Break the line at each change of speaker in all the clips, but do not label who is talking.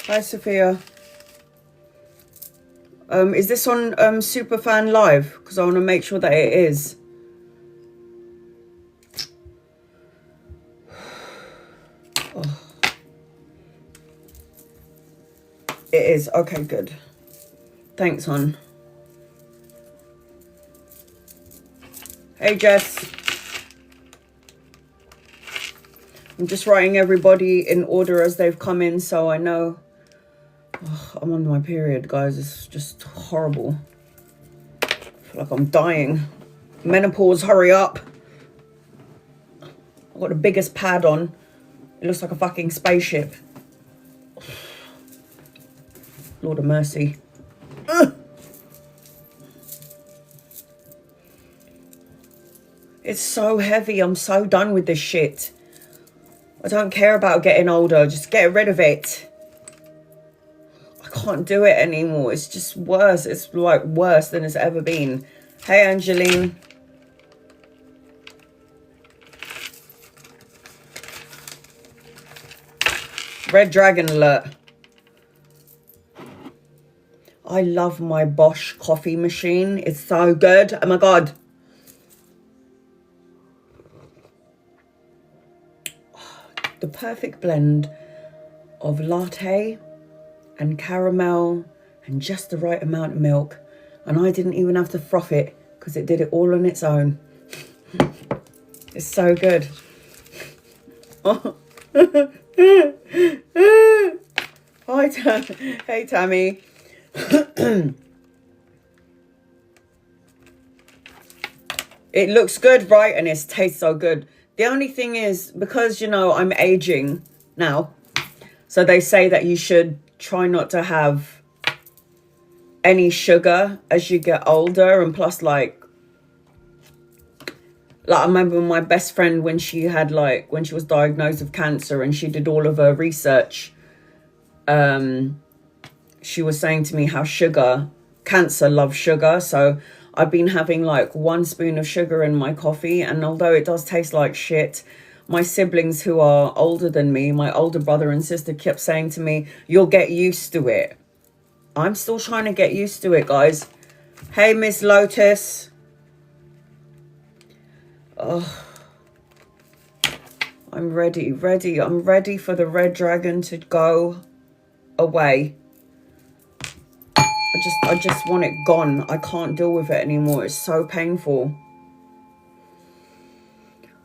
Hi, Sophia. Is this on SuperFan Live? Because I want to make sure that it is. Oh. It is. Okay, good. Thanks, hon. Hey, Jess. I'm just writing everybody in order as they've come in so I know. Oh, I'm on my period, guys. It's just horrible. I feel like I'm dying. Menopause, hurry up. I've got the biggest pad on. It looks like a fucking spaceship. Lord of mercy. Ugh. It's so heavy. I'm so done with this shit. I don't care about getting older. Just get rid of it. I can't do it anymore. It's just worse. It's like worse than it's ever been. Hey, Angeline. Red Dragon alert. I love my Bosch coffee machine. It's so good. Oh my God. The perfect blend of latte and caramel and just the right amount of milk. And I didn't even have to froth it because it did it all on its own. It's so good. Hi, hey, Tammy. It looks good, right? And it tastes so good. The only thing is, because, you know, I'm aging now, so they say that you should try not to have any sugar as you get older. And plus, like I remember my best friend when she had, like, when she was diagnosed with cancer and she did all of her research, she was saying to me how cancer loves sugar. So I've been having like 1 spoon of sugar in my coffee. And although it does taste like shit, my siblings who are older than me, my older brother and sister, kept saying to me, you'll get used to it. I'm still trying to get used to it, guys. Hey, Miss Lotus. Oh, I'm ready. I'm ready for the Red Dragon to go away. I just want it gone. I can't deal with it anymore. It's so painful.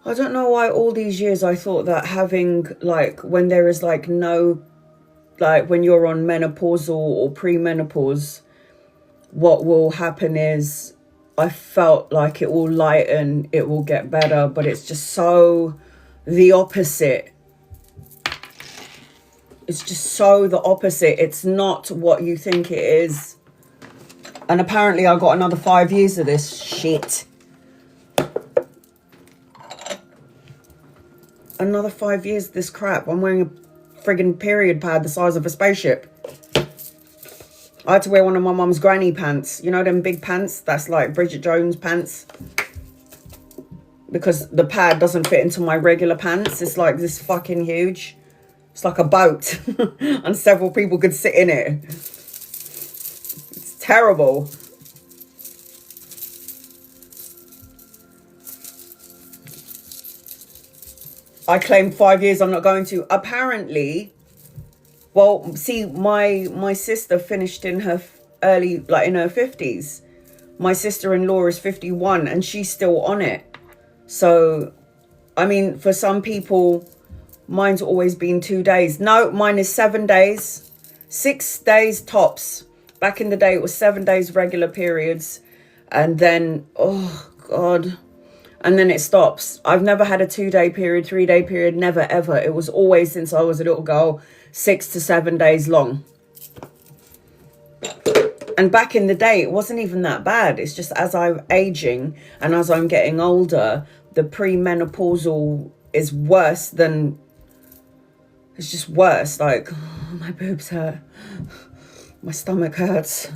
I don't know why all these years I thought that having, like, when there is, like, no, like, when you're on menopausal or premenopause, what will happen is I felt like it will lighten, it will get better, but it's just so the opposite. It's just so the opposite. It's not what you think it is. And apparently I got another 5 years of this shit. Another 5 years of this crap. I'm wearing a friggin' period pad the size of a spaceship. I had to wear one of my mum's granny pants. You know them big pants? That's like Bridget Jones pants. Because the pad doesn't fit into my regular pants. It's like this fucking huge. It's like a boat. And several people could sit in it. It's terrible. I claimed 5 years. I'm not going to. Apparently, well, see, my sister finished in her early, like in her 50s. My sister-in-law is 51 and she's still on it. So, I mean, for some people, mine's always been 2 days. No, mine is 7 days. 6 days tops. Back in the day, it was 7 days regular periods. And then, oh, God. And then it stops. I've never had a 2-day period, 3-day period, never, ever. It was always, since I was a little girl, 6 to 7 days long. And back in the day, it wasn't even that bad. It's just as I'm aging and as I'm getting older, the premenopausal is worse than... It's just worse. Like, oh, my boobs hurt. My stomach hurts.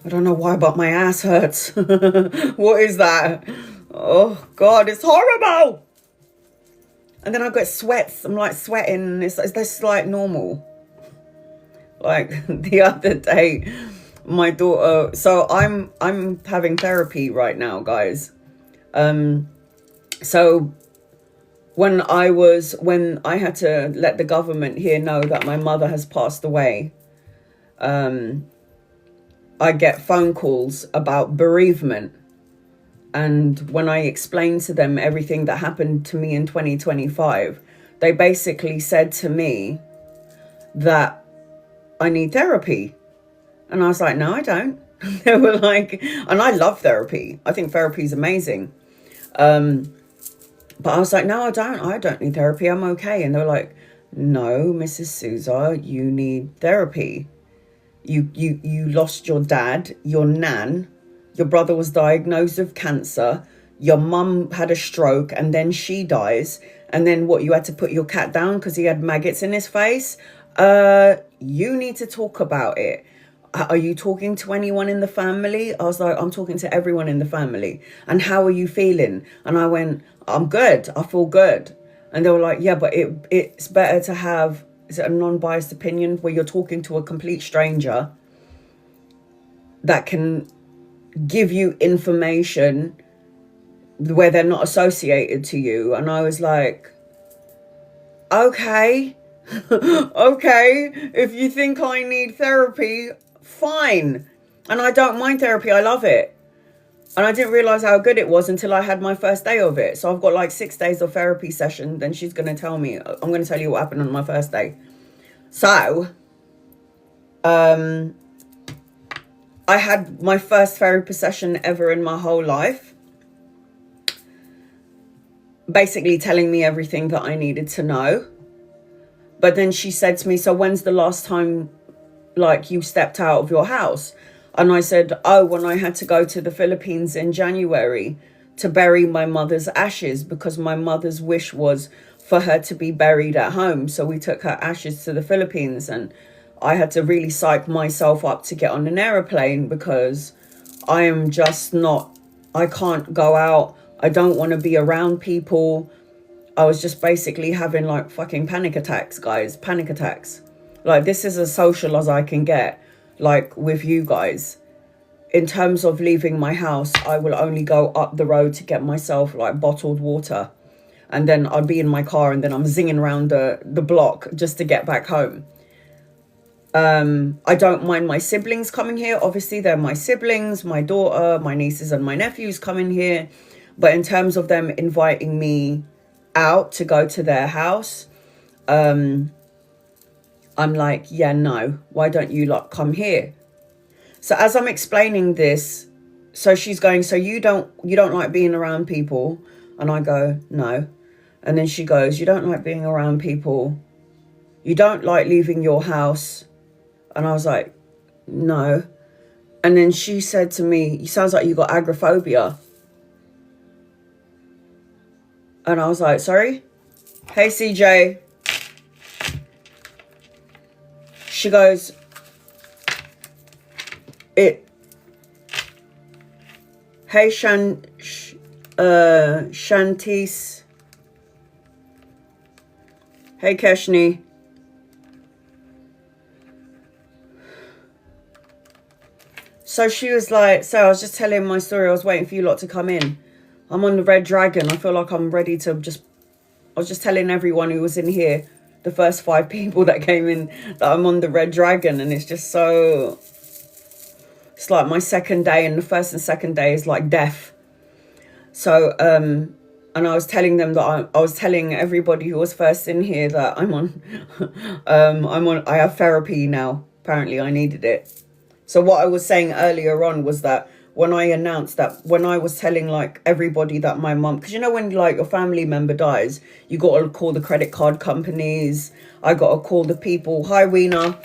I don't know why, but my ass hurts. What is that? Oh, God, it's horrible. And then I get sweats. I'm like sweating. It's like normal. Like the other day, my daughter, so I'm having therapy right now, guys. So when I had to let the government here know that my mother has passed away, I get phone calls about bereavement. And when I explained to them everything that happened to me in 2025, they basically said to me that I need therapy. And I was like, no, I don't. They were like, and I love therapy. I think therapy is amazing. But I was like, no, I don't need therapy. I'm okay. And they were like, no, Mrs. Souza, you need therapy. You lost your dad, your nan, your brother was diagnosed with cancer, your mum had a stroke and then she dies, and then what, you had to put your cat down because he had maggots in his face? You need to talk about it. Are you talking to anyone in the family? I was like, I'm talking to everyone in the family. And how are you feeling? And I went, I'm good. I feel good. And they were like, yeah, but it's better to have, is it a non-biased opinion where you're talking to a complete stranger that can give you information where they're not associated to you. And I was like, okay, okay, if you think I need therapy, fine. And I don't mind therapy, I love it. And I didn't realize how good it was until I had my first day of it. So I've got like 6 days of therapy session. Then she's going to tell me, I'm going to tell you what happened on my first day. So, I had my first therapy session ever in my whole life. Basically telling me everything that I needed to know. But then she said to me, so when's the last time, like, you stepped out of your house? And I said, oh, when I had to go to the Philippines in January to bury my mother's ashes, because my mother's wish was for her to be buried at home. So we took her ashes to the Philippines, and I had to really psych myself up to get on an aeroplane because I am just not, I can't go out. I don't want to be around people. I was just basically having like fucking panic attacks, guys, panic attacks. Like, this is as social as I can get, like, with you guys. In terms of leaving my house, I will only go up the road to get myself like bottled water. And then I'll be in my car and then I'm zinging around the block just to get back home. I don't mind my siblings coming here. Obviously, they're my siblings, my daughter, my nieces and my nephews coming here. But in terms of them inviting me out to go to their house, I'm like, yeah, no, why don't you like come here? So as I'm explaining this, so she's going, so you don't like being around people? And I go, no. And then she goes, you don't like being around people? You don't like leaving your house? And I was like, no. And then she said to me, it sounds like you got agoraphobia. And I was like, sorry? Hey, CJ. She goes, hey, Shantis. Hey, Keshni. So she was like, so I was just telling my story. I was waiting for you lot to come in. I'm on the Red Dragon. I feel like I'm ready to I was just telling everyone who was in here, the first 5 people that came in, that I'm on the Red Dragon. And it's just so, it's like my second day, and the first and second day is like death. So, and I was telling them that I was telling everybody who was first in here that I'm on, I have therapy now. Apparently I needed it. So what I was saying earlier on was that when I announced that, when I was telling like everybody that my mum, because you know when like your family member dies, you got to call the credit card companies. I got to call the people. Hi, Weena.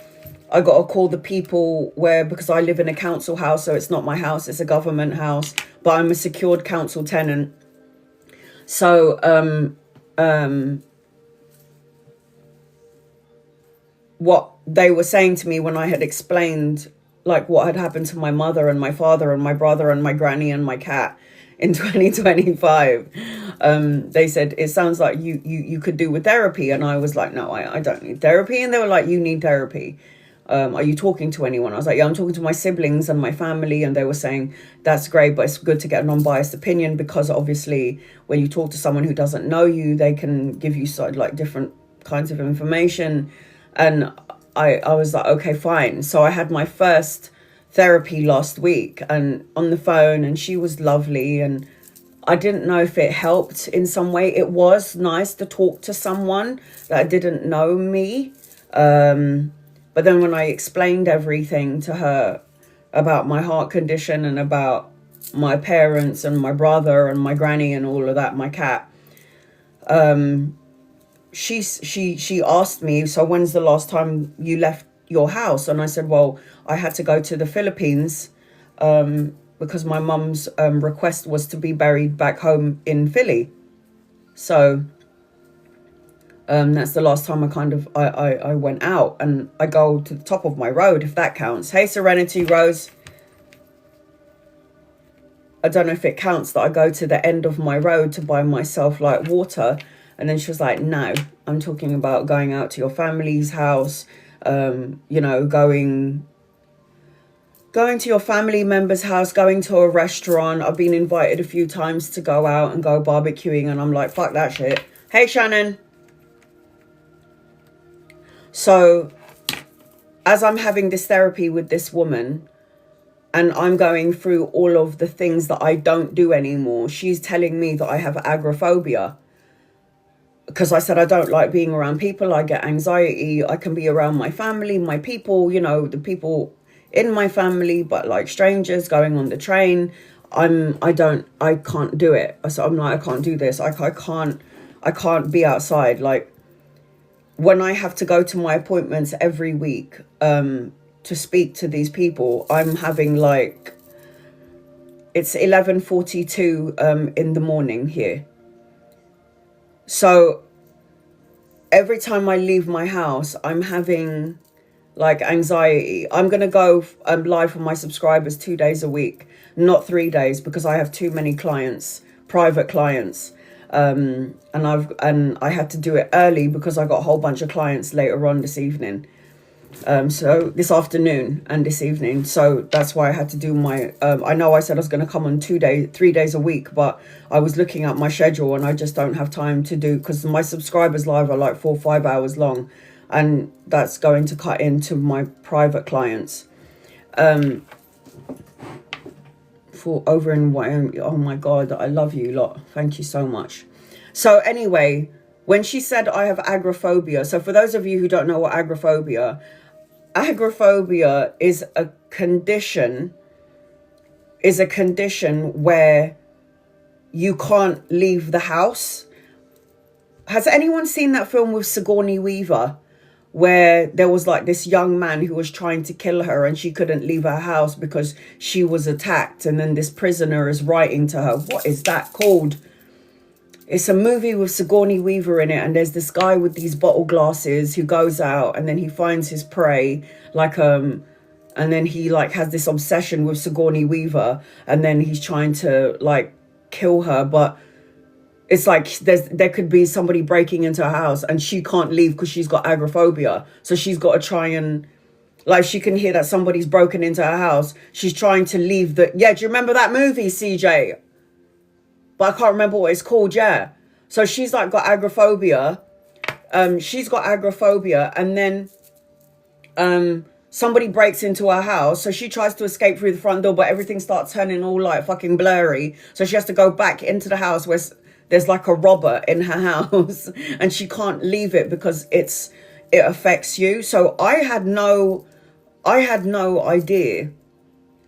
I got to call the people because I live in a council house, so it's not my house, it's a government house, but I'm a secured council tenant. So, what they were saying to me when I had explained like what had happened to my mother and my father and my brother and my granny and my cat in 2025, they said, it sounds like you could do with therapy. And I was like, no, I don't need therapy. And they were like, you need therapy. Are you talking to anyone? I was like, yeah, I'm talking to my siblings and my family. And they were saying, that's great, but it's good to get a non-biased opinion, because obviously when you talk to someone who doesn't know you, they can give you sort of like different kinds of information. And I was like, okay, fine. So I had my first therapy last week and on the phone, and she was lovely. And I didn't know if it helped in some way. It was nice to talk to someone that didn't know me. But then when I explained everything to her about my heart condition and about my parents and my brother and my granny and all of that, my cat, she asked me, so when's the last time you left your house? And I said, well, I had to go to the Philippines because my mum's request was to be buried back home in Philly. So that's the last time I went out, and I go to the top of my road, if that counts. Hey, Serenity Rose. I don't know if it counts that I go to the end of my road to buy myself like water. And then she was like, no, I'm talking about going out to your family's house, you know, going to your family member's house, going to a restaurant. I've been invited a few times to go out and go barbecuing, and I'm like, fuck that shit. Hey, Shannon. So as I'm having this therapy with this woman and I'm going through all of the things that I don't do anymore, she's telling me that I have agoraphobia. Because I said I don't like being around people. I get anxiety. I can be around my family, my people, you know, the people in my family, but like strangers going on the train, I can't do it. So I'm like, I can't do this. I can't be outside. Like when I have to go to my appointments every week to speak to these people, I'm having like, it's 11:42 in the morning here. So every time I leave my house, I'm having like anxiety. I'm going to go live for my subscribers 2 days a week, not 3 days, because I have too many clients, private clients. And I had to do it early because I got a whole bunch of clients later on this evening. So this afternoon and this evening. So that's why I had to do my, I know I said I was going to come on 3 days a week, but I was looking at my schedule and I just don't have time to do, because my subscribers live are like 4 or 5 hours long, and that's going to cut into my private clients. For over in Wyoming. Oh my God, I love you lot. Thank you so much. So anyway, when she said I have agoraphobia, so for those of you who don't know what agoraphobia is a condition where you can't leave the house. Has anyone seen that film with Sigourney Weaver, where there was like this young man who was trying to kill her and she couldn't leave her house because she was attacked, and then this prisoner is writing to her? What is that called? It's a movie with Sigourney Weaver in it, and there's this guy with these bottle glasses who goes out and then he finds his prey, like and then he like has this obsession with Sigourney Weaver, and then he's trying to like kill her, but it's like there could be somebody breaking into her house and she can't leave because she's got agoraphobia. So she's got to try and, like, she can hear that somebody's broken into her house. She's trying to leave the, yeah, do you remember that movie, CJ? But I can't remember what it's called, yeah. So she's like got agoraphobia. She's got agoraphobia, and then somebody breaks into her house. So she tries to escape through the front door, but everything starts turning all like fucking blurry. So she has to go back into the house where there's like a robber in her house and she can't leave it because it affects you. So I had no idea.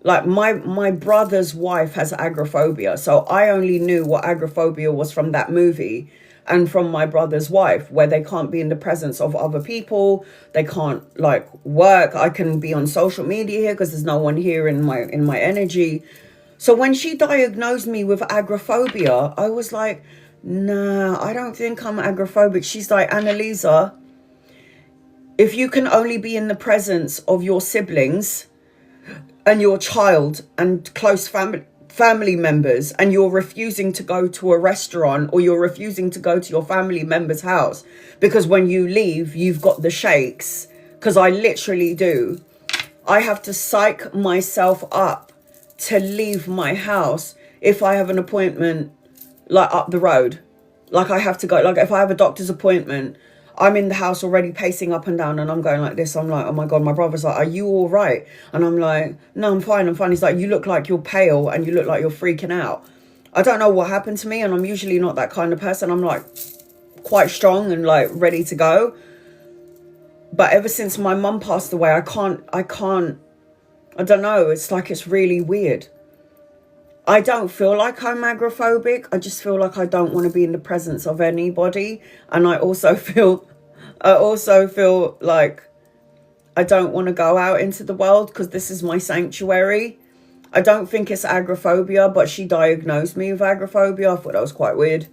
Like my brother's wife has agoraphobia. So I only knew what agoraphobia was from that movie and from my brother's wife, where they can't be in the presence of other people. They can't like work. I can be on social media here because there's no one here in my energy. So when she diagnosed me with agoraphobia, I was like, nah, I don't think I'm agoraphobic. She's like, Annalisa, if you can only be in the presence of your siblings and your child and close family members, and you're refusing to go to a restaurant, or you're refusing to go to your family member's house because when you leave, you've got the shakes, because I literally do. I have to psych myself up to leave my house if I have an appointment like up the road. Like I have to go, like if I have a doctor's appointment, I'm in the house already pacing up and down and I'm going like this. I'm like, oh my God, my brother's like, are you all right? And I'm like, no, I'm fine, I'm fine. He's like, you look like you're pale and you look like you're freaking out. I don't know what happened to me, and I'm usually not that kind of person. I'm like quite strong and like ready to go. But ever since my mum passed away, I don't know. It's like, it's really weird. I don't feel like I'm agoraphobic. I just feel like I don't want to be in the presence of anybody. And I also feel like I don't want to go out into the world because this is my sanctuary. I don't think it's agoraphobia, but she diagnosed me with agoraphobia. I thought that was quite weird.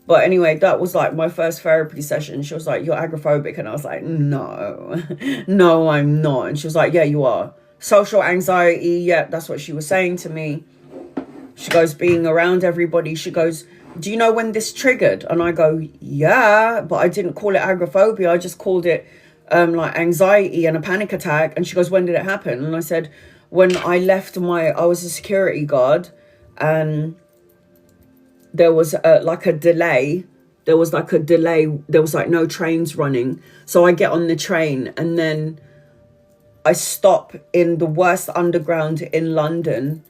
But anyway, that was like my first therapy session. She was like, you're agoraphobic. And I was like, no, no, I'm not. And she was like, yeah, you are. Social anxiety. Yeah, that's what she was saying to me. She goes, being around everybody. She goes, do you know when this triggered? And I go, yeah, but I didn't call it agoraphobia. I just called it like anxiety and a panic attack. And she goes, when did it happen? And I said, when I left I was a security guard, and there was like a delay. There was like no trains running. So I get on the train and then I stop in the worst underground in London,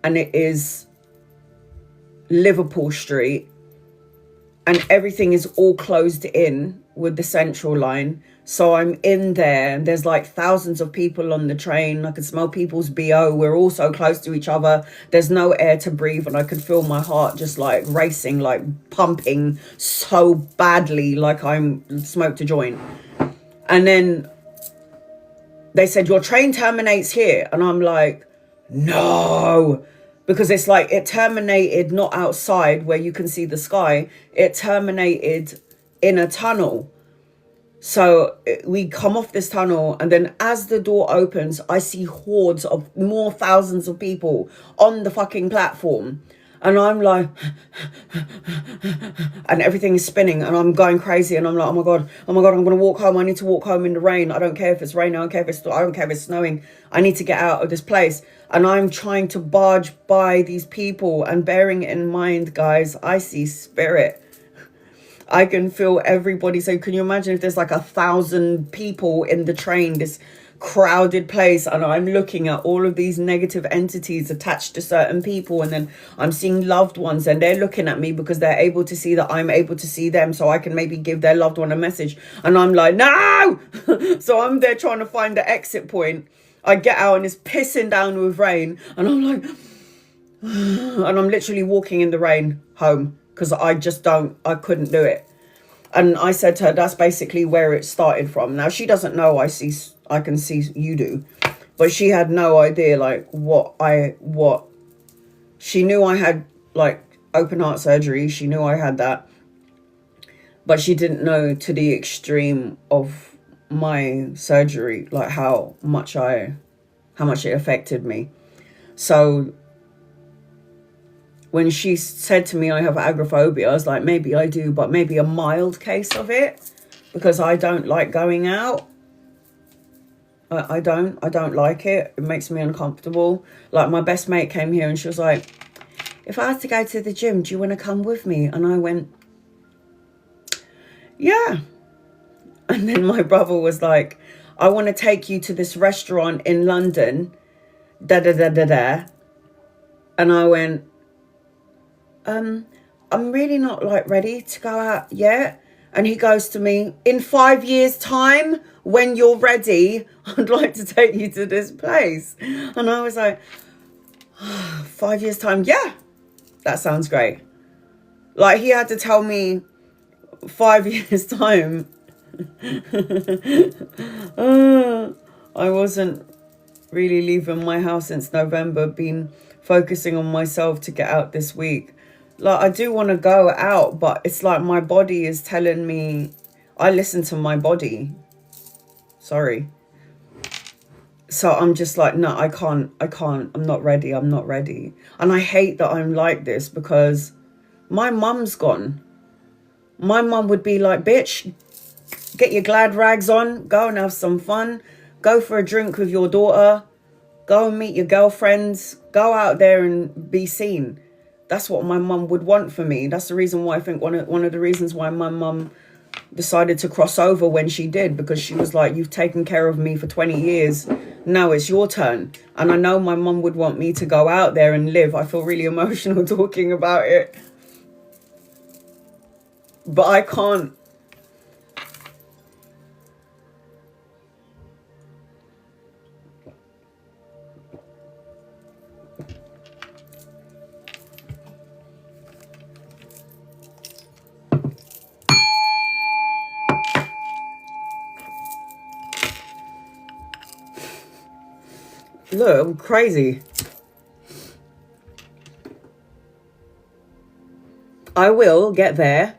and it is Liverpool Street, and everything is all closed in with the Central line. So I'm in there and there's like thousands of people on the train. I could smell people's BO. We're all so close to each other. There's no air to breathe, and I could feel my heart just like racing, like pumping so badly, like I'm smoked a joint. And then they said, your train terminates here. And I'm like, no, because it's like it terminated not outside where you can see the sky. It terminated in a tunnel. So we come off this tunnel, and then as the door opens, I see hordes of more thousands of people on the fucking platform. And I'm like, and everything is spinning and I'm going crazy. And I'm like, oh my God, I'm going to walk home. I need to walk home in the rain. I don't care if it's raining. I don't care if it's snowing. I need to get out of this place. And I'm trying to barge by these people, and bearing in mind, guys, I see spirit. I can feel everybody. So can you imagine if there's like 1,000 people in the train, this crowded place, and I'm looking at all of these negative entities attached to certain people, and then I'm seeing loved ones and they're looking at me because they're able to see that I'm able to see them, so I can maybe give their loved one a message. And I'm like, no. So I'm there trying to find the exit point. I get out and it's pissing down with rain, and I'm like, and I'm literally walking in the rain home because I couldn't do it. And I said to her, that's basically where it started from. Now, she doesn't know I can see you do. But she had no idea, like, what. She knew I had, like, open heart surgery. She knew I had that. But she didn't know to the extreme of my surgery, like, how much it affected me. So when she said to me I have agoraphobia, I was like, maybe I do, but maybe a mild case of it, because I don't like going out. I don't like it. It makes me uncomfortable. Like, my best mate came here and she was like, if I had to go to the gym, do you want to come with me? And I went, yeah. And then my brother was like, I want to take you to this restaurant in London, da-da-da-da-da. And I went, I'm really not like ready to go out yet. And he goes to me, in 5 years' time, when you're ready, I'd like to take you to this place. And I was like, 5 years' time, yeah, that sounds great. Like, he had to tell me 5 years' time. I wasn't really leaving my house since November, been focusing on myself to get out this week. Like, I do want to go out, but it's like my body is telling me, I listen to my body. Sorry. So I'm just like, no, I can't, I'm not ready. And I hate that I'm like this, because my mum's gone. My mum would be like, bitch, Get your glad rags on. Go and have some fun. Go for a drink with your daughter. Go and meet your girlfriends. Go out there and be seen. That's what my mum would want for me. That's the reason why I think one of the reasons why my mum decided to cross over when she did, because she was like, you've taken care of me for 20 years. Now it's your turn. And I know my mum would want me to go out there and live. I feel really emotional talking about it. But I can't. Look, I'm crazy. I will get there.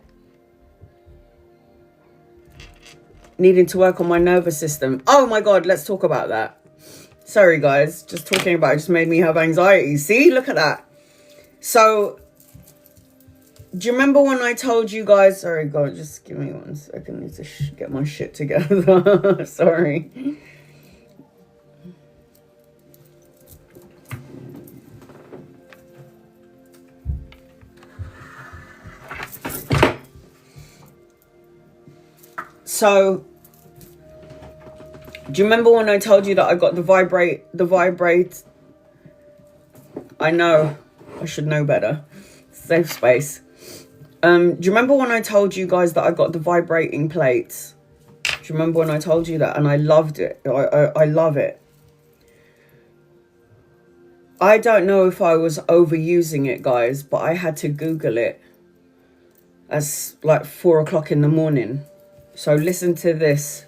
Needing to work on my nervous system. Oh my God, let's talk about that. Sorry guys, just talking about it just made me have anxiety. See, look at that. So, do you remember when I told you guys, sorry God, just give me 1 second. I need to get my shit together. Sorry. So, do you remember when I told you that I got the vibrate? I know, I should know better. Safe space. Do you remember when I told you guys that I got the vibrating plates? Do you remember when I told you that? And I loved it. I love it. I don't know if I was overusing it, guys, but I had to Google it as like 4 o'clock in the morning. So listen to this.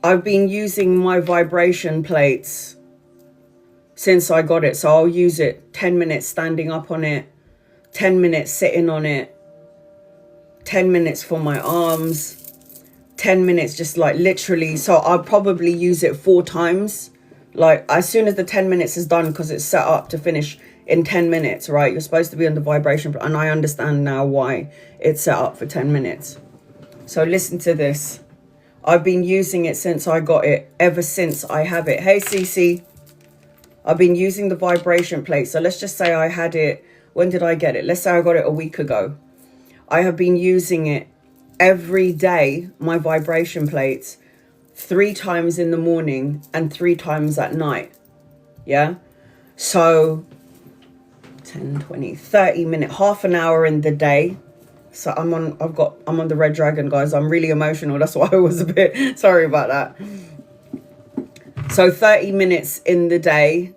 I've been using my vibration plates since I got it. So I'll use it 10 minutes standing up on it, 10 minutes sitting on it, 10 minutes for my arms, 10 minutes just like literally. So I'll probably use it 4 times. Like as soon as the 10 minutes is done, because it's set up to finish in 10 minutes, right? You're supposed to be on the vibration, and I understand now why it's set up for 10 minutes. So listen to this. I've been using it since I got it, ever since I have it. Hey, Cece. I've been using the vibration plate. So let's just say I had it, when did I get it? Let's say I got it a week ago. I have been using it every day, my vibration plates, 3 times in the morning and 3 times at night. Yeah? So 10, 20, 30 minutes, half an hour in the day. So I'm on the Red Dragon, guys. I'm really emotional. That's why I was a bit sorry about that. So 30 minutes in the day.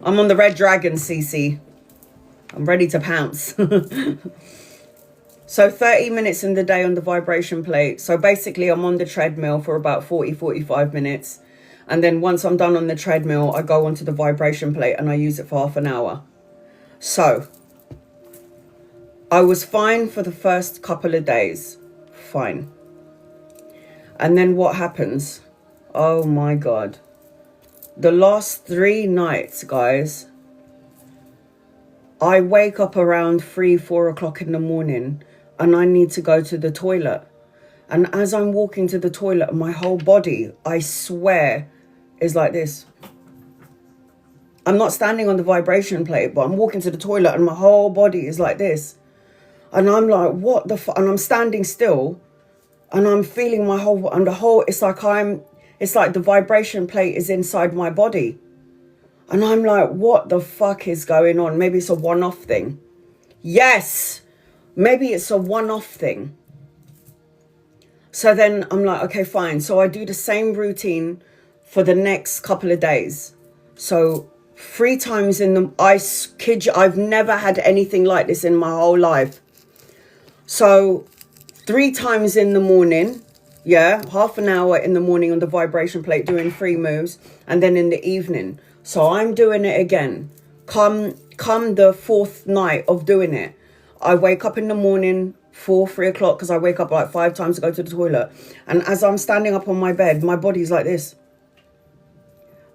I'm on the Red Dragon, CC. I'm ready to pounce. So 30 minutes in the day on the vibration plate. So basically I'm on the treadmill for about 40, 45 minutes. And then once I'm done on the treadmill, I go onto the vibration plate and I use it for half an hour. So, I was fine for the first couple of days. Fine. And then what happens? Oh my God. The last 3 nights, guys, I wake up around 3, 4 o'clock in the morning and I need to go to the toilet. And as I'm walking to the toilet, my whole body, I swear, is like this. I'm not standing on the vibration plate, but I'm walking to the toilet and my whole body is like this. And I'm like, what the fuck? And I'm standing still and I'm feeling my whole, and the whole, it's like the vibration plate is inside my body. And I'm like, what the fuck is going on? Maybe it's a one-off thing. Yes, maybe it's a one-off thing. So then I'm like, okay, fine. So I do the same routine for the next couple of days. So 3 times in the, I kid you, I've never had anything like this in my whole life. So 3 times in the morning, yeah, half an hour in the morning on the vibration plate doing 3 moves, and then in the evening. So I'm doing it again. Come the 4th night of doing it, I wake up in the morning, 3 o'clock, because I wake up like 5 times to go to the toilet. And as I'm standing up on my bed, my body's like this.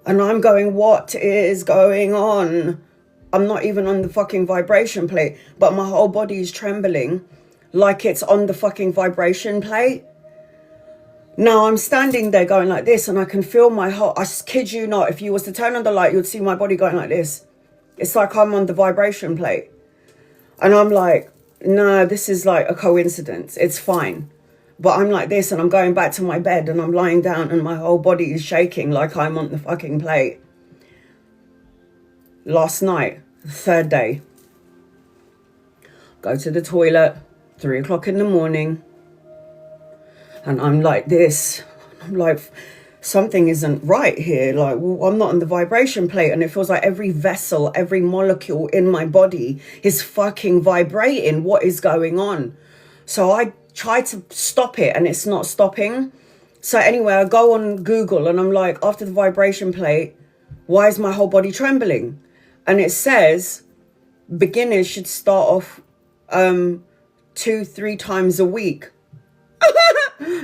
And I'm going, what is going on? I'm not even on the fucking vibration plate, but my whole body is trembling. like it's on the fucking vibration plate. Now I'm standing there going like this, and I can feel my heart. I kid you not, if you was to turn on the light, you'd see my body going like this. It's like I'm on the vibration plate. And I'm like, nah, this is like a coincidence. It's fine. But I'm like this, and I'm going back to my bed, and I'm lying down, and my whole body is shaking like I'm on the fucking plate. Last night, third day. Go to the toilet, 3 o'clock in the morning. And I'm like this. I'm like, something isn't right here. Like, well, I'm not on the vibration plate. And it feels like every vessel, every molecule in my body is fucking vibrating. What is going on? So I try to stop it, and it's not stopping. So anyway, I go on Google, and I'm like, after the vibration plate, why is my whole body trembling? And it says beginners should start off 2-3 times a week.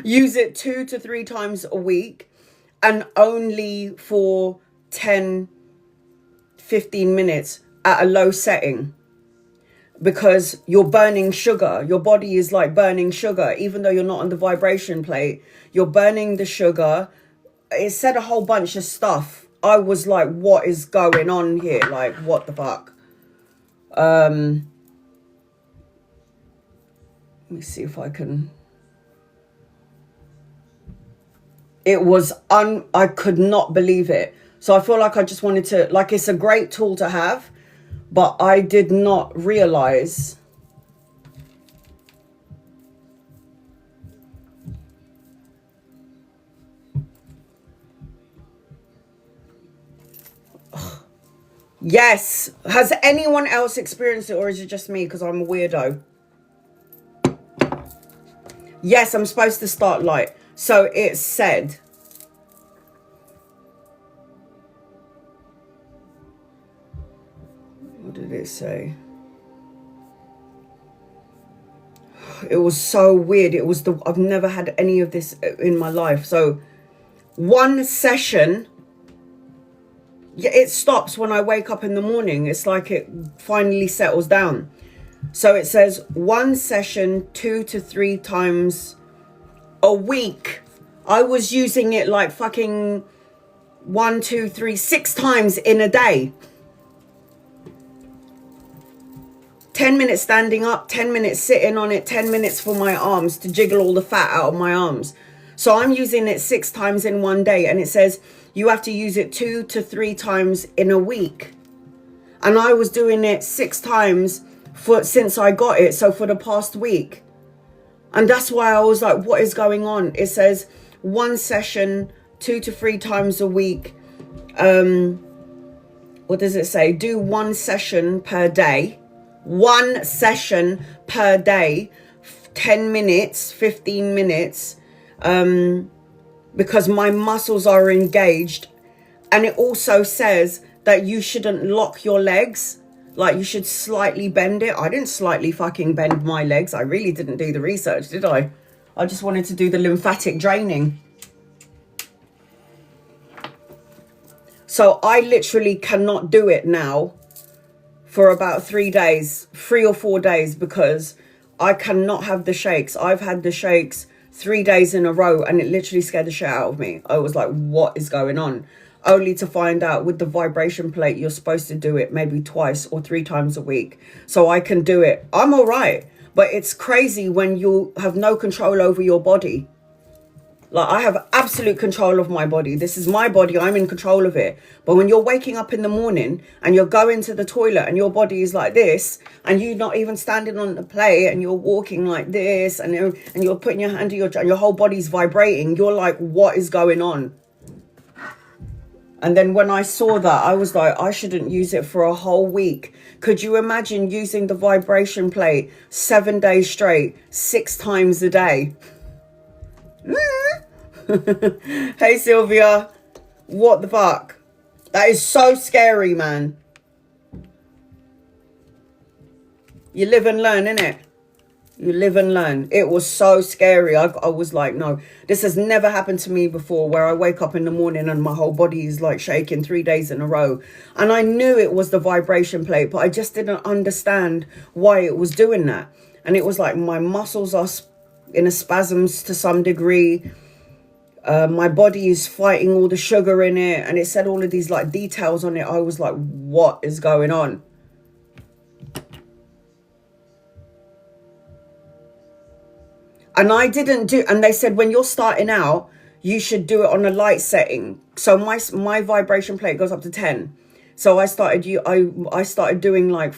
Use it 2 to 3 times a week, and only for 10-15 minutes at a low setting, because you're burning sugar. Your body is like burning sugar, even though you're not on the vibration plate. You're burning the sugar. It said a whole bunch of stuff. I was like, what is going on here? Like, what the fuck? Let me see if I can. It was I could not believe it. So I feel like I just wanted to, like, it's a great tool to have, but I did not realize Yes. Has anyone else experienced it, or is it just me because I'm a weirdo? Yes, I'm supposed to start light. So it said, what did it say? It was so weird. It was I've never had any of this in my life. So one session, yeah, it stops when I wake up in the morning. It's like it finally settles down. So it says one session 2 to 3 times a week. I was using it like fucking 1, 2, 3, 6 times in a day. 10 minutes standing up, 10 minutes sitting on it, 10 minutes for my arms to jiggle all the fat out of my arms. So I'm using it 6 times in one day, and it says you have to use it 2 to 3 times in a week. And I was doing it 6 times since I got it, so for the past week. And that's why I was like, what is going on? It says one session 2 to 3 times a week. What does it say? Do 1 session per day. 1 session per day, 10 minutes, 15 minutes, because my muscles are engaged. And it also says that you shouldn't lock your legs. Like, you should slightly bend it. I didn't slightly fucking bend my legs. I really didn't do the research, did I? I just wanted to do the lymphatic draining. So I literally cannot do it now for about 3 days, 3 or 4 days, because I cannot have the shakes. I've had the shakes 3 days in a row, and it literally scared the shit out of me. I was like, what is going on? Only to find out with the vibration plate, you're supposed to do it maybe 2 or 3 times a week. So I can do it. I'm all right. But it's crazy when you have no control over your body. Like, I have absolute control of my body. This is my body. I'm in control of it. But when you're waking up in the morning and you're going to the toilet and your body is like this, and you're not even standing on the plate, and you're walking like this, and you're putting your hand to your whole body's vibrating, you're like, what is going on? And then when I saw that, I was like, I shouldn't use it for a whole week. Could you imagine using the vibration plate 7 days straight, 6 times a day? Hey, Sylvia. What the fuck? That is so scary, man. You live and learn, innit? You live and learn. It was so scary. I was like, no, this has never happened to me before, where I wake up in the morning and my whole body is like shaking 3 days in a row. And I knew it was the vibration plate, but I just didn't understand why it was doing that. And it was like my muscles are in a spasms to some degree. My body is fighting all the sugar in it. And it said all of these like details on it. I was like, what is going on? And I didn't do, and they said when you're starting out, you should do it on a light setting. So my vibration plate goes up to 10. So I started doing like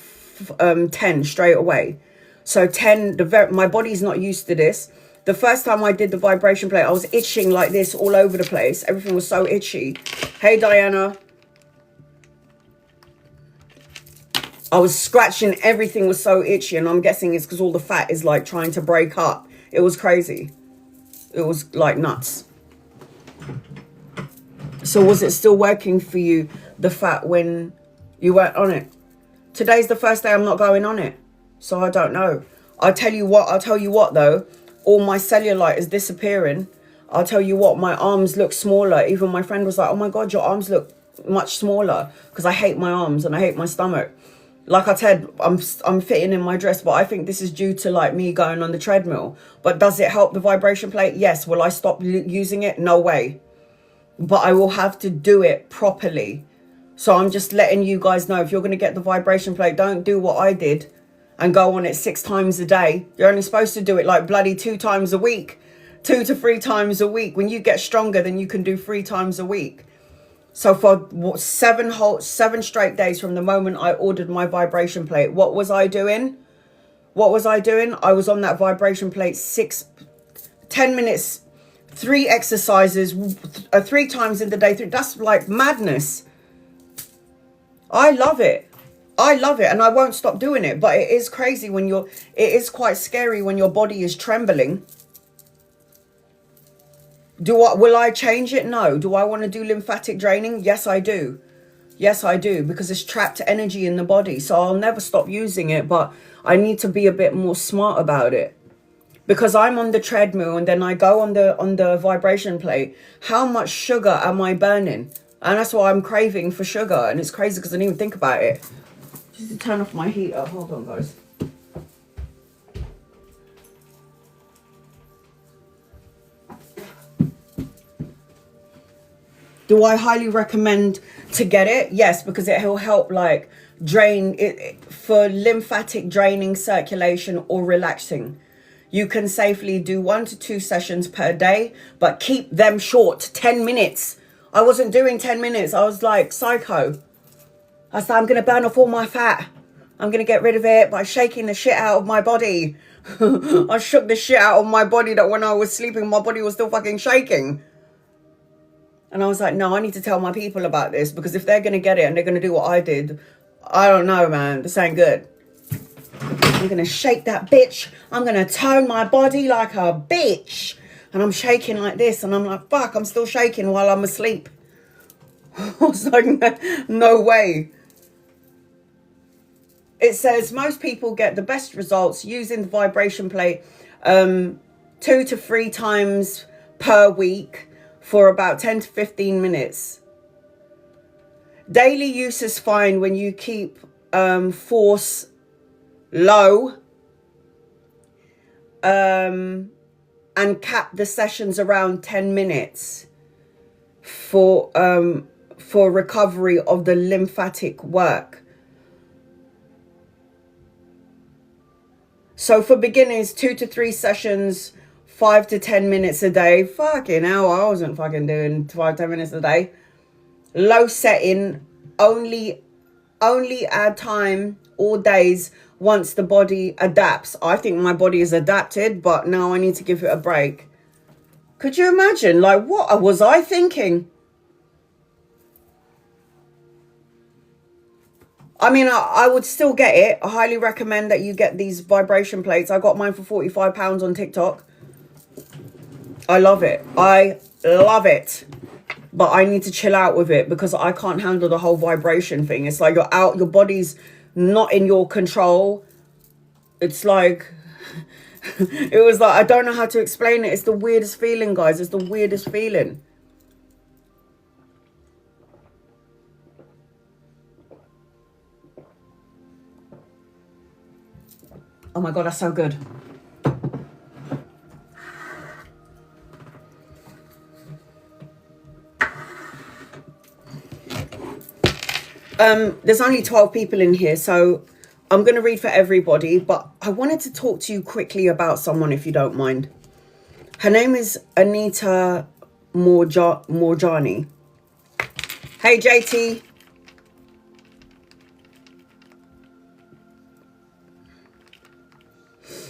10 straight away. So 10, my body's not used to this. The first time I did the vibration plate, I was itching like this all over the place. Everything was so itchy. Hey, Diana. I was scratching. Everything was so itchy. And I'm guessing it's because all the fat is like trying to break up. It was crazy. It was like nuts. So was it still working for you, the fat, when you weren't on it? Today's the first day I'm not going on it. So I don't know. I'll tell you what though. All my cellulite is disappearing. I'll tell you what, my arms look smaller. Even my friend was like, oh my God, your arms look much smaller. Because I hate my arms and I hate my stomach. Like I said, I'm fitting in my dress, but I think this is due to like me going on the treadmill. But does it help the vibration plate? Yes. Will I stop using it? No way. But I will have to do it properly. So I'm just letting you guys know, if you're going to get the vibration plate, don't do what I did and go on it 6 times a day. You're only supposed to do it like bloody 2 times a week, 2 to 3 times a week. When you get stronger, then you can do 3 times a week. So for 7 straight days from the moment I ordered my vibration plate, what was I doing? What was I doing? I was on that vibration plate 10 minutes, 3 exercises, 3 times in the day. That's like madness. I love it. I love it, and I won't stop doing it. But it is crazy when it is quite scary when your body is trembling. Will I change it? No. Do I want to do lymphatic draining? Yes, I do. Yes, I do, because it's trapped energy in the body. So I'll never stop using it, but I need to be a bit more smart about it. Because I'm on the treadmill and then I go on the vibration plate. How much sugar am I burning? And that's why I'm craving for sugar. And it's crazy because I didn't even think about it. Just to turn off my heater. Hold on, guys. Do I highly recommend to get it? Yes, because it will help like drain it for lymphatic draining, circulation, or relaxing. You can safely do 1 to 2 sessions per day, but keep them short. 10 minutes. I wasn't doing 10 minutes. I was like psycho. I said, I'm going to burn off all my fat. I'm going to get rid of it by shaking the shit out of my body. I shook the shit out of my body that when I was sleeping, my body was still fucking shaking. And I was like, no, I need to tell my people about this, because if they're going to get it and they're going to do what I did, I don't know, man. This ain't good. I'm going to shake that bitch. I'm going to tone my body like a bitch. And I'm shaking like this. And I'm like, fuck, I'm still shaking while I'm asleep. I was like, no way. It says most people get the best results using the vibration plate 2 to 3 times per week for about 10 to 15 minutes. Daily use is fine when you keep force low and cap the sessions around 10 minutes for recovery of the lymphatic work. So for beginners, 2 to 3 sessions, 5 to 10 minutes a day. Fucking hell, I wasn't fucking doing 5 to 10 minutes a day. Low setting, only add time all days once the body adapts. I think my body is adapted, but now I need to give it a break. Could you imagine? Like, what was I thinking? I mean, I would still get it. I highly recommend that you get these vibration plates. I got mine for £45 on TikTok. I love it. I love it. But I need to chill out with it because I can't handle the whole vibration thing. It's like you're out, your body's not in your control. It's like, it was like, I don't know how to explain it. It's the weirdest feeling, guys. It's the weirdest feeling. Oh my God, that's so good. There's only 12 people in here, so I'm going to read for everybody, but I wanted to talk to you quickly about someone, if you don't mind. Her name is Anita Morjani. Hey, JT.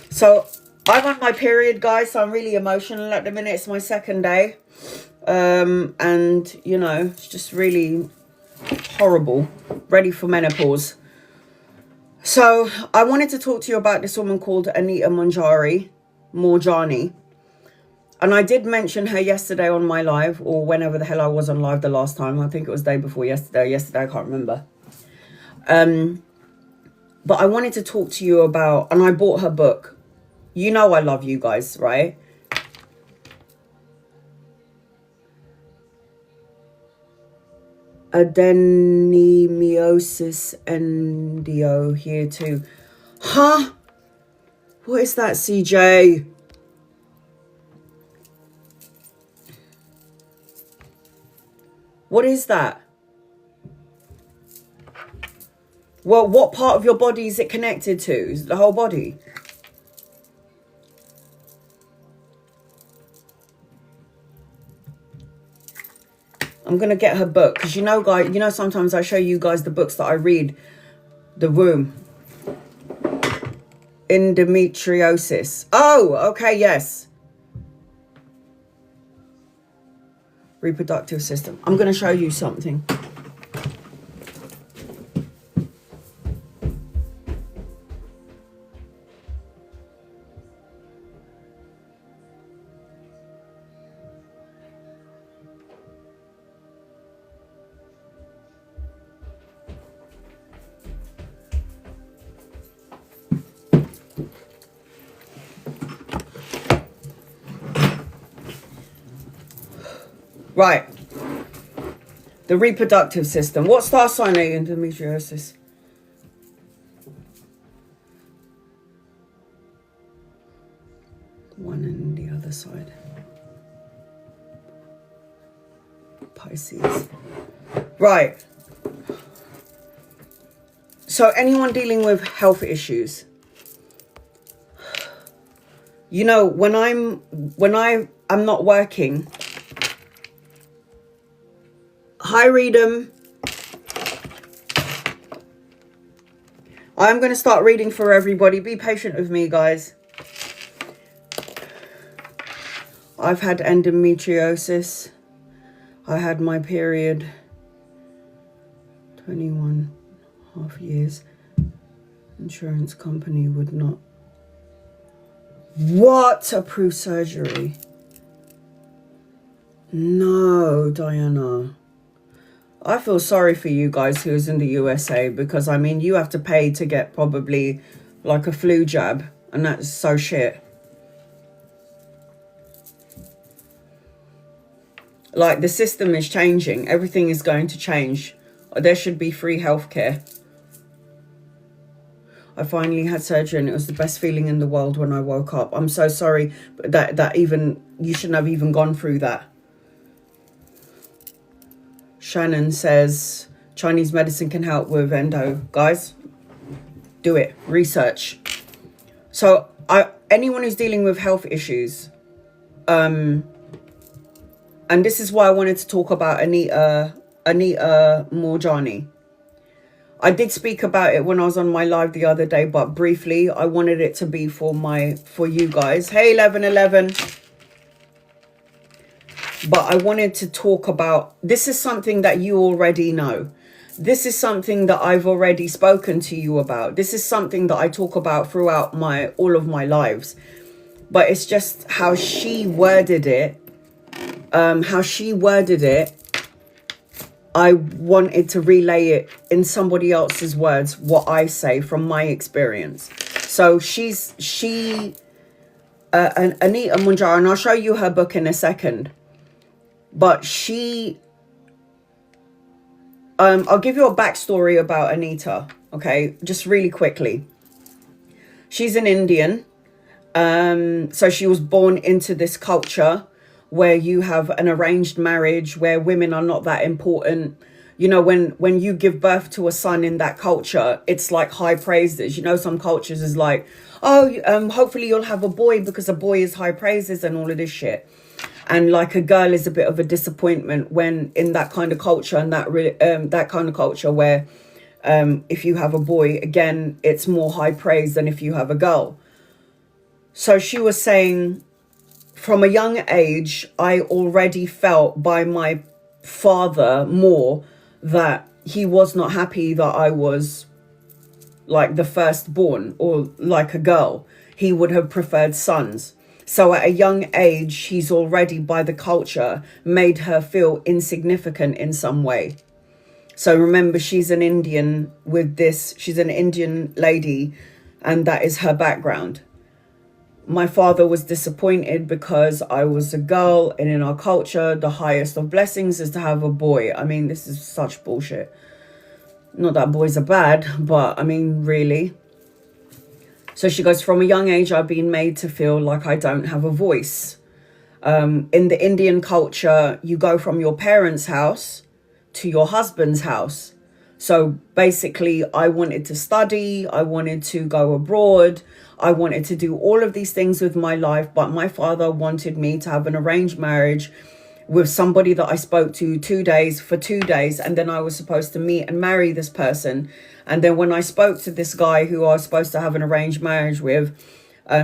So I'm on my period, guys, so I'm really emotional at the minute. It's my second day. And, you know, it's just really horrible. Ready for menopause. So I wanted to talk to you about this woman called Anita Morjani. And I did mention her yesterday on my live, or whenever the hell I was on live the last time. I think it was the day before yesterday. Yesterday, I can't remember. But I wanted to talk to you about, and I bought her book. You know I love you guys, right? Adenomyosis endio here too. Huh? What is that, CJ? What is that? Well, what part of your body is it connected to? Is it the whole body? I'm going to get her book. Because you know, guys, you know, sometimes I show you guys the books that I read. The Womb. Endometriosis. Oh, okay, yes. Reproductive system. I'm going to show you something. Right. The reproductive system. What star sign are you in endometriosis? One and the other side. Pisces. Right. So anyone dealing with health issues. You know, when I'm not working. Hi, Readem. I'm going to start reading for everybody. Be patient with me, guys. I've had endometriosis. I had my period 21.5 years. Insurance company would not. What? Approve surgery? No, Diana. I feel sorry for you guys who's in the USA, because I mean you have to pay to get probably like a flu jab, and that's so shit. Like, the system is changing. Everything is going to change. There should be free healthcare. I finally had surgery and it was the best feeling in the world when I woke up. I'm so sorry that even you shouldn't have even gone through that. Shannon says Chinese medicine can help with endo. Guys, do it. Research. So anyone who's dealing with health issues, and this is why I wanted to talk about Anita Morjani. I did speak about it when I was on my live the other day, but briefly, I wanted it to be for you guys. Hey, 1111. But I wanted to talk about, this is something that you already know. This is something that I've already spoken to you about. This is something that I talk about throughout all of my lives. But it's just how she worded it. I wanted to relay it in somebody else's words, what I say from my experience. So Anita Morjani, and I'll show you her book in a second. But I'll give you a backstory about Anita, okay, just really quickly. She's an Indian. So she was born into this culture where you have an arranged marriage, where women are not that important. You know, when you give birth to a son in that culture, it's like high praises. You know, some cultures is like, oh, hopefully you'll have a boy because a boy is high praises and all of this shit. And like a girl is a bit of a disappointment when in that kind of culture, and that kind of culture where if you have a boy, again, it's more high praise than if you have a girl. So she was saying, from a young age, I already felt by my father more that he was not happy that I was like the firstborn or like a girl. He would have preferred sons. So at a young age, she's already, by the culture, made her feel insignificant in some way. So remember, she's an Indian she's an Indian lady, and that is her background. My father was disappointed because I was a girl, and in our culture, the highest of blessings is to have a boy. I mean, this is such bullshit. Not that boys are bad, but I mean, really. So she goes, from a young age, I've been made to feel like I don't have a voice. In the Indian culture, you go from your parents' house to your husband's house. So basically, I wanted to study, I wanted to go abroad, I wanted to do all of these things with my life, but my father wanted me to have an arranged marriage with somebody that I spoke to for 2 days, and then I was supposed to meet and marry this person. And then when I spoke to this guy who I was supposed to have an arranged marriage with,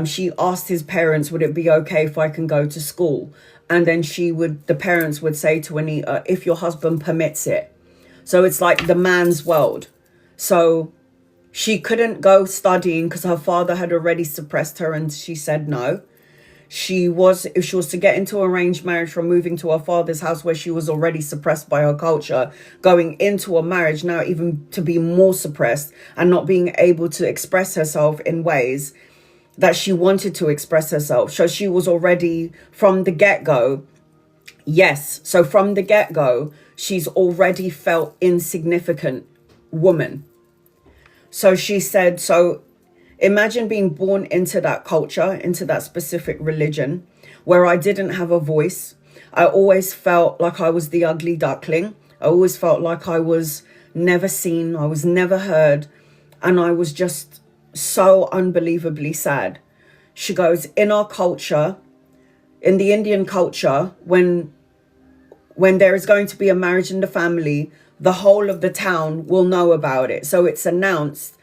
she asked his parents, would it be okay if I can go to school? And then the parents would say to Anita, if your husband permits it. So it's like the man's world. So she couldn't go studying because her father had already suppressed her, and she said no. If she was to get into arranged marriage from moving to her father's house where she was already suppressed by her culture, going into a marriage now even to be more suppressed and not being able to express herself in ways that she wanted to express herself. So she was already from the get-go. Yes. So from the get-go, she's already felt insignificant woman. So she said, so imagine being born into that culture, into that specific religion where I didn't have a voice. I always felt like I was the ugly duckling. I always felt like I was never seen. I was never heard. And I was just so unbelievably sad. She goes, in our culture, in the Indian culture, when there is going to be a marriage in the family, the whole of the town will know about it. So it's announced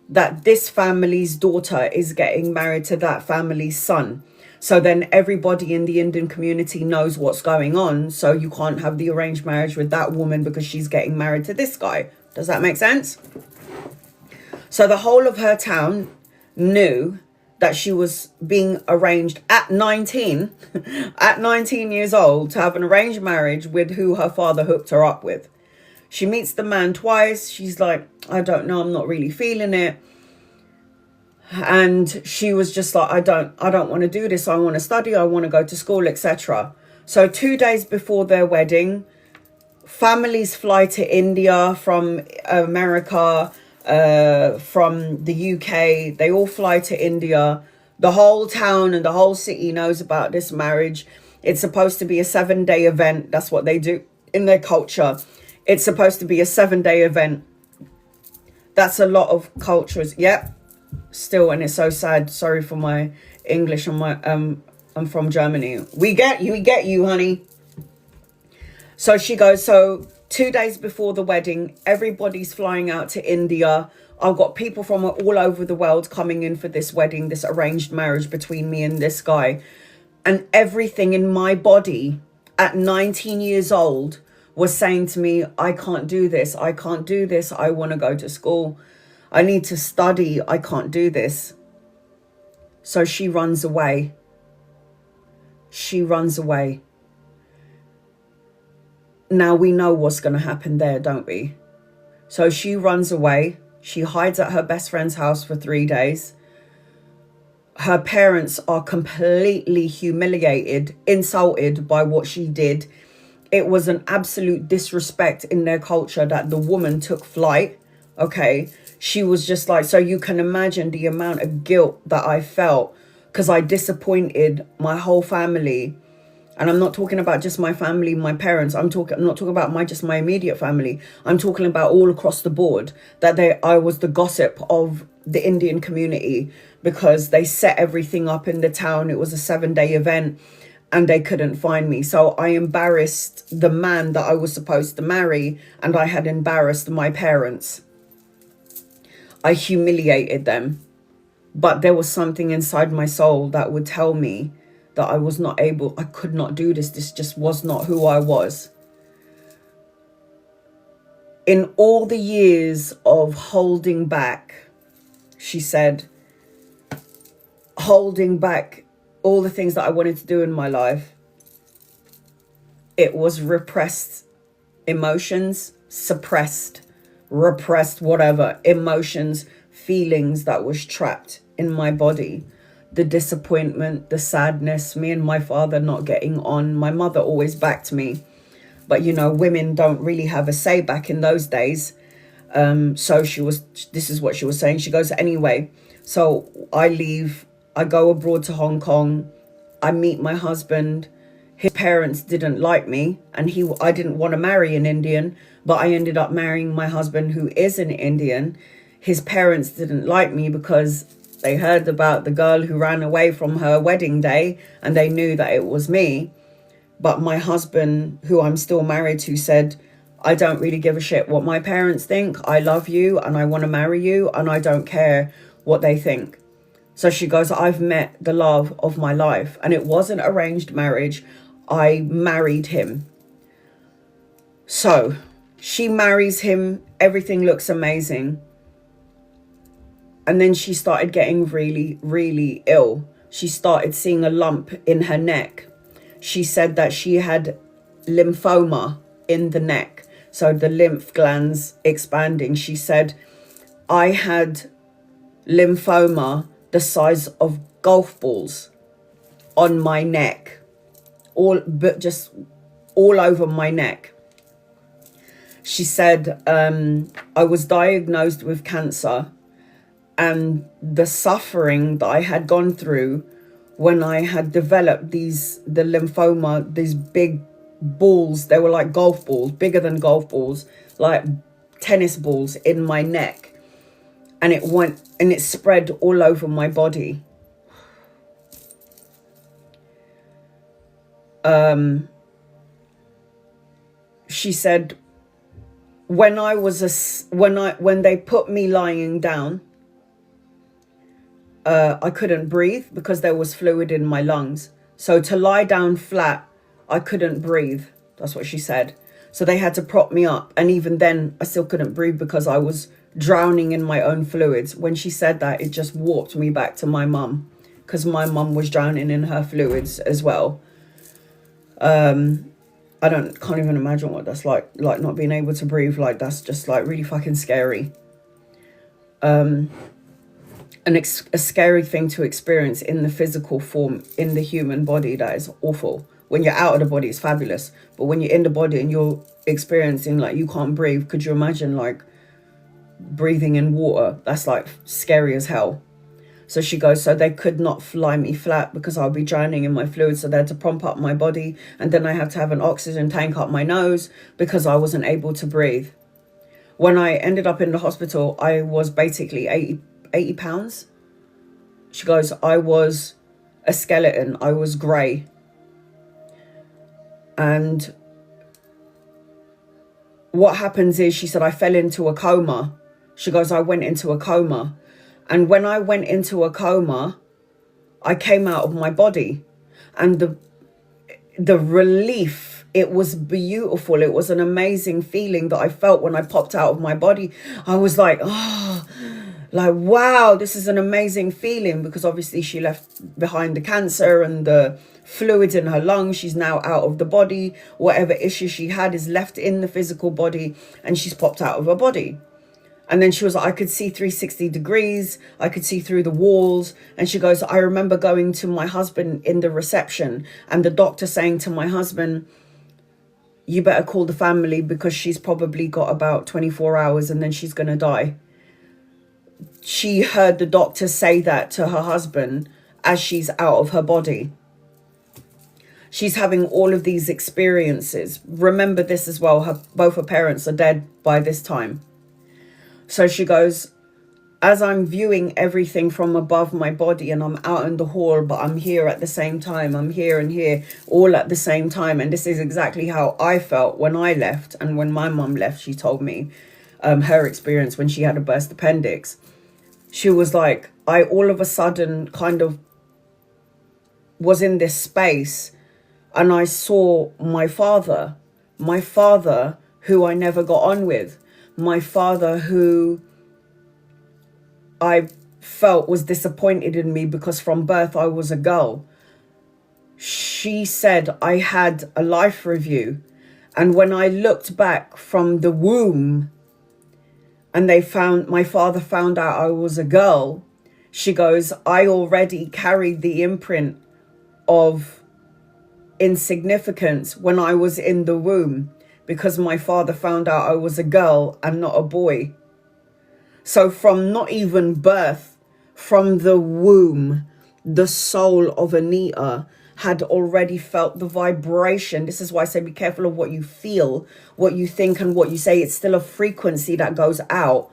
that this family's daughter is getting married to that family's son. So then everybody in the Indian community knows what's going on. So you can't have the arranged marriage with that woman because she's getting married to this guy. Does that make sense? So the whole of her town knew that she was being arranged at 19, at 19 years old, to have an arranged marriage with who her father hooked her up with. She meets the man twice. She's like, I don't know, I'm not really feeling it. And she was just like, I don't want to do this. I want to study. I want to go to school, etc. So 2 days before their wedding, families fly to India from America, from the UK. They all fly to India. The whole town and the whole city knows about this marriage. It's supposed to be a 7-day event. That's what they do in their culture. It's supposed to be a 7-day event. That's a lot of cultures. Yep. Still, and it's so sad. Sorry for my English and my I'm from Germany. We get you, honey. So she goes, so 2 days before the wedding, everybody's flying out to India. I've got people from all over the world coming in for this wedding, this arranged marriage between me and this guy. And everything in my body at 19 years old was saying to me, I can't do this. I can't do this. I want to go to school. I need to study. I can't do this. So she runs away. She runs away. Now we know what's going to happen there, don't we? So she runs away. She hides at her best friend's house for 3 days. Her parents are completely humiliated, insulted by what she did. It was an absolute disrespect in their culture that the woman took flight. Okay. She was just like, so you can imagine the amount of guilt that I felt because I disappointed my whole family. And I'm not talking about just my family, my parents. I'm not talking about just my immediate family. I'm talking about all across the board, that I was the gossip of the Indian community because they set everything up in the town. It was a 7-day event and they couldn't find me. So I embarrassed the man that I was supposed to marry, and I had embarrassed my parents. I humiliated them. But there was something inside my soul that would tell me that I was not able, I could not do this. This just was not who I was. In all the years of holding back, she said, holding back all the things that I wanted to do in my life, it was repressed emotions, suppressed, repressed, whatever, emotions, feelings that was trapped in my body. The disappointment, the sadness, me and my father not getting on. My mother always backed me. But, you know, women don't really have a say back in those days. So this is what she was saying. She goes, anyway, so I leave, I go abroad to Hong Kong. I meet my husband. His parents didn't like me, and I didn't want to marry an Indian, but I ended up marrying my husband who is an Indian. His parents didn't like me because they heard about the girl who ran away from her wedding day and they knew that it was me. But my husband, who I'm still married to, said, I don't really give a shit what my parents think. I love you and I want to marry you and I don't care what they think. So she goes, I've met the love of my life, and it wasn't arranged marriage. I married him. So she marries him. Everything looks amazing. And then she started getting really, really ill. She started seeing a lump in her neck. She said that she had lymphoma in the neck. So the lymph glands expanding. She said, I had lymphoma the size of golf balls on my neck. Just all over my neck. She said, I was diagnosed with cancer. And the suffering that I had gone through when I had developed the lymphoma, these big balls, they were like golf balls, bigger than golf balls, like tennis balls in my neck. And it spread all over my body. She said, when they put me lying down, I couldn't breathe because there was fluid in my lungs. So to lie down flat, I couldn't breathe. That's what she said. So they had to prop me up. And even then, I still couldn't breathe because I was drowning in my own fluids. When she said that, it just warped me back to my mum, because my mum was drowning in her fluids as well. Can't even imagine what that's like not being able to breathe. Like, that's just like really fucking scary. A scary thing to experience in the physical form, in the human body. That is awful. When you're out of the body, it's fabulous. But when you're in the body and you're experiencing, like, you can't breathe, could you imagine, like, breathing in water? That's, like, scary as hell. So she goes, so they could not fly me flat because I'll be drowning in my fluids. So they had to pump up my body. And then I had to have an oxygen tank up my nose because I wasn't able to breathe. When I ended up in the hospital, I was basically 80 pounds. She goes, I was a skeleton. I was grey. And what happens is, she said, I fell into a coma. She goes, I went into a coma. And when I went into a coma, I came out of my body. And the relief, it was beautiful. It was an amazing feeling that I felt when I popped out of my body. I was like, wow, this is an amazing feeling, because obviously she left behind the cancer and the fluids in her lungs. She's now out of the body. Whatever issue she had is left in the physical body, and she's popped out of her body. And then she was like, I could see 360 degrees. I could see through the walls. And she goes, I remember going to my husband in the reception and the doctor saying to my husband, you better call the family because she's probably got about 24 hours and then she's going to die. she heard the doctor say that to her husband as she's out of her body. She's having all of these experiences. Remember this as well, both her parents are dead by this time. So she goes, as I'm viewing everything from above my body and I'm out in the hall, but I'm here at the same time. I'm here and here all at the same time. And this is exactly how I felt when I left. And when my mum left, she told me her experience when she had a burst appendix. She was like, I all of a sudden kind of was in this space and I saw my father who I never got on with, my father who I felt was disappointed in me because from birth I was a girl. She said I had a life review, and when I looked back from the womb and my father found out I was a girl, she goes, I already carried the imprint of insignificance when I was in the womb because my father found out I was a girl and not a boy. So from not even birth, from the womb, the soul of Anita had already felt the vibration. This is why I say be careful of what you feel, what you think and what you say. It's still a frequency that goes out.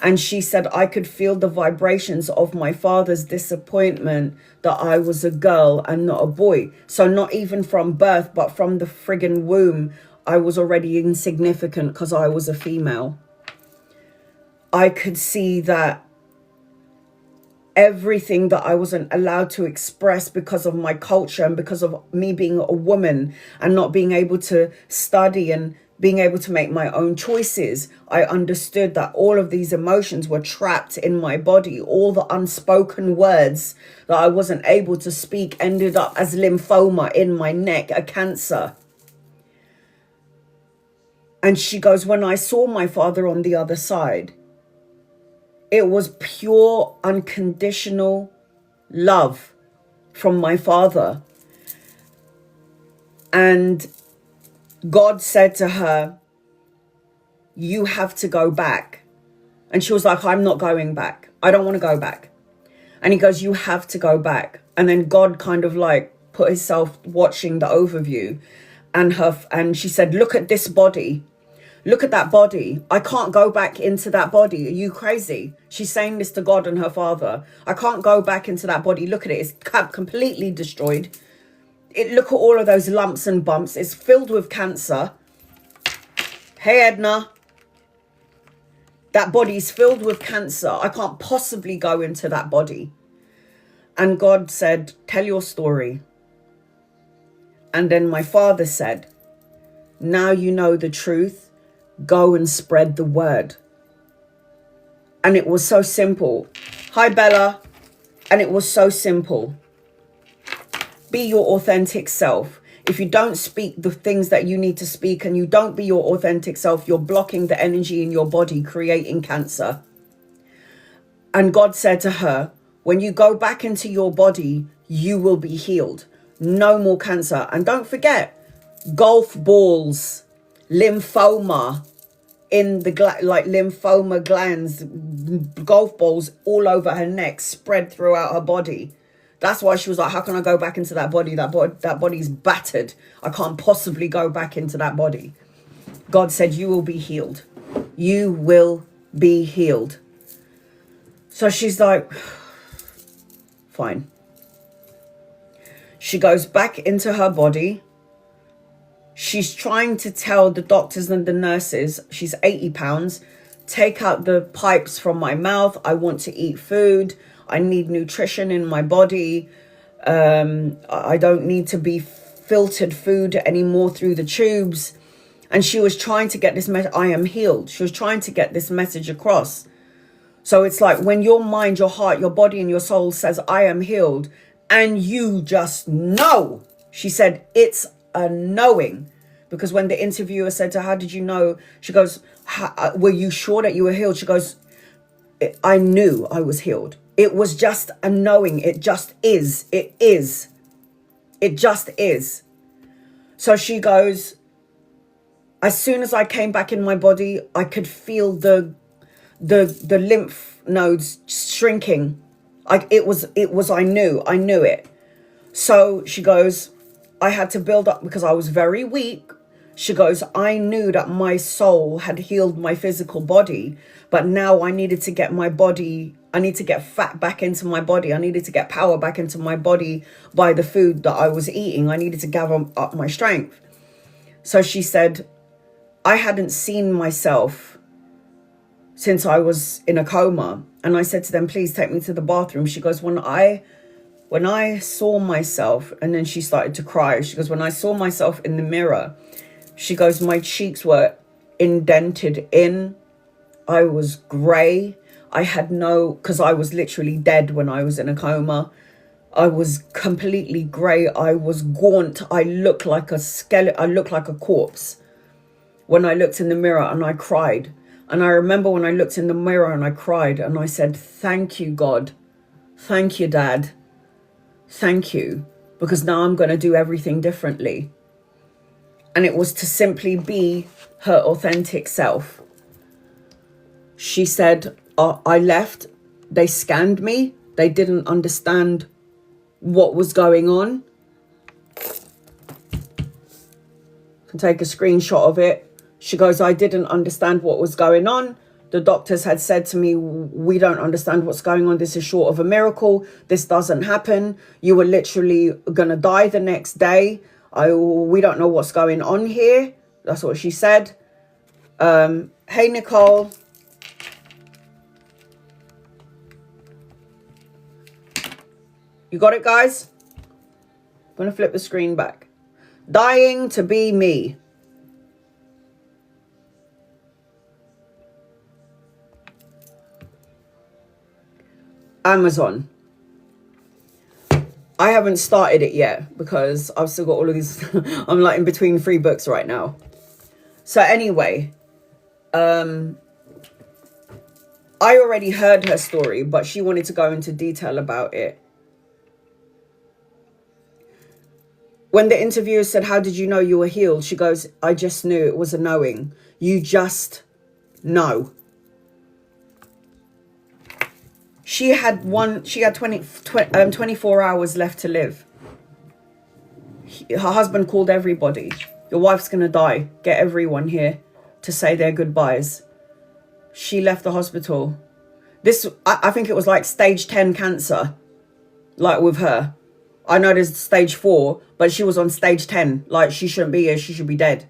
And she said, I could feel the vibrations of my father's disappointment that I was a girl and not a boy. So not even from birth, but from the friggin' womb, I was already insignificant because I was a female. I could see that everything that I wasn't allowed to express because of my culture and because of me being a woman and not being able to study and being able to make my own choices, I understood that all of these emotions were trapped in my body. All the unspoken words that I wasn't able to speak ended up as lymphoma in my neck, a cancer. And she goes, when I saw my father on the other side, it was pure, unconditional love from my father. And God said to her, you have to go back. And she was like, I'm not going back. I don't want to go back. And he goes, you have to go back. And then God kind of like put himself watching the overview and she said, look at this body. Look at that body. I can't go back into that body. Are you crazy? She's saying this to God and her father. I can't go back into that body. Look at it. It's completely destroyed. Look at all of those lumps and bumps. It's filled with cancer. Hey, Edna. That body's filled with cancer. I can't possibly go into that body. And God said, tell your story. And then my father said, now you know the truth. Go and spread the word. And it was so simple. Hi, Bella. And it was so simple. Be your authentic self. If you don't speak the things that you need to speak and you don't be your authentic self, you're blocking the energy in your body, creating cancer. And God said to her, when you go back into your body, you will be healed. No more cancer. And don't forget, golf balls, lymphoma in the lymphoma glands, golf balls all over her neck, spread throughout her body. That's why she was like, how can I go back into that body? That body's battered. I can't possibly go back into that body. God said, you will be healed. You will be healed. So she's like, fine. She goes back into her body. She's trying to tell the doctors and the nurses, she's 80 pounds, take out the pipes from my mouth. I want to eat food. I need nutrition in my body. I don't need to be filtered food anymore through the tubes. And she was trying to get this message, I am healed. She was trying to get this message across. So it's like when your mind, your heart, your body and your soul says, I am healed, and you just know. She said, it's a knowing. Because when the interviewer said to her, how did you know? She goes, were you sure that you were healed? She goes, I knew I was healed. It was just a knowing. It just is. It is. It just is. So she goes, as soon as I came back in my body, I could feel the lymph nodes shrinking. It was, I knew it. So she goes, I had to build up because I was very weak. She goes, I knew that my soul had healed my physical body, but now I needed to get my body, I need to get fat back into my body. I needed to get power back into my body by the food that I was eating. I needed to gather up my strength. So she said, I hadn't seen myself since I was in a coma. And I said to them, please take me to the bathroom. She goes, when I saw myself, and then she started to cry. She goes, when I saw myself in the mirror, she goes, my cheeks were indented in. I was grey. I had because I was literally dead when I was in a coma. I was completely grey. I was gaunt. I looked like a skeleton. I looked like a corpse when I looked in the mirror, and I cried. And I remember when I looked in the mirror and I cried and I said, thank you, God. Thank you, Dad. Thank you. Because now I'm going to do everything differently. And it was to simply be her authentic self. She said, I left. They scanned me. They didn't understand what was going on. I can take a screenshot of it. She goes, I didn't understand what was going on. The doctors had said to me, we don't understand what's going on. This is short of a miracle. This doesn't happen. You were literally going to die the next day. We don't know what's going on here. That's what she said. Hey, Nicole. You got it, guys? I'm going to flip the screen back. Dying to be me. Amazon. I haven't started it yet because I've still got all of these. I'm like in between 3 books right now. So anyway, I already heard her story, but she wanted to go into detail about it. When the interviewer said, how did you know you were healed? She goes, I just knew. It was a knowing. You just know. She had 24 hours left to live. Her husband called everybody. Your wife's going to die. Get everyone here to say their goodbyes. She left the hospital. I think it was like stage 10 cancer. Like with her. I know there's stage 4, but she was on stage 10. Like, she shouldn't be here. She should be dead.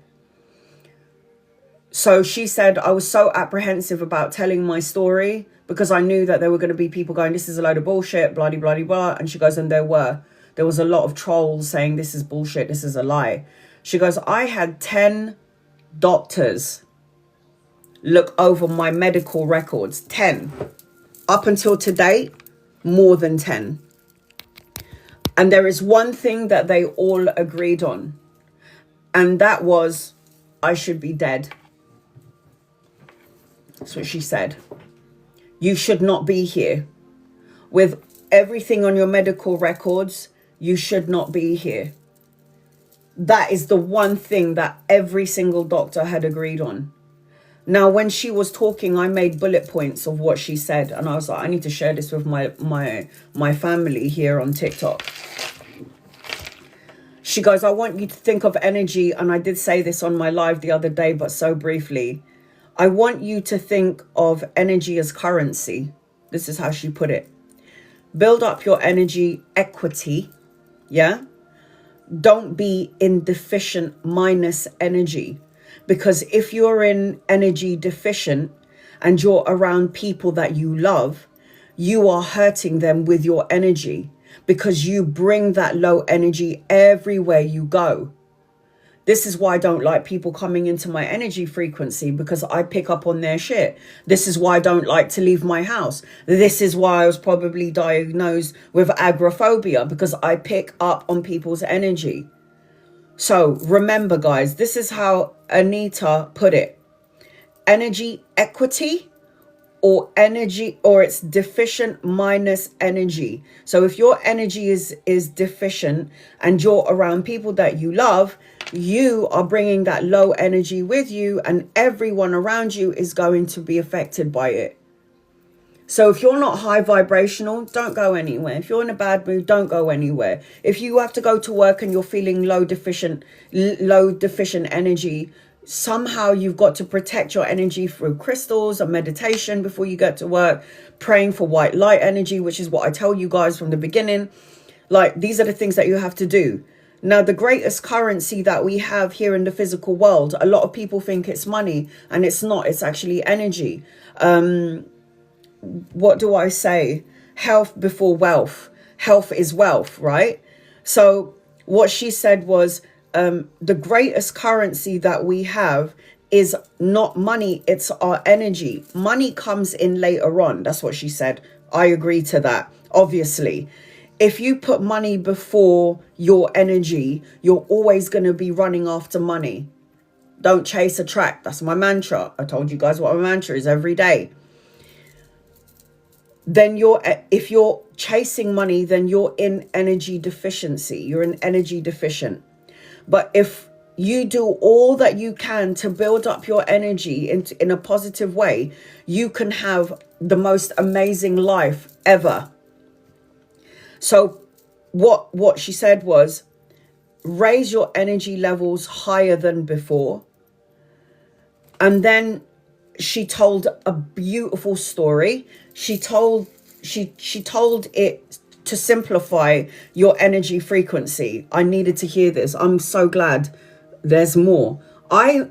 So she said, I was so apprehensive about telling my story because I knew that there were going to be people going, this is a load of bullshit, blah, blah, blah, blah. And she goes, and there was a lot of trolls saying this is bullshit, this is a lie. She goes, I had 10 doctors look over my medical records. 10. Up until today, more than 10. And there is one thing that they all agreed on. And that was, I should be dead. That's what she said. You should not be here. With everything on your medical records, you should not be here. That is the one thing that every single doctor had agreed on. Now, when she was talking, I made bullet points of what she said. And I was like, I need to share this with my family here on TikTok. She goes, I want you to think of energy. And I did say this on my live the other day, but so briefly. I want you to think of energy as currency. This is how she put it. Build up your energy equity. Yeah. Don't be in deficient minus energy. Because if you're in energy deficient and you're around people that you love, you are hurting them with your energy because you bring that low energy everywhere you go. This is why I don't like people coming into my energy frequency because I pick up on their shit. This is why I don't like to leave my house. This is why I was probably diagnosed with agoraphobia because I pick up on people's energy. So remember, guys, this is how Anita put it. Energy equity or energy, or it's deficient minus energy. So if your energy is deficient and you're around people that you love, you are bringing that low energy with you and everyone around you is going to be affected by it. So if you're not high vibrational, don't go anywhere. If you're in a bad mood, don't go anywhere. If you have to go to work and you're feeling low deficient energy, somehow you've got to protect your energy through crystals and meditation before you get to work, praying for white light energy, which is what I tell you guys from the beginning. Like, these are the things that you have to do. Now, the greatest currency that we have here in the physical world, a lot of people think it's money, and it's not. It's actually energy. What do I say? Health before wealth. Health is wealth, right? So what she said was, the greatest currency that we have is not money, it's our energy. Money comes in later on. That's what she said. I agree to that, obviously. If you put money before your energy, you're always going to be running after money. Don't chase, attract. That's my mantra. I told you guys what my mantra is every day. Then if you're chasing money, then you're in energy deficiency. You're in energy deficient. But if you do all that you can to build up your energy in a positive way, you can have the most amazing life ever. So what she said was, raise your energy levels higher than before. And then she told a beautiful story. She told it to simplify your energy frequency. I needed to hear this. I'm so glad there's more. I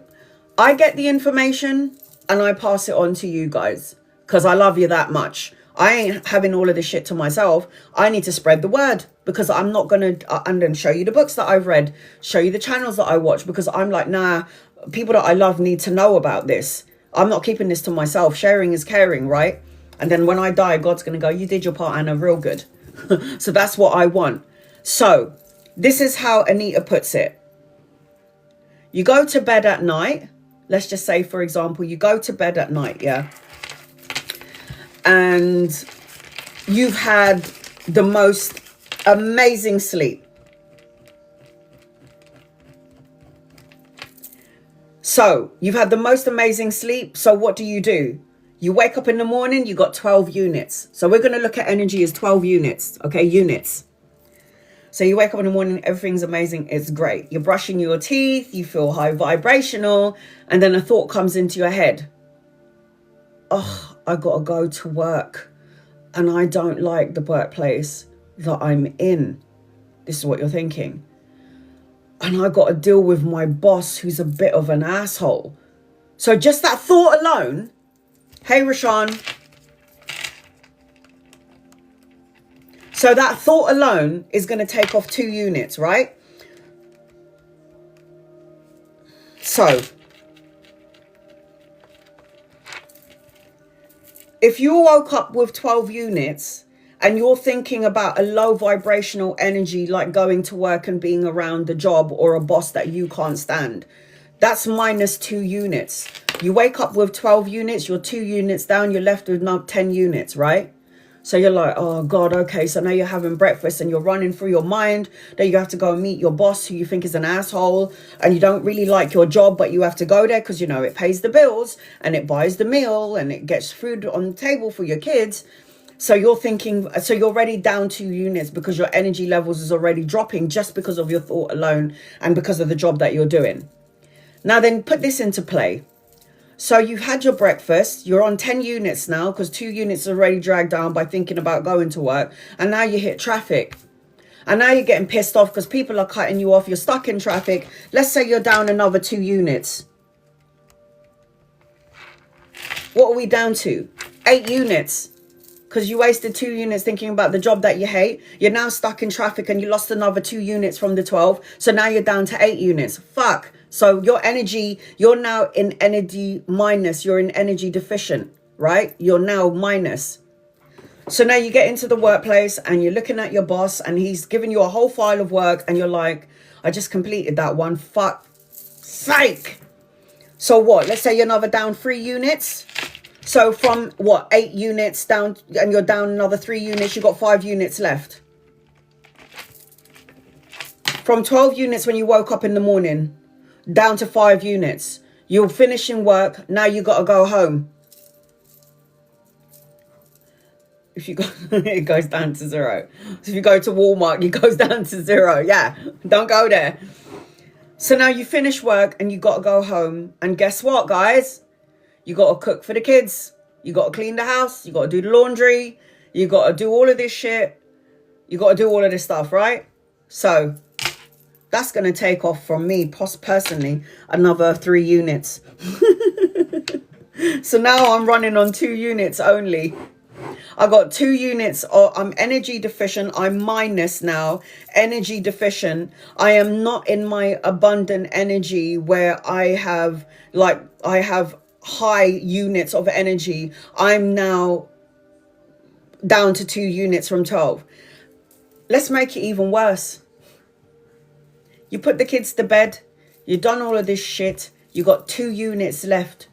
get the information and I pass it on to you guys because I love you that much. I ain't having all of this shit to myself. I need to spread the word because I'm not going to, and then show you the books that I've read, show you the channels that I watch, because I'm like, nah, people that I love need to know about this. I'm not keeping this to myself. Sharing is caring, right? And then when I die, God's going to go, you did your part, Anna, real good. So that's what I want. So this is how Anita puts it. You go to bed at night. Let's just say, for example, you go to bed at night, yeah? And you've had the most amazing sleep. So you've had the most amazing sleep. So what do? You wake up in the morning, you got 12 units. So we're going to look at energy as 12 units. Okay, units. So you wake up in the morning, everything's amazing. It's great. You're brushing your teeth. You feel high vibrational. And then a thought comes into your head. Oh, I got to go to work. And I don't like the workplace that I'm in. This is what you're thinking. And I got to deal with my boss who's a bit of an asshole. So just that thought alone. Hey, Rashawn. So that thought alone is going to take off 2 units, right? So if you woke up with 12 units and you're thinking about a low vibrational energy like going to work and being around the job or a boss that you can't stand, that's minus 2 units. You wake up with 12 units, you're 2 units down, you're left with now 10 units, right? So you're like, oh God, okay, so now you're having breakfast and you're running through your mind that you have to go and meet your boss who you think is an asshole, and you don't really like your job, but you have to go there because, you know, it pays the bills and it buys the meal and it gets food on the table for your kids. So you're thinking, so you're already down 2 units because your energy levels is already dropping just because of your thought alone and because of the job that you're doing. Now then, put this into play. So you've had your breakfast, you're on 10 units now because 2 units are already dragged down by thinking about going to work. And now you hit traffic. And now you're getting pissed off because people are cutting you off. You're stuck in traffic. Let's say you're down another 2 units. What are we down to? 8 units. Because you wasted 2 units thinking about the job that you hate. You're now stuck in traffic and you lost another 2 units from the 12. So now you're down to 8 units. Fuck. So your energy, you're now in energy minus. You're in energy deficient, right? You're now minus. So now you get into the workplace and you're looking at your boss and he's giving you a whole file of work and you're like, I just completed that one. Fuck sake. So what? Let's say you're another down 3 units. So from what, 8 units down, and you're down another 3 units, you've got 5 units left. From 12 units when you woke up in the morning, down to 5 units. You're finishing work, now you got to go home. If you go, it goes down to 0. So if you go to Walmart, it goes down to 0. Yeah, don't go there. So now you finish work and you got to go home. And guess what, guys? You got to cook for the kids. You got to clean the house. You got to do the laundry. You got to do all of this shit. You got to do all of this stuff, right? So that's going to take off from me, personally, another 3 units. So now I'm running on 2 units only. I got 2 units. I'm energy deficient. I'm minus now. Energy deficient. I am not in my abundant energy where I have high units of energy. I'm now down to 2 units from 12. Let's make it even worse. You put the kids to bed. You've done all of this shit. You got 2 units left.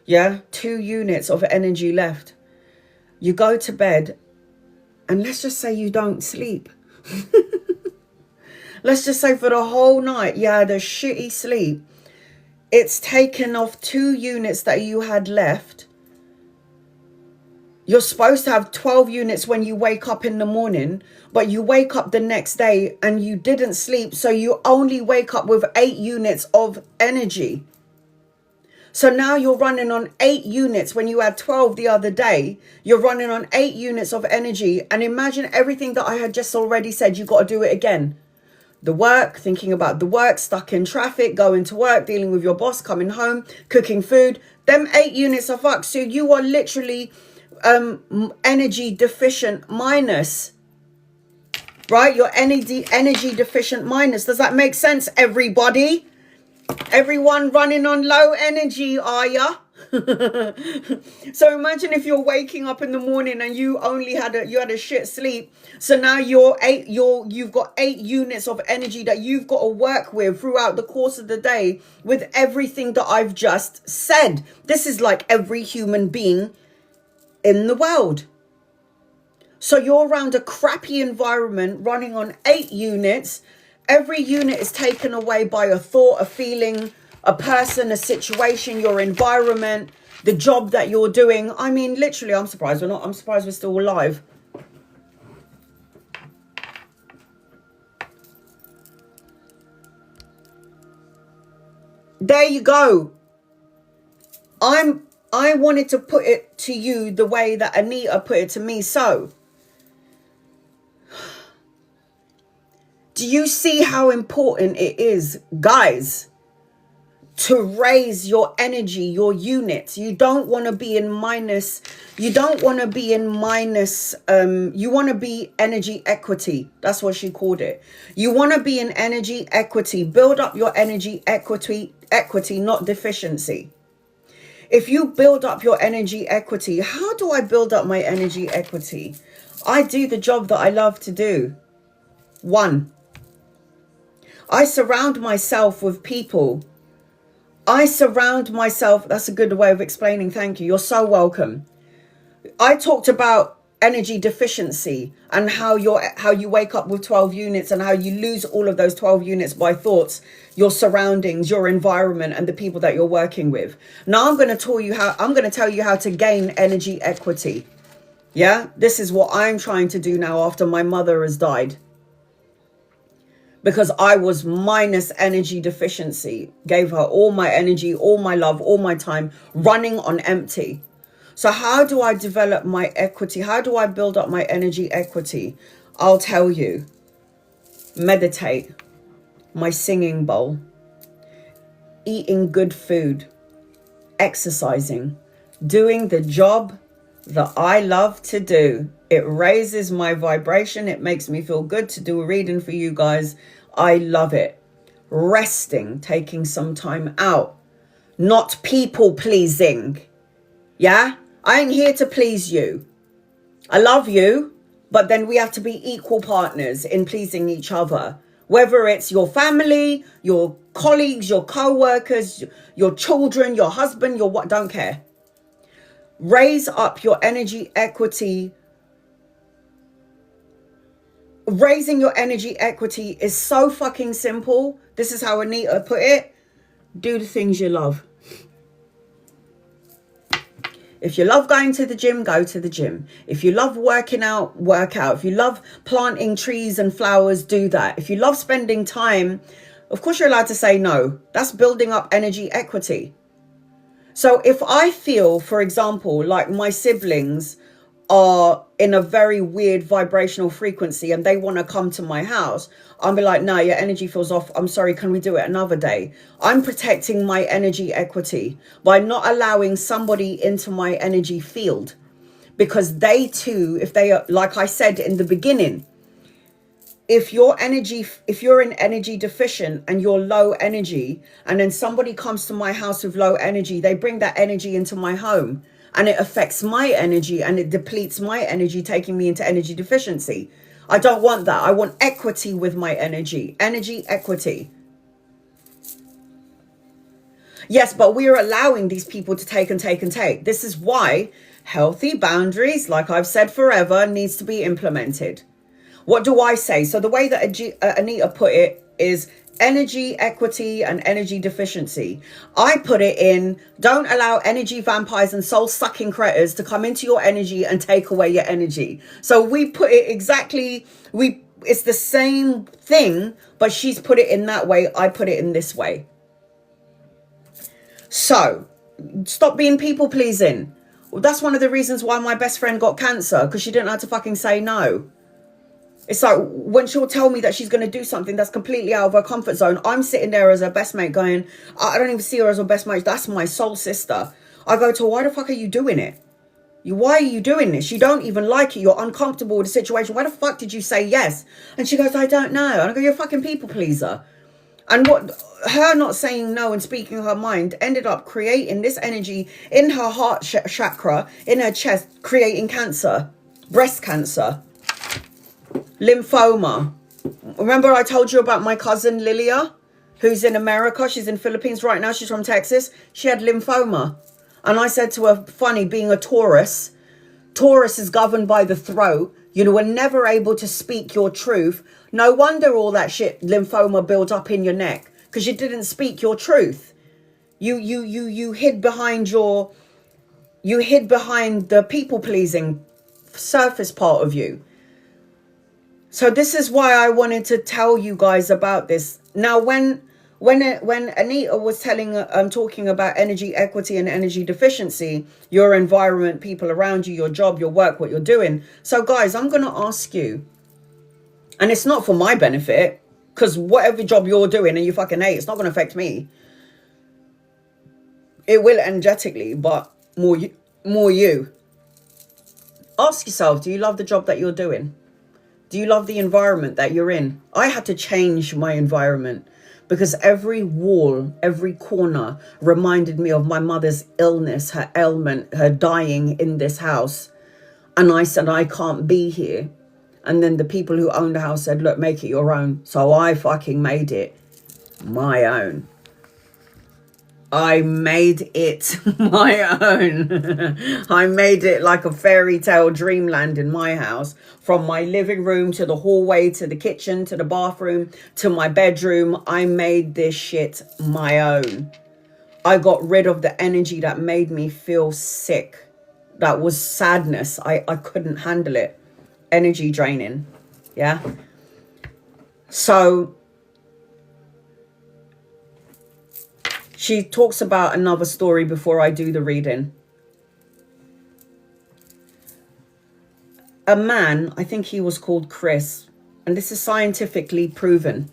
Yeah, 2 units of energy left. You go to bed and let's just say you don't sleep. Let's just say for the whole night you had a shitty sleep. It's taken off 2 units that you had left. You're supposed to have 12 units when you wake up in the morning, but you wake up the next day and you didn't sleep, so you only wake up with 8 units of energy. So now you're running on 8 units when you had 12 the other day. You're running on 8 units of energy. And imagine everything that I had just already said. You got to do it again. The work, thinking about the work, stuck in traffic, going to work, dealing with your boss, coming home, cooking food. Them 8 units are fucked. So you are literally energy deficient minus. Right? You're energy deficient minus. Does that make sense, everybody? Everyone running on low energy, are ya? So imagine if you're waking up in the morning and you only had a shit sleep. So now you've got 8 units of energy that you've got to work with throughout the course of the day with everything that I've just said. This is like every human being in the world. So you're around a crappy environment running on 8 units. Every unit is taken away by a thought, a feeling, a person, a situation, your environment, the job that you're doing. I mean, literally, I'm surprised we're still alive. There you go. I wanted to put it to you the way that Anita put it to me. So, do you see how important it is, guys, to raise your energy, your units? You don't want to be in minus. You don't want to be in minus. You want to be energy equity. That's what she called it. You want to be in energy equity. Build up your energy equity, not deficiency. If you build up your energy equity, how do I build up my energy equity? I do the job that I love to do. 1. I surround myself with people. That's a good way of explaining. Thank you. You're so welcome. I talked about energy deficiency and how you wake up with 12 units and how you lose all of those 12 units by thoughts, your surroundings, your environment, and the people that you're working with. Now I'm going to tell you how to gain energy equity. Yeah, this is what I'm trying to do now after my mother has died. Because I was minus energy deficiency, gave her all my energy, all my love, all my time, running on empty. So how do I develop my equity? How do I build up my energy equity? I'll tell you. Meditate, my singing bowl, eating good food, exercising, doing the job that I love to do. It raises my vibration. It makes me feel good to do a reading for you guys. I love it. Resting, taking some time out, not people pleasing. Yeah, I ain't here to please you. I love you, but then we have to be equal partners in pleasing each other. Whether it's your family, your colleagues, your co-workers, your children, your husband, your what, don't care. Raise up your energy equity. Raising your energy equity is so fucking simple. This is how Anita put it. Do the things you love. If you love going to the gym, go to the gym. If you love working out, work out. If you love planting trees and flowers, do that. If you love spending time, of course you're allowed to say no. That's building up energy equity. So if I feel, for example, like my siblings are in a very weird vibrational frequency and they want to come to my house, I'll be like, no, your energy feels off. I'm sorry, can we do it another day? I'm protecting my energy equity by not allowing somebody into my energy field, because they too, if they are, like I said in the beginning, if you're in energy deficient and you're low energy, and then somebody comes to my house with low energy, they bring that energy into my home. And it affects my energy and it depletes my energy, taking me into energy deficiency. I don't want that. I want equity with my energy. Energy equity. Yes, but we are allowing these people to take and take and take. This is why healthy boundaries, like I've said forever, needs to be implemented. What do I say? So the way that Anita put it is energy equity and energy deficiency. I put it in, don't allow energy vampires and soul sucking critters to come into your energy and take away your energy. So we put it exactly, it's the same thing, but she's put it in that way. I put it in this way. So stop being people pleasing. Well, that's one of the reasons why my best friend got cancer, because she didn't know how to fucking say no. It's like when she'll tell me that she's going to do something that's completely out of her comfort zone, I'm sitting there as her best mate going, I don't even see her as her best mate. That's my soul sister. I go to her, why the fuck are you doing it? Why are you doing this? You don't even like it. You're uncomfortable with the situation. Why the fuck did you say yes? And she goes, I don't know. And I go, you're a fucking people pleaser. And what her not saying no and speaking her mind ended up creating this energy in her heart chakra, in her chest, creating cancer, breast cancer. Lymphoma. Remember I told you about my cousin Lilia, who's in America? She's in Philippines right now. She's from Texas. She had lymphoma. And I said to her, funny, being a Taurus is governed by the throat. You were never able to speak your truth. No wonder all that shit lymphoma built up in your neck, because you didn't speak your truth. You hid behind the people pleasing surface part of you. So this is why I wanted to tell you guys about this. Now, when Anita was talking about energy equity and energy deficiency, your environment, people around you, your job, your work, what you're doing. So guys, I'm going to ask you, and it's not for my benefit, because whatever job you're doing and you fucking hate, it's not going to affect me. It will energetically, but more you. Ask yourself, do you love the job that you're doing? Do you love the environment that you're in? I had to change my environment because every wall, every corner reminded me of my mother's illness, her ailment, her dying in this house. And I said, I can't be here. And then the people who owned the house said, look, make it your own. So I fucking made it my own. I made it my own. I made it like a fairy tale dreamland in my house. From my living room to the hallway, to the kitchen, to the bathroom, to my bedroom. I made this shit my own. I got rid of the energy that made me feel sick. That was sadness. I couldn't handle it. Energy draining. Yeah. So she talks about another story before I do the reading. A man, I think he was called Chris, and this is scientifically proven.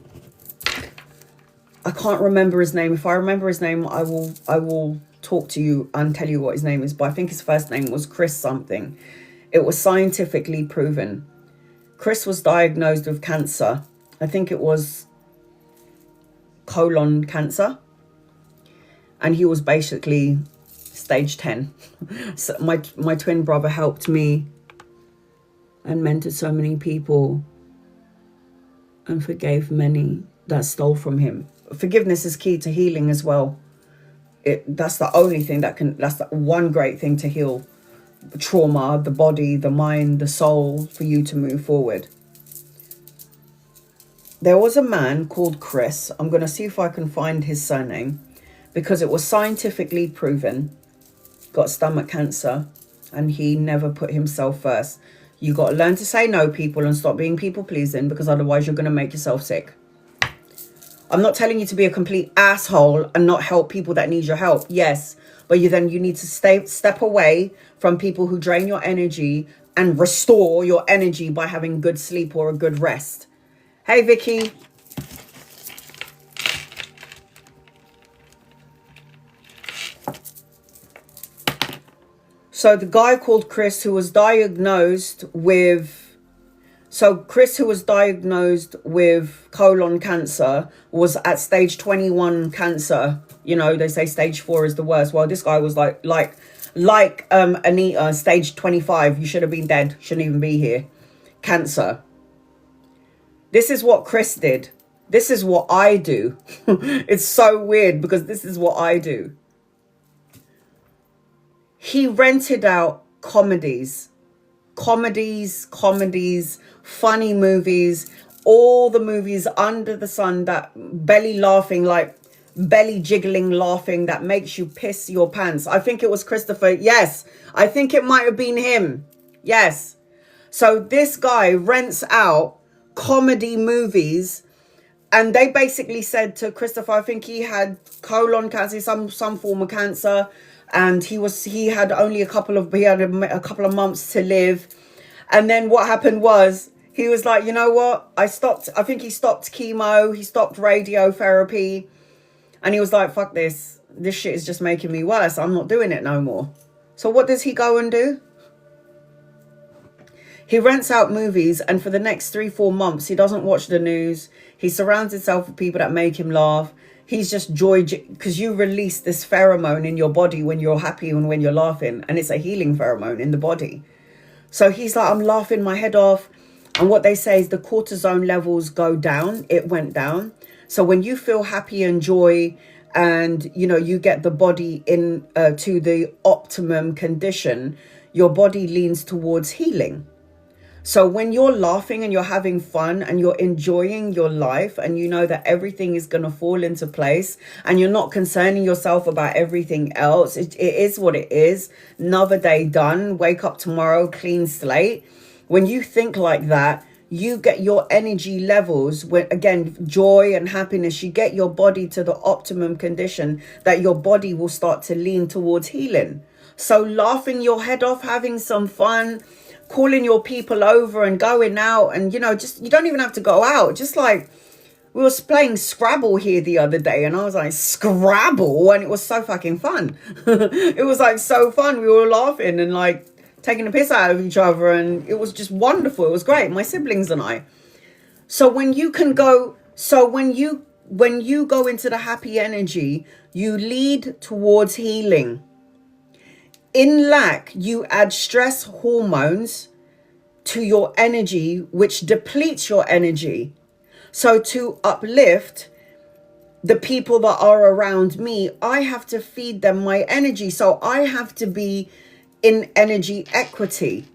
I can't remember his name. If I remember his name, I will talk to you and tell you what his name is, but I think his first name was Chris something. It was scientifically proven. Chris was diagnosed with cancer. I think it was colon cancer. And he was basically stage 10. So my twin brother helped me and mentored so many people and forgave many that stole from him. Forgiveness is key to healing as well. That's the only thing that's the one great thing to heal trauma, the body, the mind, the soul, for you to move forward. There was a man called Chris. I'm going to see if I can find his surname, because it was scientifically proven got stomach cancer, and he never put himself first. You got to learn to say no, people, and stop being people pleasing, because otherwise you're going to make yourself sick. I'm not telling you to be a complete asshole and not help people that need your help. Yes, but you need to step away from people who drain your energy and restore your energy by having good sleep or a good rest. Hey, Vicky. So the guy called Chris, who was diagnosed with... So Chris, who was diagnosed with colon cancer, was at stage 21 cancer. You know, they say stage 4 is the worst. Well, this guy was like Anita, stage 25. You should have been dead. Shouldn't even be here. Cancer. This is what Chris did. This is what I do. It's so weird because this is what I do. He rented out comedies, funny movies, all the movies under the sun, that belly laughing, like belly jiggling laughing that makes you piss your pants. I think it was Christopher. Yes, I think it might have been him. Yes. So this guy rents out comedy movies, and they basically said to Christopher, I think he had colon cancer, some form of cancer, and he had only a couple of months to live. And then what happened was, he was like, you know what? I think he stopped chemo. He stopped radiotherapy. And he was like, fuck this. This shit is just making me worse. I'm not doing it no more. So what does he go and do? He rents out movies, and for the next 3-4 months, he doesn't watch the news. He surrounds himself with people that make him laugh. He's just joy, because you release this pheromone in your body when you're happy and when you're laughing. And it's a healing pheromone in the body. So he's like, I'm laughing my head off. And what they say is the cortisone levels go down. It went down. So when you feel happy and joy, and, you know, you get the body in to the optimum condition, your body leans towards healing. So when you're laughing and you're having fun and you're enjoying your life, and you know that everything is going to fall into place, and you're not concerning yourself about everything else, it is what it is. Another day done. Wake up tomorrow, clean slate. When you think like that, you get your energy levels, when again, joy and happiness, you get your body to the optimum condition that your body will start to lean towards healing. So laughing your head off, having some fun, calling your people over and going out, and, you know, just, you don't even have to go out. Just like, we was playing Scrabble here the other day, and I was like, Scrabble? And it was so fucking fun. It was like so fun. We were laughing and like taking the piss out of each other, and it was just wonderful. It was great, my siblings and I. So when you can go, when you go into the happy energy, you lead towards healing. In lack, you add stress hormones to your energy, which depletes your energy. So to uplift the people that are around me, I have to feed them my energy. So I have to be in energy equity.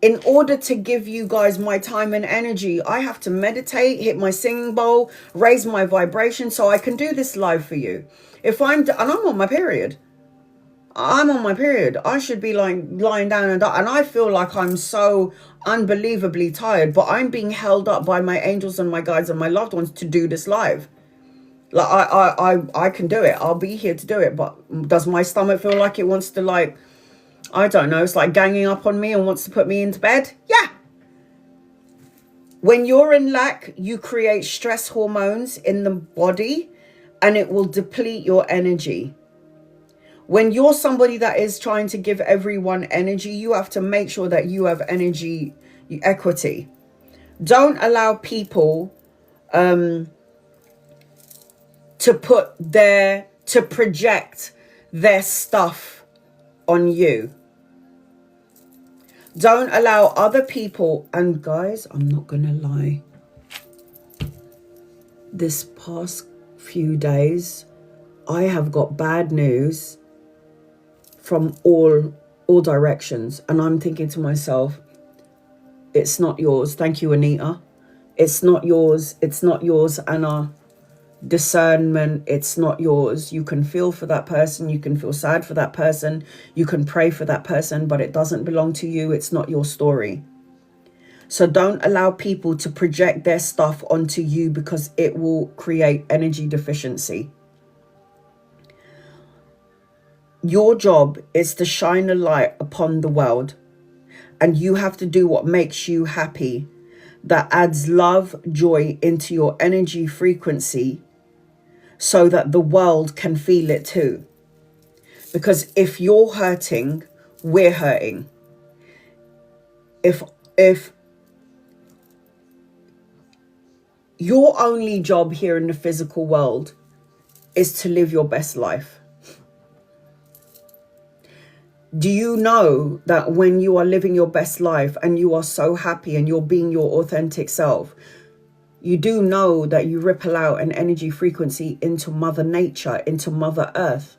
In order to give you guys my time and energy, I have to meditate, hit my singing bowl, raise my vibration, so I can do this live for you. And I'm on my period. I should be like lying down and I feel like I'm so unbelievably tired, but I'm being held up by my angels and my guides and my loved ones to do this live. Like I can do it. I'll be here to do it. But does my stomach feel like it wants to, like, I don't know, it's like ganging up on me and wants to put me into bed? Yeah. When you're in lack, you create stress hormones in the body, and it will deplete your energy. When you're somebody that is trying to give everyone energy, you have to make sure that you have energy equity. Don't allow people to project their stuff on you. Don't allow other people, and guys, I'm not gonna lie, this past few days, I have got bad news from all directions, and I'm thinking to myself, it's not yours. Thank you, Anita. It's not yours, Anna. discernment. It's not yours. You can feel for that person. You can feel sad for that person. You can pray for that person, but it doesn't belong to you. It's not your story. So don't allow people to project their stuff onto you, because it will create energy deficiency. Your job is to shine a light upon the world, and you have to do what makes you happy, that adds love, joy into your energy frequency, so that the world can feel it too. Because if you're hurting, we're hurting. If your only job here in the physical world is to live your best life, do you know that when you are living your best life and you are so happy and you're being your authentic self, you do know that you ripple out an energy frequency into Mother Nature, into Mother Earth.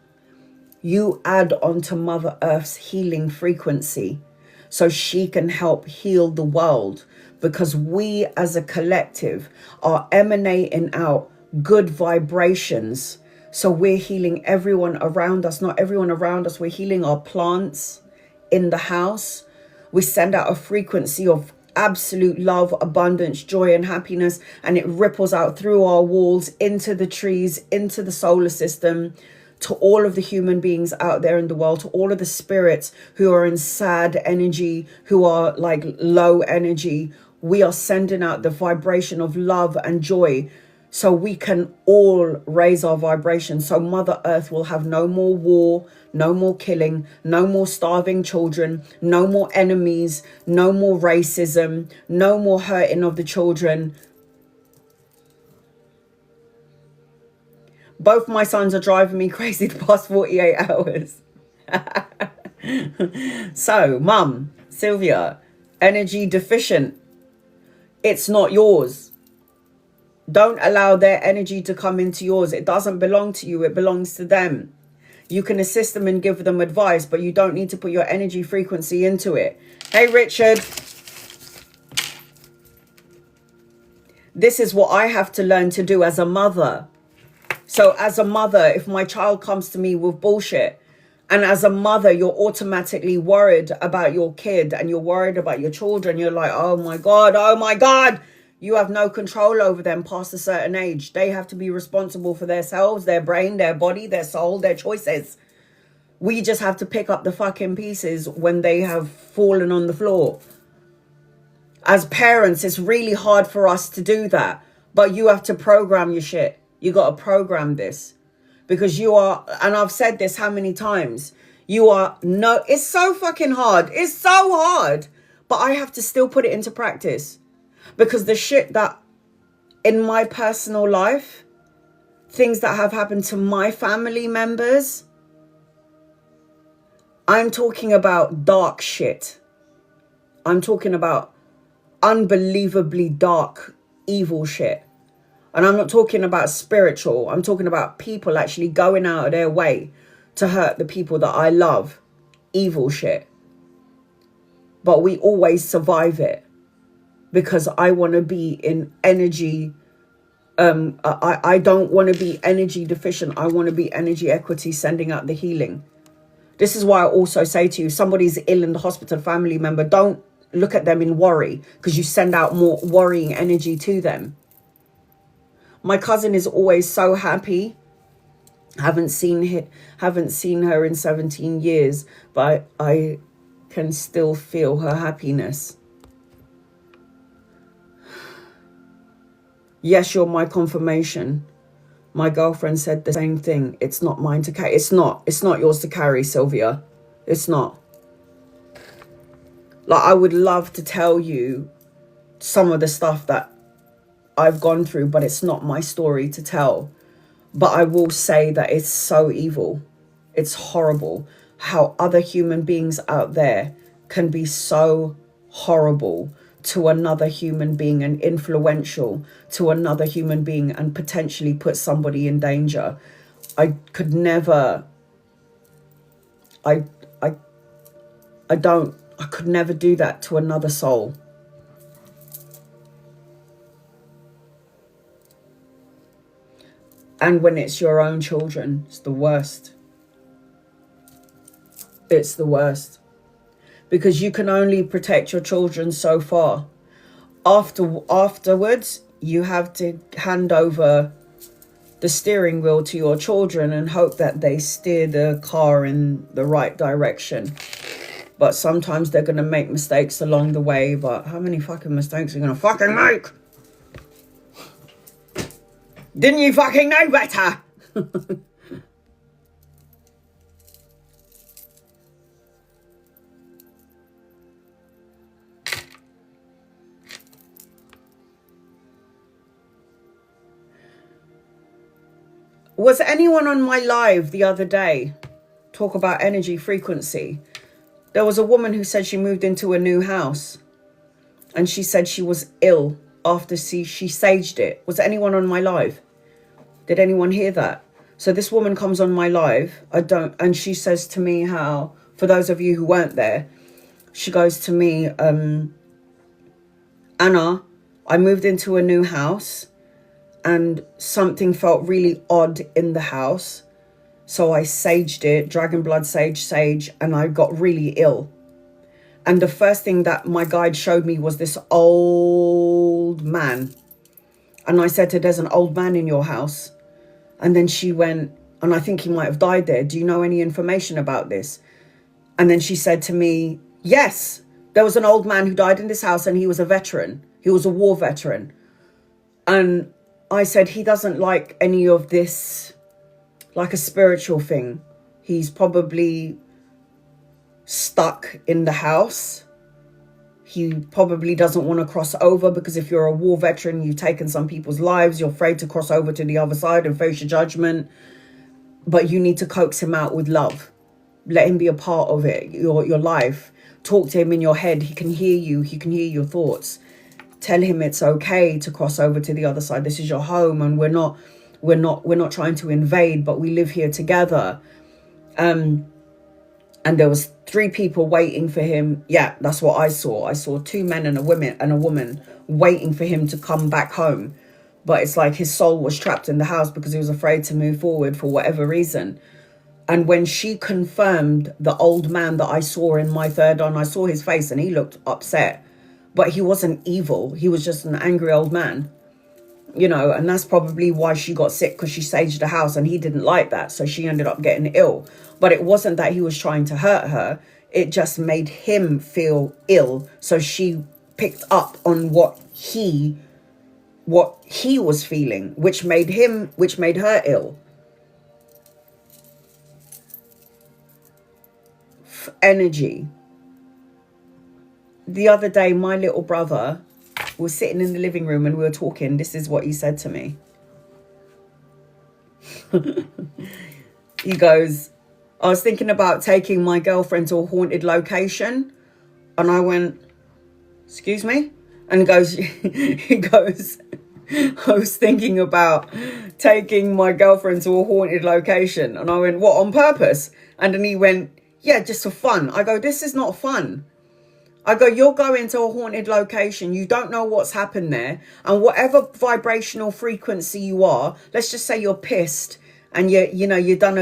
You add onto Mother Earth's healing frequency so she can help heal the world, because we as a collective are emanating out good vibrations. So we're healing everyone around us, not everyone around us. We're healing our plants in the house. We send out a frequency of absolute love, abundance, joy, and happiness, and it ripples out through our walls, into the trees, into the solar system, to all of the human beings out there in the world, to all of the spirits who are in sad energy, who are like low energy. We are sending out the vibration of love and joy, so we can all raise our vibration. So Mother Earth will have no more war, no more killing, no more starving children, no more enemies, no more racism, no more hurting of the children. Both my sons are driving me crazy the past 48 hours. So, Mum, Sylvia, energy deficient. It's not yours. Don't allow their energy to come into yours. It doesn't belong to you. It belongs to them. You can assist them and give them advice, but you don't need to put your energy frequency into it. Hey, Richard. This is what I have to learn to do as a mother. So as a mother, if my child comes to me with bullshit, and as a mother, you're automatically worried about your kid and you're worried about your children. You're like, oh my God. You have no control over them past a certain age. They have to be responsible for themselves, their brain, their body, their soul, their choices. We just have to pick up the fucking pieces when they have fallen on the floor. As parents, it's really hard for us to do that. But you have to program your shit. You got to program this. Because you are, and I've said this how many times, it's so fucking hard. It's so hard. But I have to still put it into practice. Because the shit that in my personal life, things that have happened to my family members, I'm talking about dark shit. I'm talking about unbelievably dark, evil shit. And I'm not talking about spiritual. I'm talking about people actually going out of their way to hurt the people that I love. Evil shit. But we always survive it. Because I want to be in energy. I don't want to be energy deficient. I want to be energy equity, sending out the healing. This is why I also say to you, somebody's ill in the hospital, family member, don't look at them in worry, because you send out more worrying energy to them. My cousin is always so happy. Haven't seen her in 17 years, but I can still feel her happiness. Yes, you're my confirmation. My girlfriend said the same thing. It's not mine to carry. It's not yours to carry, Sylvia. It's not. Like, I would love to tell you some of the stuff that I've gone through, but it's not my story to tell. But I will say that it's so evil. It's horrible how other human beings out there can be so horrible to another human being and influential to another human being and potentially put somebody in danger. I could never, I could never do that to another soul. And when it's your own children, it's the worst. It's the worst. Because you can only protect your children so far. Afterwards, you have to hand over the steering wheel to your children and hope that they steer the car in the right direction. But sometimes they're going to make mistakes along the way. But how many fucking mistakes are you going to fucking make? Didn't you fucking know better? Was anyone on my live the other day talk about energy frequency? There was a woman who said she moved into a new house and she said she was ill after she saged it. Was anyone on my live? Did anyone hear that? So this woman comes on my live, and she says to me how, for those of you who weren't there, she goes to me, Anna, I moved into a new house and something felt really odd in the house. So I saged it, dragon blood sage, and I got really ill. And the first thing that my guide showed me was this old man. And I said to her, there's an old man in your house. And then she went, and I think he might have died there. Do you know any information about this? And then she said to me, yes, there was an old man who died in this house and he was a veteran. He was a war veteran. And I said, he doesn't like any of this, like a spiritual thing. He's probably stuck in the house. He probably doesn't want to cross over because if you're a war veteran, you've taken some people's lives. You're afraid to cross over to the other side and face your judgment. But you need to coax him out with love. Let him be a part of it, your life. Talk to him in your head. He can hear you. He can hear your thoughts. Tell him it's okay to cross over to the other side. This is your home, and we're not trying to invade, but we live here together. And there was 3 people waiting for him. Yeah, that's what I saw. I saw 2 men and a woman waiting for him to come back home. But it's like his soul was trapped in the house because he was afraid to move forward for whatever reason. And when she confirmed the old man that I saw in my third eye, I saw his face and he looked upset. But he wasn't evil. He was just an angry old man. You know, and that's probably why she got sick, because she saged the house and he didn't like that. So she ended up getting ill. But it wasn't that he was trying to hurt her. It just made him feel ill. So she picked up on what he was feeling, which made her ill. Energy. The other day, my little brother was sitting in the living room and we were talking. This is what he said to me. He goes, I was thinking about taking my girlfriend to a haunted location. And I went, excuse me? And he goes, I was thinking about taking my girlfriend to a haunted location. And I went, what, on purpose? And then he went, yeah, just for fun. I go, this is not fun. I go, you're going to a haunted location. You don't know what's happened there. And whatever vibrational frequency you are, let's just say you're pissed and you drank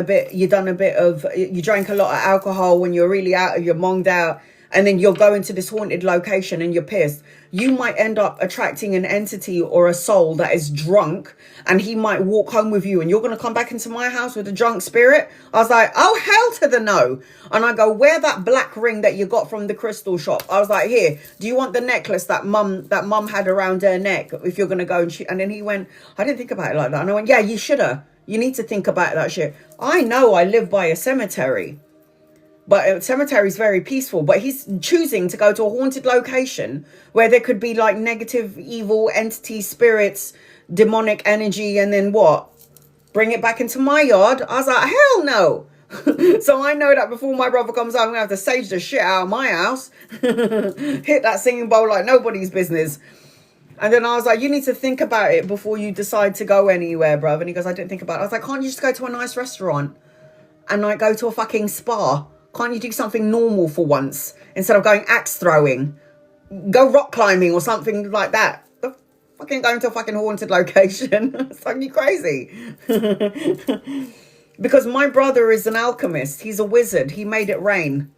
a lot of alcohol when you're really you're monged out. And then you're going to this haunted location and you're pissed. You might end up attracting an entity or a soul that is drunk, and he might walk home with you and you're going to come back into my house with a drunk spirit. I was like, oh, hell to the no. And I go, wear that black ring that you got from the crystal shop. I was like, here, do you want the necklace that mum had around her neck if you're going to go and and then he went, I didn't think about it like that. And I went, yeah, you should have. You need to think about that shit. I know I live by a cemetery. But a cemetery is very peaceful. But he's choosing to go to a haunted location where there could be like negative, evil entity, spirits, demonic energy. And then what? Bring it back into my yard? I was like, hell no. So I know that before my brother comes home, I'm going to have to sage the shit out of my house. Hit that singing bowl like nobody's business. And then I was like, you need to think about it before you decide to go anywhere, bruv. And he goes, I didn't think about it. I was like, can't you just go to a nice restaurant and like go to a fucking spa? Can't you do something normal for once instead of going axe throwing? Go rock climbing or something like that. The fucking going to a fucking haunted location. It's like, you crazy. Because my brother is an alchemist. He's a wizard. He made it rain.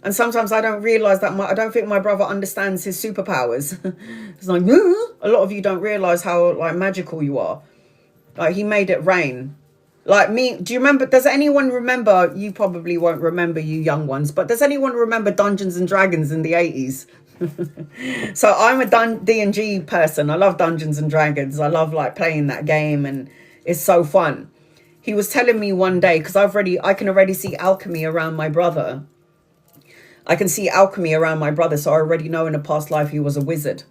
And sometimes I don't realise that I don't think my brother understands his superpowers. It's like, a lot of you don't realise how like magical you are. Like, he made it rain. Like me, do you remember, does anyone remember, you probably won't remember, you young ones, but does anyone remember Dungeons and Dragons in the 80s? So I'm a D&G person. I love Dungeons and Dragons. I love like playing that game, and it's so fun. He was telling me one day, because I can already see alchemy around my brother. I can see alchemy around my brother, so I already know in a past life he was a wizard.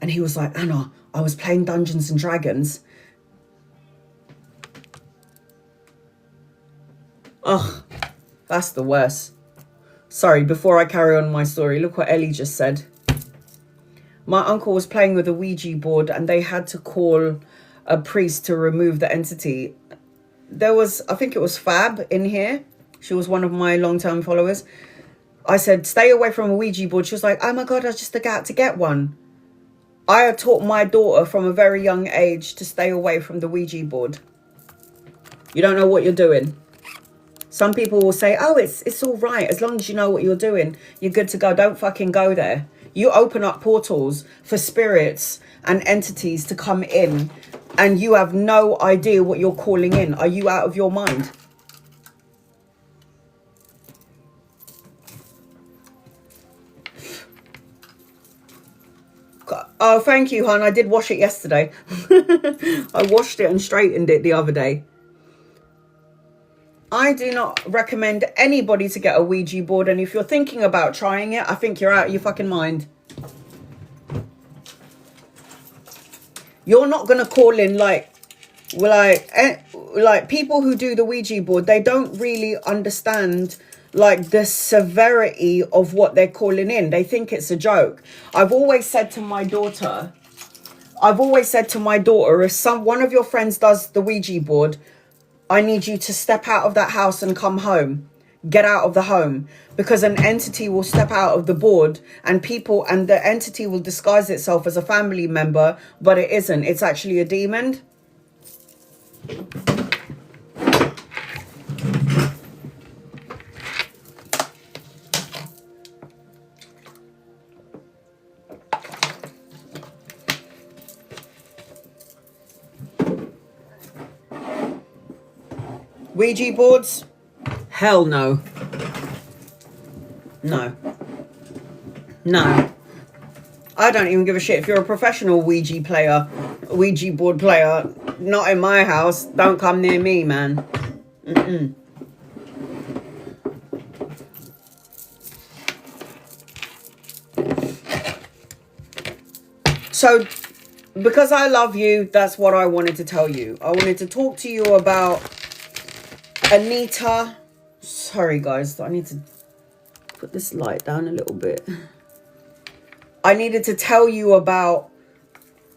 And he was like, Anna, I was playing Dungeons and Dragons. Ugh, that's the worst. Sorry, before I carry on my story, look what Ellie just said. My uncle was playing with a Ouija board and they had to call a priest to remove the entity. There was, I think it was Fab in here. She was one of my long-term followers. I said, stay away from a Ouija board. She was like, oh my God, I just got to get one. I had taught my daughter from a very young age to stay away from the Ouija board. You don't know what you're doing. Some people will say, oh, it's all right. As long as you know what you're doing, you're good to go. Don't fucking go there. You open up portals for spirits and entities to come in, and you have no idea what you're calling in. Are you out of your mind? Oh, thank you, hon. I did wash it yesterday. I washed it and straightened it the other day. I do not recommend anybody to get a Ouija board. And if you're thinking about trying it, I think you're out of your fucking mind. You're not going to call in like people who do the Ouija board. They don't really understand like the severity of what they're calling in. They think it's a joke. I've always said to my daughter, if one of your friends does the Ouija board, I need you to step out of that house and come home. Get out of the home, because an entity will step out of the board and the entity will disguise itself as a family member, but it isn't. It's actually a demon. Ouija boards? Hell no. No. No. I don't even give a shit if you're a professional Ouija board player. Not in my house. Don't come near me, man. Mm-mm. So, because I love you, that's what I wanted to tell you. I wanted to talk to you about Anita. Sorry guys, I need to put this light down a little bit. I needed to tell you about,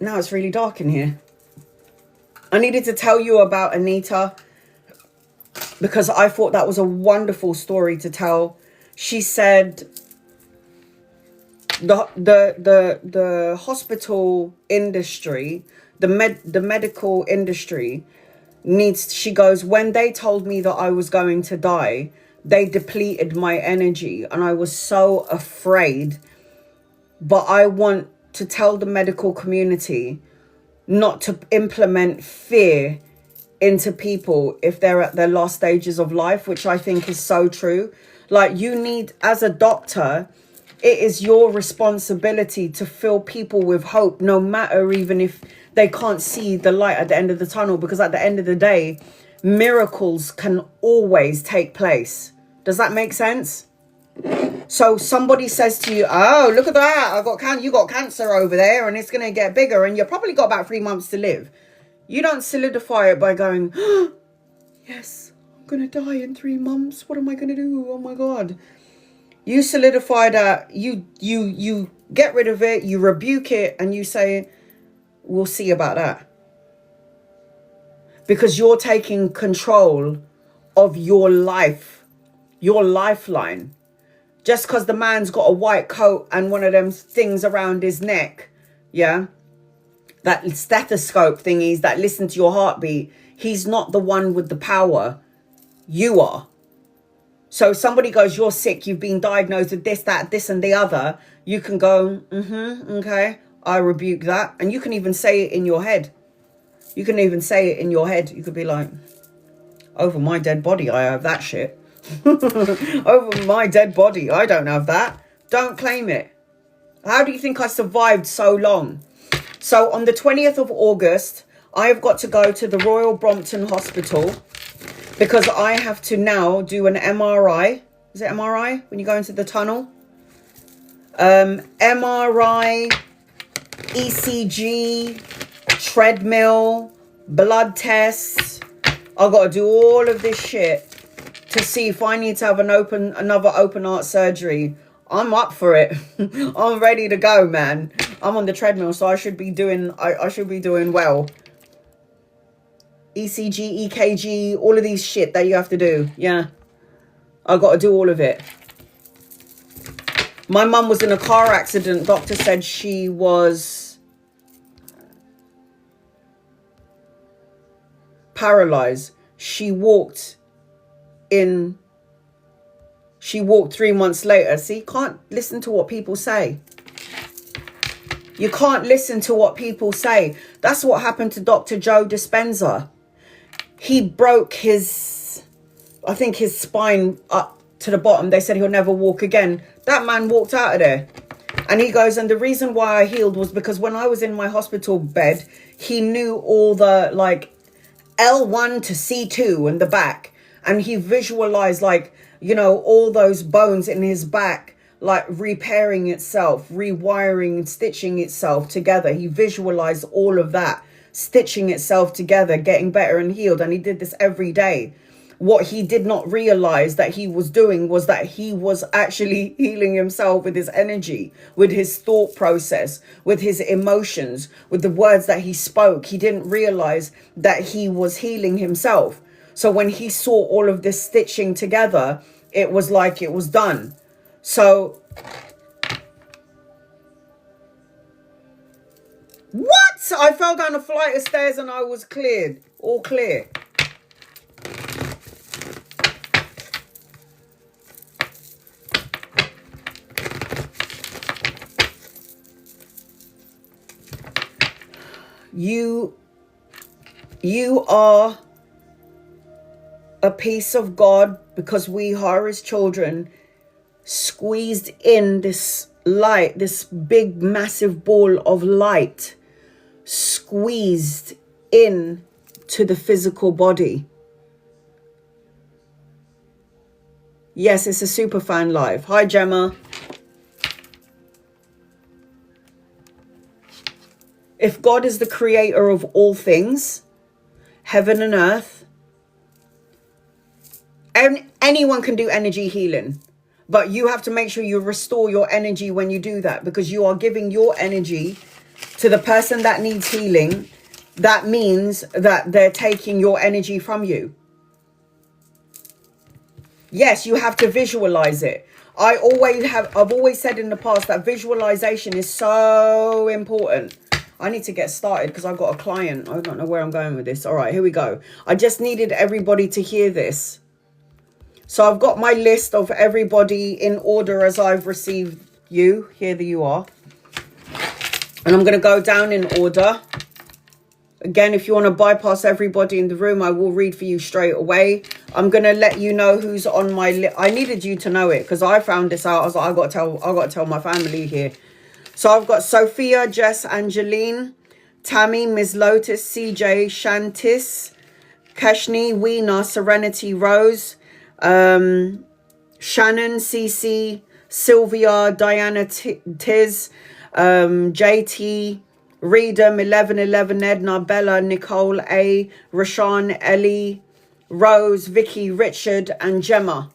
now it's really dark in here. I needed to tell you about Anita because I thought that was a wonderful story to tell. She said the hospital industry, the medical industry needs, she goes, when they told me that I was going to die, they depleted my energy and I was so afraid. But I want to tell the medical community not to implement fear into people if they're at their last stages of life, which I think is so true. Like, you need, as a doctor, it is your responsibility to fill people with hope, no matter even if they can't see the light at the end of the tunnel, because at the end of the day, miracles can always take place. Does that make sense? So somebody says to you, oh, look at that. You got cancer over there and it's going to get bigger and you've probably got about 3 months to live. You don't solidify it by going, oh, yes, I'm going to die in 3 months. What am I going to do? Oh my God. You solidify that. You get rid of it. You rebuke it and you say, we'll see about that. Because you're taking control of your life, your lifeline. Just because the man's got a white coat and one of them things around his neck, yeah, that stethoscope thingies that listen to your heartbeat. He's not the one with the power. You are. So if somebody goes, you're sick, you've been diagnosed with this, that, this, and the other, you can go, okay, I rebuke that. And you can even say it in your head. You can even say it in your head. You could be like, over my dead body, I have that shit. Over my dead body, I don't have that. Don't claim it. How do you think I survived so long? So on the 20th of August, I've got to go to the Royal Brompton Hospital because I have to now do an MRI. Is it MRI when you go into the tunnel? MRI, ECG, treadmill, blood tests. I've got to do all of this shit to see if I need to have another open heart surgery. I'm up for it. I'm ready to go, man. I'm on the treadmill, so I should be doing I should be doing well. ECG, EKG, all of these shit that you have to do. Yeah. I got to do all of it. My mum was in a car accident. Doctor said she was paralyzed. She walked 3 months later. See, you can't listen to what people say. You can't listen to what people say. That's what happened to Dr. Joe Dispenza. He broke his spine up to the bottom. They said he'll never walk again. That man walked out of there. And he goes, and the reason why I healed was because when I was in my hospital bed, he knew all the like L1 to C2 in the back. And he visualized like, you know, all those bones in his back, like repairing itself, rewiring and stitching itself together. He visualized all of that, stitching itself together, getting better and healed. And he did this every day. What he did not realize that he was doing was that he was actually healing himself with his energy, with his thought process, with his emotions, with the words that he spoke. He didn't realize that he was healing himself. So when he saw all of this stitching together, it was like it was done. So what? I fell down a flight of stairs and I was cleared. All clear. You are a piece of God because we are his children, squeezed in this light, this big massive ball of light, squeezed in to the physical body. Yes, it's a SuperFan live. Hi, Gemma. If God is the creator of all things, heaven and earth, and anyone can do energy healing, but you have to make sure you restore your energy when you do that, because you are giving your energy to the person that needs healing. That means that they're taking your energy from you. Yes, you have to visualize it. I've always said in the past that visualization is so important. I need to get started because I've got a client. I don't know where I'm going with this. All right, here we go. I just needed everybody to hear this. So I've got my list of everybody in order as I've received you. Here you are. And I'm going to go down in order. Again, if you want to bypass everybody in the room, I will read for you straight away. I'm going to let you know who's on my list. I needed you to know it because I found this out. I was like, I got to tell my family here. So I've got Sophia, Jess, Angeline, Tammy, Ms. Lotus, CJ, Shantis, Kashni, Weena, Serenity, Rose, Shannon, CC, Sylvia, Diana, Tiz, JT, Rita, 1111, Edna, Bella, Nicole, A, Rashawn, Ellie, Rose, Vicky, Richard, and Gemma.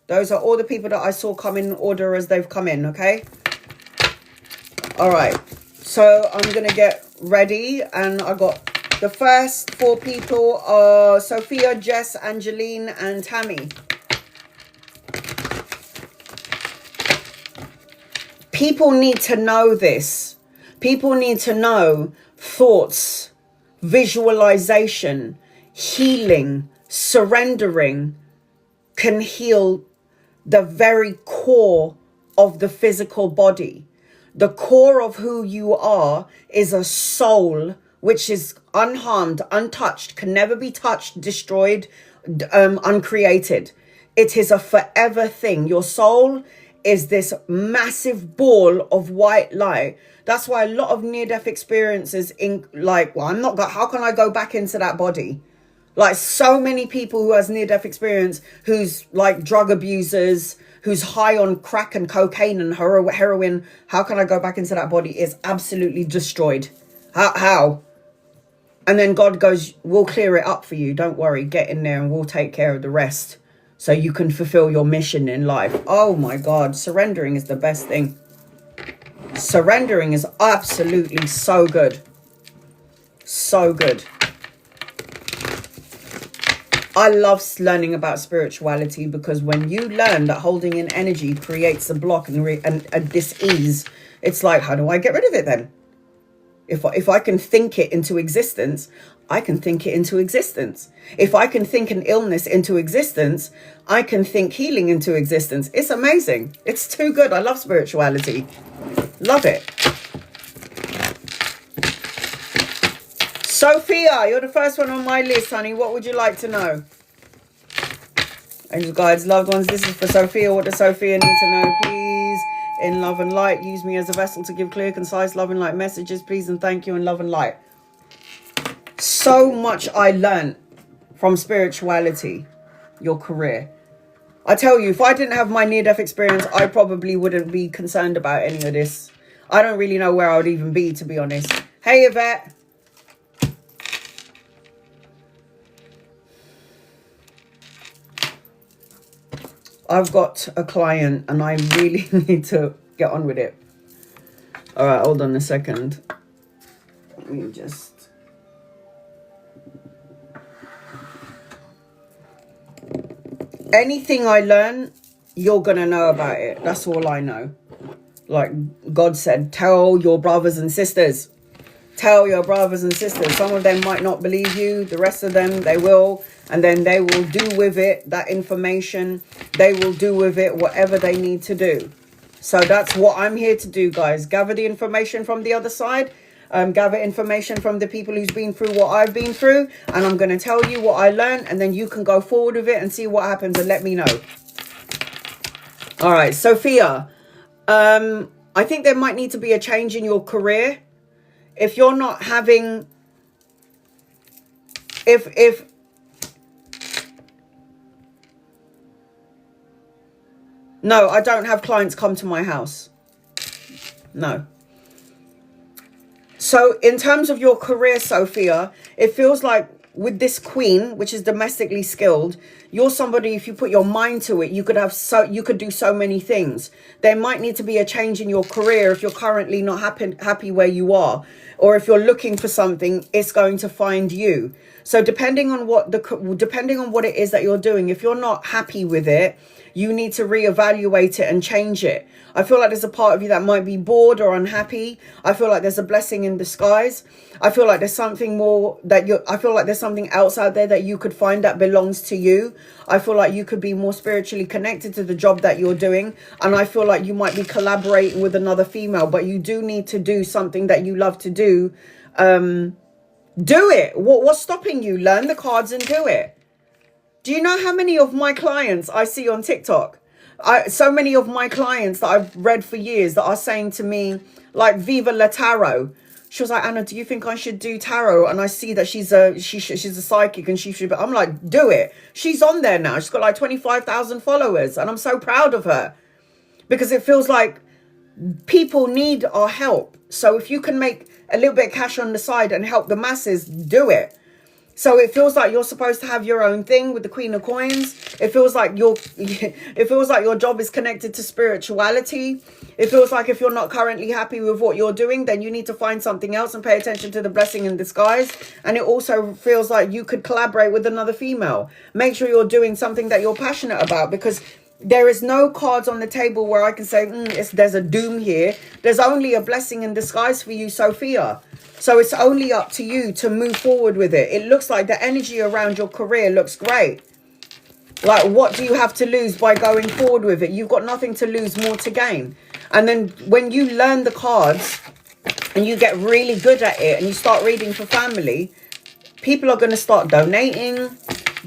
Those are all the people that I saw come in order as they've come in, okay? All right, so I'm going to get ready, and I got the first 4 people are Sophia, Jess, Angeline, and Tammy. People need to know this. People need to know thoughts, visualization, healing, surrendering can heal the very core of the physical body. The core of who you are is a soul which is unharmed, untouched, can never be touched, destroyed, uncreated. It is a forever thing. Your soul is this massive ball of white light. That's why a lot of near-death experiences how can I go back into that body? Like, so many people who has near-death experience, who's like drug abusers, who's high on crack and cocaine and heroin, how can I go back into that body? Is absolutely destroyed. How? And then God goes, we'll clear it up for you. Don't worry, get in there and we'll take care of the rest so you can fulfill your mission in life. Oh my God, surrendering is the best thing. Surrendering is absolutely so good. So good. I love learning about spirituality, because when you learn that holding in energy creates a block and a dis-ease, it's like, how do I get rid of it then? If I can think it into existence, I can think it into existence. If I can think an illness into existence, I can think healing into existence. It's amazing. It's too good. I love spirituality. Love it. Sophia, you're the first one on my list, honey. What would you like to know? Angels, guides, loved ones, this is for Sophia. What does Sophia need to know? Please, in love and light, use me as a vessel to give clear, concise, love and light messages. Please and thank you in love and light. So much I learned from spirituality, your career. I tell you, if I didn't have my near-death experience, I probably wouldn't be concerned about any of this. I don't really know where I would even be, to be honest. Hey, Yvette. I've got a client and I really need to get on with it. All right, hold on a second. Let me just... Anything I learn, you're going to know about it. That's all I know. Like God said, tell your brothers and sisters. Tell your brothers and sisters. Some of them might not believe you. The rest of them, they will. And then they will do with it that information. They will do with it whatever they need to do. So that's what I'm here to do, guys. Gather the information from the other side. Gather information from the people who's been through what I've been through. And I'm going to tell you what I learned. And then you can go forward with it and see what happens and let me know. All right, Sophia. I think there might need to be a change in your career. If you're not having... No, I don't have clients come to my house. No. So in terms of your career, Sophia, it feels like with this queen, which is domestically skilled, you're somebody, if you put your mind to it, you could do so many things. There might need to be a change in your career if you're currently not happy where you are, or if you're looking for something, it's going to find you. So depending on what it is that you're doing, if you're not happy with it, you need to reevaluate it and change it. I feel like there's a part of you that might be bored or unhappy. I feel like there's a blessing in disguise. I feel like there's something more I feel like there's something else out there that you could find that belongs to you. I feel like you could be more spiritually connected to the job that you're doing. And I feel like you might be collaborating with another female, but you do need to do something that you love to do. Do it. What's stopping you? Learn the cards and do it. Do you know how many of my clients I see on TikTok? So many of my clients that I've read for years that are saying to me, like Viva La Tarot. She was like, Anna, do you think I should do tarot? And I see that she's a psychic and she should be. I'm like, do it. She's on there now. She's got like 25,000 followers. And I'm so proud of her. Because it feels like people need our help. So if you can make a little bit of cash on the side and help the masses, do it. So it feels like you're supposed to have your own thing with the Queen of Coins. It feels like your job is connected to spirituality. It feels like if you're not currently happy with what you're doing, then you need to find something else and pay attention to the blessing in disguise. And it also feels like you could collaborate with another female. Make sure you're doing something that you're passionate about, because There is no cards on the table where I can say, there's a doom here. There's only a blessing in disguise for you, Sophia. So it's only up to you to move forward with it. It looks like the energy around your career looks great. Like, what do you have to lose by going forward with it? You've got nothing to lose, more to gain. And then when you learn the cards and you get really good at it and you start reading for family, people are going to start donating,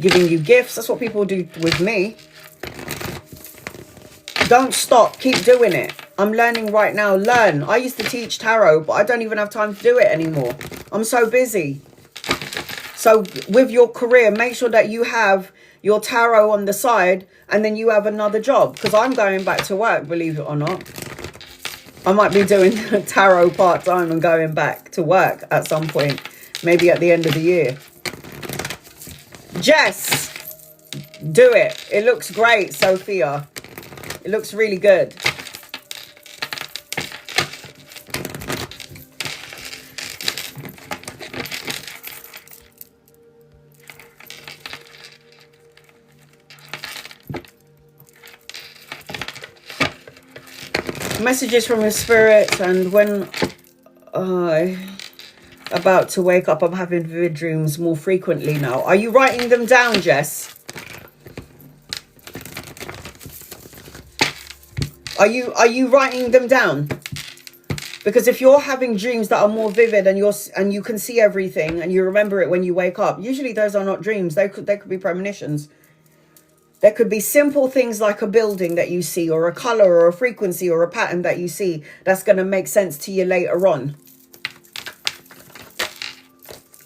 giving you gifts. That's what people do with me. Don't stop. Keep doing it. I'm learning right now. Learn. I used to teach tarot, but I don't even have time to do it anymore. I'm so busy. So with your career, make sure that you have your tarot on the side and then you have another job. Because I'm going back to work, believe it or not. I might be doing tarot part-time and going back to work at some point. Maybe at the end of the year. Jess, do it. It looks great, Sophia. It looks really good. Messages from your spirit, and when about to wake up, I'm having vivid dreams more frequently now. Are you writing them down, Jess? Are you writing them down? Because if you're having dreams that are more vivid and you can see everything and you remember it when you wake up, usually those are not dreams. They could be premonitions. There could be simple things like a building that you see, or a color, or a frequency, or a pattern that you see that's going to make sense to you later on.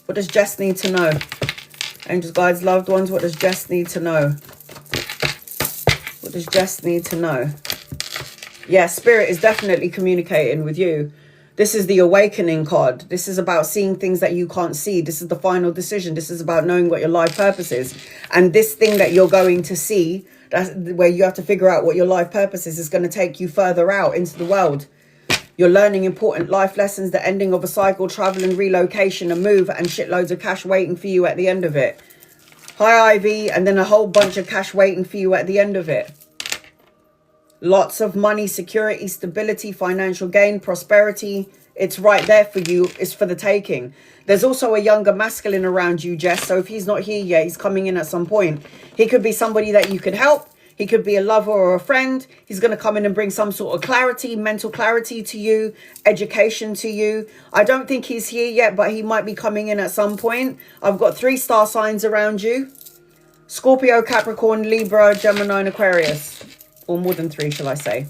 What does Jess need to know? Angels, guides, loved ones, what does Jess need to know? What does Jess need to know? Yeah, spirit is definitely communicating with you. This is the awakening card. This is about seeing things that you can't see. This is the final decision. This is about knowing what your life purpose is. And this thing that you're going to see, that's where you have to figure out what your life purpose is going to take you further out into the world. You're learning important life lessons, the ending of a cycle, travel and relocation, a move, and shitloads of cash waiting for you at the end of it. Hi, Ivy, and then a whole bunch of cash waiting for you at the end of it. Lots of money, security, stability, financial gain, prosperity. It's right there for you. It's for the taking. There's also a younger masculine around you, Jess. So if he's not here yet, he's coming in at some point. He could be somebody that you could help. He could be a lover or a friend. He's going to come in and bring some sort of clarity, mental clarity to you, education to you. I don't think he's here yet, but he might be coming in at some point. I've got 3 star signs around you. Scorpio, Capricorn, Libra, Gemini, and Aquarius. Or more than 3, shall I say.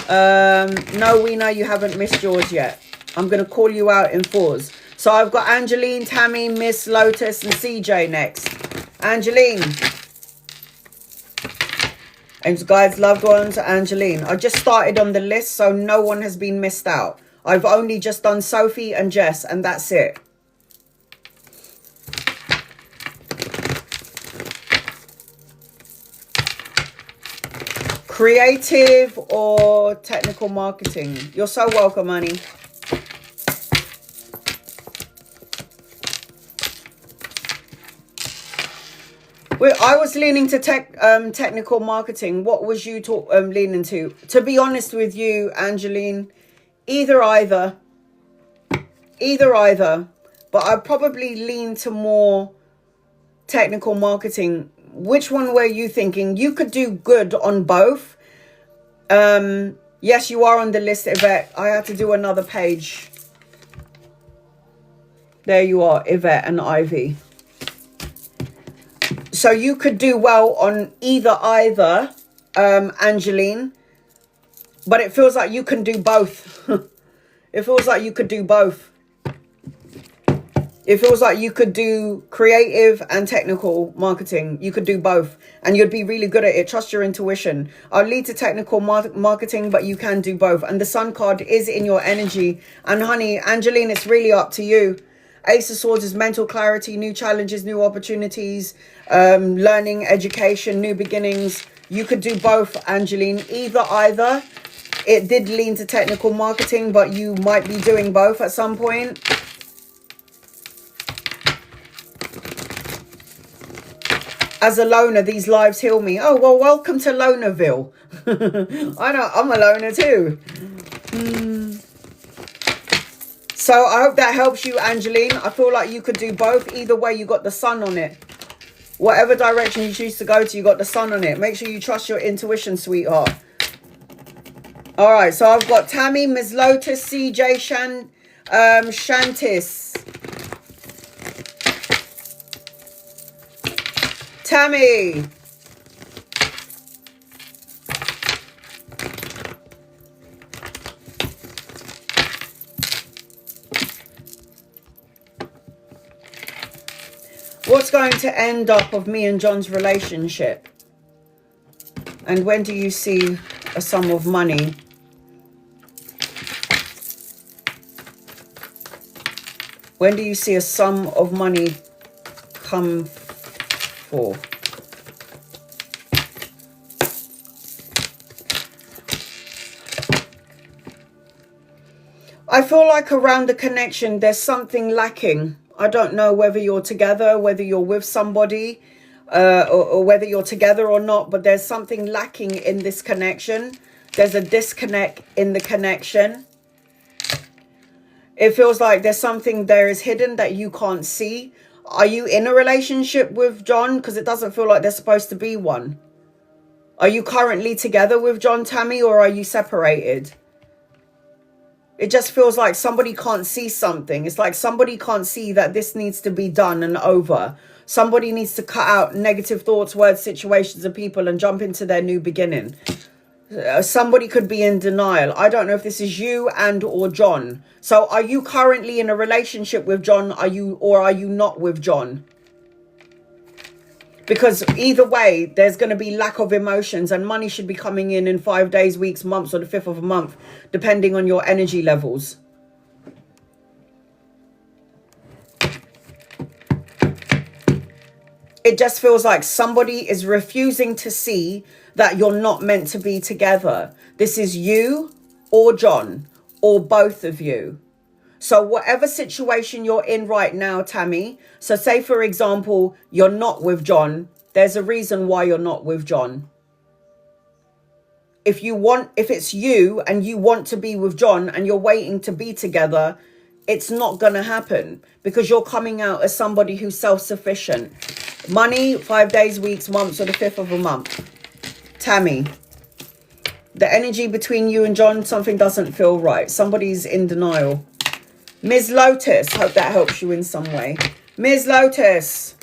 No, Weena, you haven't missed yours yet. I'm going to call you out in 4s. So I've got Angeline, Tammy, Miss, Lotus, and CJ next. Angeline. And guys, loved ones, Angeline. I just started on the list, so no one has been missed out. I've only just done Sophie and Jess, and that's it. Creative or technical marketing? You're so welcome, honey. I was leaning to technical marketing. What was you leaning to? To be honest with you, Angeline, either. But I probably lean to more technical marketing. Which one were you thinking? You could do good on both. Yes, you are on the list, Yvette. I had to do another page. There you are, Yvette and Ivy. So you could do well on either, Angeline. But it feels like you can do both. It feels like you could do both. It feels like you could do creative and technical marketing. You could do both. And you'd be really good at it. Trust your intuition. I'll lead to technical marketing, but you can do both. And the Sun card is in your energy. And honey, Angeline, it's really up to you. Ace of Swords is mental clarity, new challenges, new opportunities, learning, education, new beginnings. You could do both, Angeline. Either. It did lean to technical marketing, but you might be doing both at some point. As a loner, these lives heal me. Oh, well, welcome to Lonerville. I know, I'm a loner too. So I hope that helps you, Angeline. I feel like you could do both. Either way, you got the sun on it. Whatever direction you choose to go to, you got the sun on it. Make sure you trust your intuition, sweetheart. All right, so I've got Tammy, Ms. Lotus, CJ, Shantis. Tammy. What's going to end up of me and John's relationship? And when do you see a sum of money? When do you see a sum of money come for? I feel like around the connection, there's something lacking. I don't know whether you're together, whether you're with somebody, or whether you're together or not, but there's something lacking in this connection. There's a disconnect in the connection. It feels like there's something there is hidden that you can't see. Are you in a relationship with John? Because it doesn't feel like there's supposed to be one. Are you currently together with John, Tammy, or are you separated? It just feels like somebody can't see something. It's like somebody can't see that this needs to be done and over. Somebody needs to cut out negative thoughts, words, situations, and people and jump into their new beginning. Somebody could be in denial. I don't know if this is you and or John. So are you currently in a relationship with John? Are you not with John? Because either way, there's going to be lack of emotions, and money should be coming in 5 days, weeks, months, or the 5th of a month, depending on your energy levels. It just feels like somebody is refusing to see that you're not meant to be together. This is you or John or both of you. So whatever situation you're in right now, Tammy, so say, for example, you're not with John. There's a reason why you're not with John. If it's you and you want to be with John and you're waiting to be together, it's not going to happen because you're coming out as somebody who's self-sufficient. Money, 5 days, weeks, months, or the 5th of a month. Tammy, the energy between you and John, something doesn't feel right. Somebody's in denial. Ms. Lotus, hope that helps you in some way. Ms. Lotus.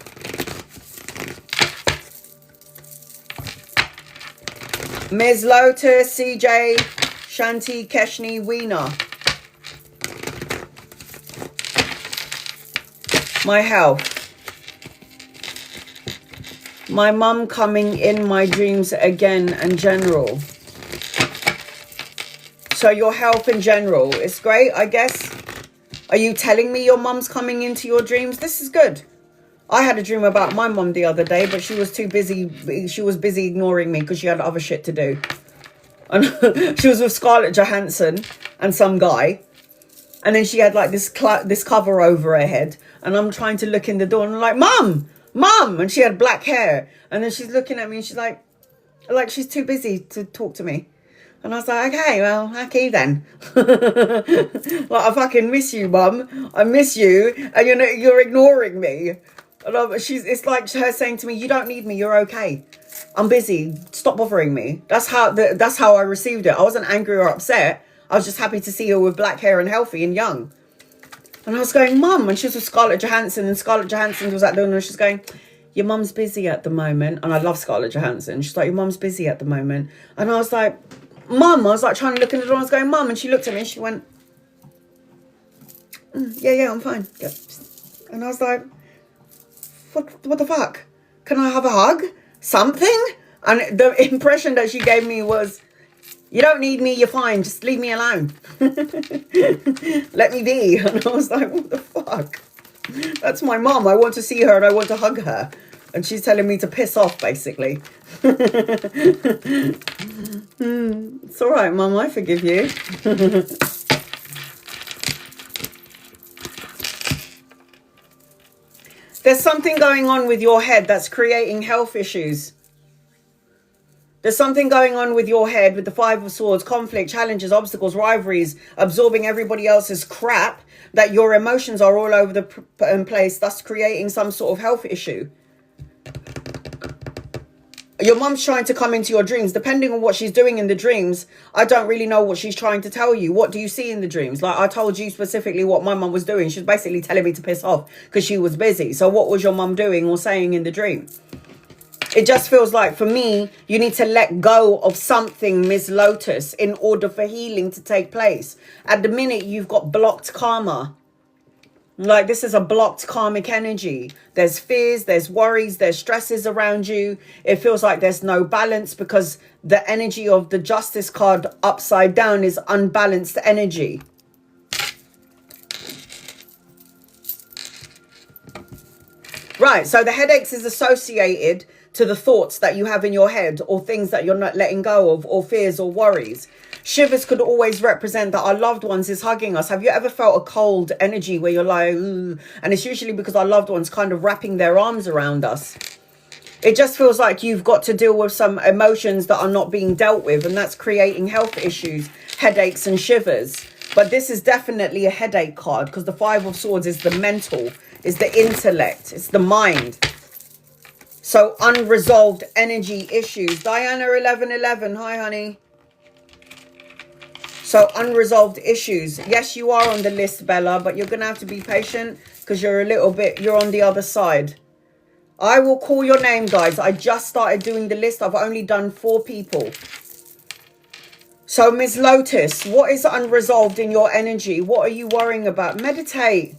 Ms. Lotus, CJ, Shanti, Keshni, Weena. My health. My mum coming in my dreams again and general. So your health in general is great, I guess. Are you telling me your mum's coming into your dreams? This is good. I had a dream about my mum the other day, but she was too busy. She was busy ignoring me because she had other shit to do. And she was with Scarlett Johansson and some guy. And then she had like this cover over her head. And I'm trying to look in the door and I'm like, Mum! Mum! And she had black hair. And then she's looking at me and she's like she's too busy to talk to me. And I was like, okay, well, okay then. Like, I fucking miss you, Mum. I miss you. And you're ignoring me. And it's like her saying to me, you don't need me. You're okay. I'm busy. Stop bothering me. That's how I received it. I wasn't angry or upset. I was just happy to see her with black hair and healthy and young. And I was going, Mum. And she was with Scarlett Johansson. And Scarlett Johansson was at the door and she's going, your mum's busy at the moment. And I love Scarlett Johansson. She's like, your mum's busy at the moment. And I was like, Mum. I was like trying to look in the door. I was going, Mum. And she looked at me and she went, yeah, I'm fine. Yeah. And I was like, what the fuck? Can I have a hug? Something? And the impression that she gave me was, you don't need me, you're fine, just leave me alone. Let me be. And I was like, what the fuck? That's my mum. I want to see her and I want to hug her. And she's telling me to piss off, basically. It's all right, Mum, I forgive you. There's something going on with your head that's creating health issues. There's something going on with your head with the Five of Swords, conflict, challenges, obstacles, rivalries, absorbing everybody else's crap, that your emotions are all over the place, thus creating some sort of health issue. Your mum's trying to come into your dreams. Depending on what she's doing in the dreams, I don't really know what she's trying to tell you. What do you see in the dreams? Like I told you specifically what my mum was doing. She was basically telling me to piss off because she was busy. So what was your mum doing or saying in the dream? It just feels like, for me, you need to let go of something, Ms. Lotus, in order for healing to take place. At the minute, you've got blocked karma. Like, this is a blocked karmic energy. There's fears, there's worries, there's stresses around you. It feels like there's no balance because the energy of the Justice card upside down is unbalanced energy. Right, so the headaches is associated to the thoughts that you have in your head or things that you're not letting go of or fears or worries. Shivers could always represent that our loved ones is hugging us. Have you ever felt a cold energy where you're like, ooh, and it's usually because our loved ones kind of wrapping their arms around us. It just feels like you've got to deal with some emotions that are not being dealt with, and that's creating health issues, headaches and shivers. But this is definitely a headache card because the Five of Swords is the mental, is the intellect, it's the mind. So unresolved energy issues. Diana 1111, hi honey. So unresolved issues. Yes, you are on the list, Bella, but you're going to have to be patient because you're on the other side. I will call your name, guys. I just started doing the list. I've only done 4 people. So Ms. Lotus, what is unresolved in your energy? What are you worrying about? Meditate,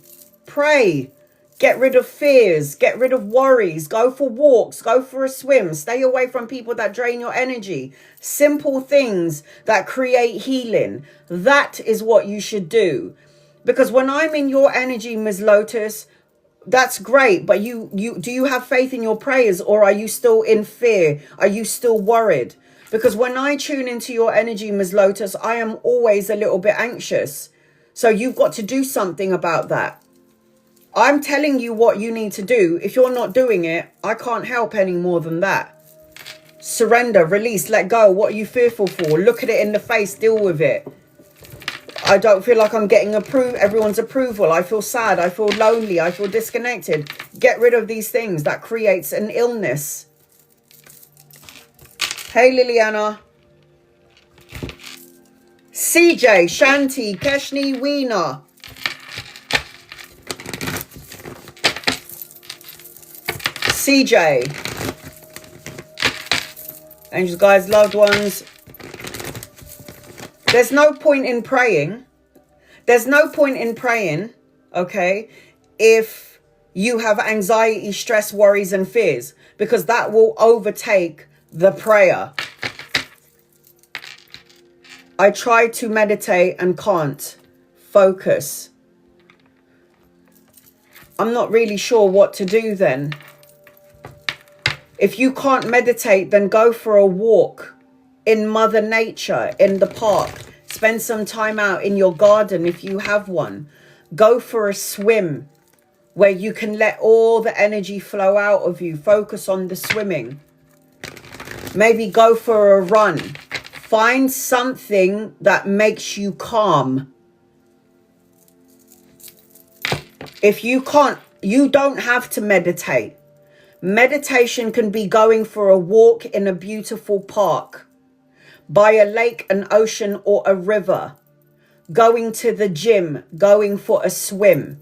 pray. Get rid of fears, get rid of worries, go for walks, go for a swim, stay away from people that drain your energy. Simple things that create healing. That is what you should do. Because when I'm in your energy, Ms. Lotus, that's great. But do you have faith in your prayers, or are you still in fear? Are you still worried? Because when I tune into your energy, Ms. Lotus, I am always a little bit anxious. So you've got to do something about that. I'm telling you what you need to do. If you're not doing it, I can't help any more than that. Surrender, release, let go. What are you fearful for? Look at it in the face, deal with it. I don't feel like I'm getting everyone's approval. I feel sad, I feel lonely, I feel disconnected. Get rid of these things. That creates an illness. Hey, Liliana. CJ, Shanti, Keshni, Weena. CJ, angels, guides, loved ones. There's no point in praying. There's no point in praying, okay, if you have anxiety, stress, worries and fears, because that will overtake the prayer. I try to meditate and can't focus. I'm not really sure what to do then. If you can't meditate, then go for a walk in Mother Nature, in the park. Spend some time out in your garden if you have one. Go for a swim where you can let all the energy flow out of you. Focus on the swimming. Maybe go for a run. Find something that makes you calm. If you can't, you don't have to meditate. Meditation can be going for a walk in a beautiful park, by a lake, an ocean, or a river, going to the gym, going for a swim.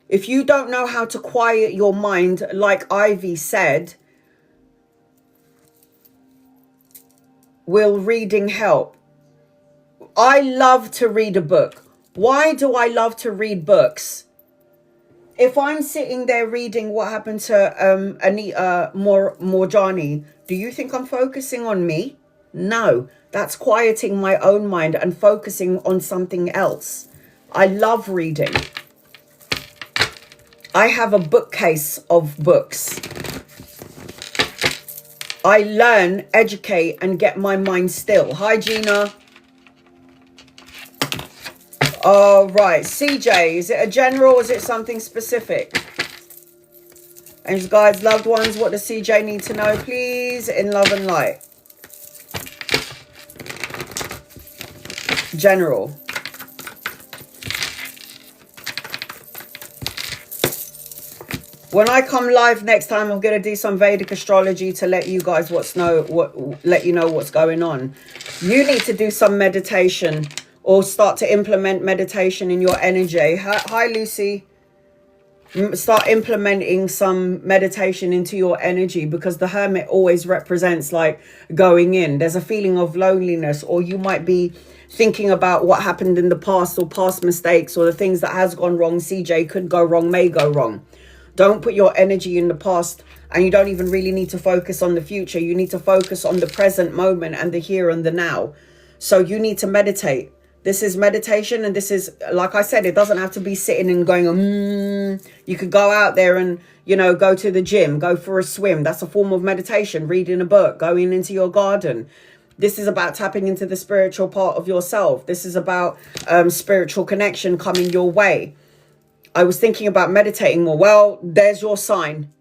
If you don't know how to quiet your mind, like Ivy said, will reading help? I love to read a book. Why do I love to read books? If I'm sitting there reading What Happened to Anita Morjani, do you think I'm focusing on me? No, that's quieting my own mind and focusing on something else. I love reading. I have a bookcase of books. I learn, educate, and get my mind still. Hi, Gina. Oh, right. CJ, is it a general or is it something specific? Angels, guides, loved ones, what does CJ need to know, please? In love and light. General. When I come live next time, I'm going to do some Vedic astrology to let you guys let you know what's going on. You need to do some meditation or start to implement meditation in your energy. Hi, Lucy. Start implementing some meditation into your energy, because the hermit always represents like going in. There's a feeling of loneliness, or you might be thinking about what happened in the past or past mistakes or the things that has gone wrong. CJ, could go wrong, may go wrong. Don't put your energy in the past, and you don't even really need to focus on the future. You need to focus on the present moment and the here and the now. So you need to meditate. This is meditation, and this is, like I said, it doesn't have to be sitting and going, You could go out there and, you know, go to the gym, go for a swim. That's a form of meditation. Reading a book, going into your garden. This is about tapping into the spiritual part of yourself. This is about spiritual connection coming your way. I was thinking about meditating more. Well, there's your sign.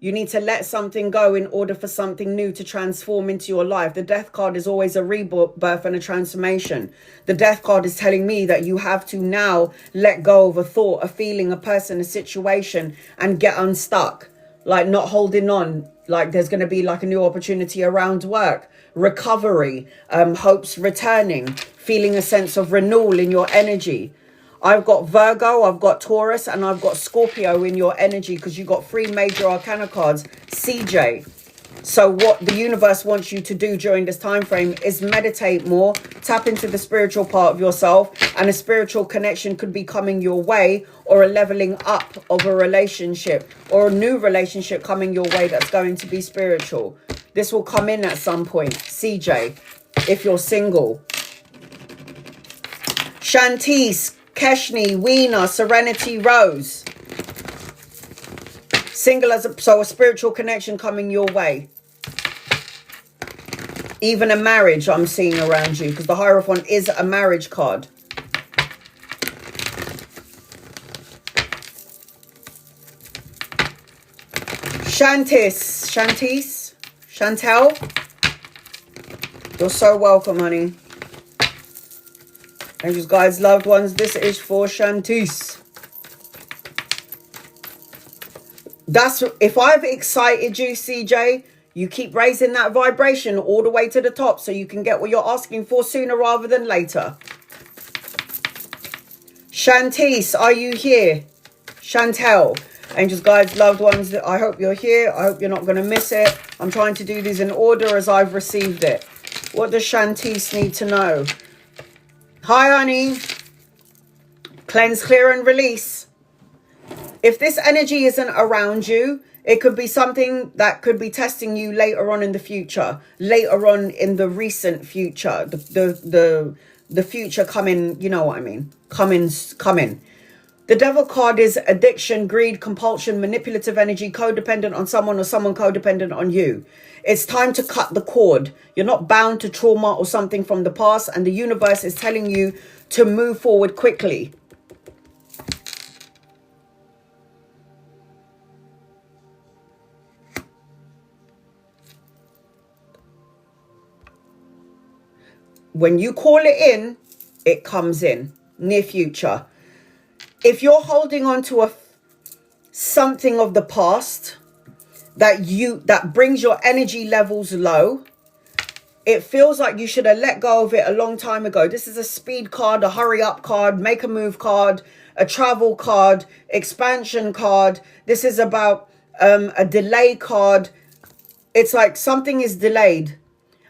You need to let something go in order for something new to transform into your life. The death card is always a rebirth and a transformation. The death card is telling me that you have to now let go of a thought, a feeling, a person, a situation, and get unstuck. Like not holding on. Like there's going to be like a new opportunity around work, recovery, hopes returning, feeling a sense of renewal in your energy. I've got Virgo, I've got Taurus, and I've got Scorpio in your energy, because you've got 3 major arcana cards, CJ. So what the universe wants you to do during this time frame is meditate more, tap into the spiritual part of yourself, and a spiritual connection could be coming your way, or a leveling up of a relationship, or a new relationship coming your way that's going to be spiritual. This will come in at some point, CJ, if you're single. Shantice, Keshni, Weena, Serenity, Rose. Single as a spiritual connection coming your way. Even a marriage I'm seeing around you, because the Hierophant is a marriage card. Shantice, Chantel. You're so welcome, honey. Angels, guides, loved ones, this is for Shantice. That's, if I've excited you, CJ, you keep raising that vibration all the way to the top so you can get what you're asking for sooner rather than later. Shantice, are you here? Chantel. Angels, guides, loved ones, I hope you're here. I hope you're not going to miss it. I'm trying to do these in order as I've received it. What does Shantice need to know? Hi, honey. Cleanse, clear, and release. If this energy isn't around you, it could be something that could be testing you later on in the future. Later on in the recent future. The future coming, you know what I mean. Coming. The Devil card is addiction, greed, compulsion, manipulative energy, codependent on someone or someone codependent on you. It's time to cut the cord. You're not bound to trauma or something from the past, and the universe is telling you to move forward quickly. When you call it in, it comes in. Near future. If you're holding on to something of the past that brings your energy levels low, it feels like you should have let go of it a long time ago. This is a speed card, a hurry up card, make a move card, a travel card, expansion card. This is about a delay card. It's like something is delayed.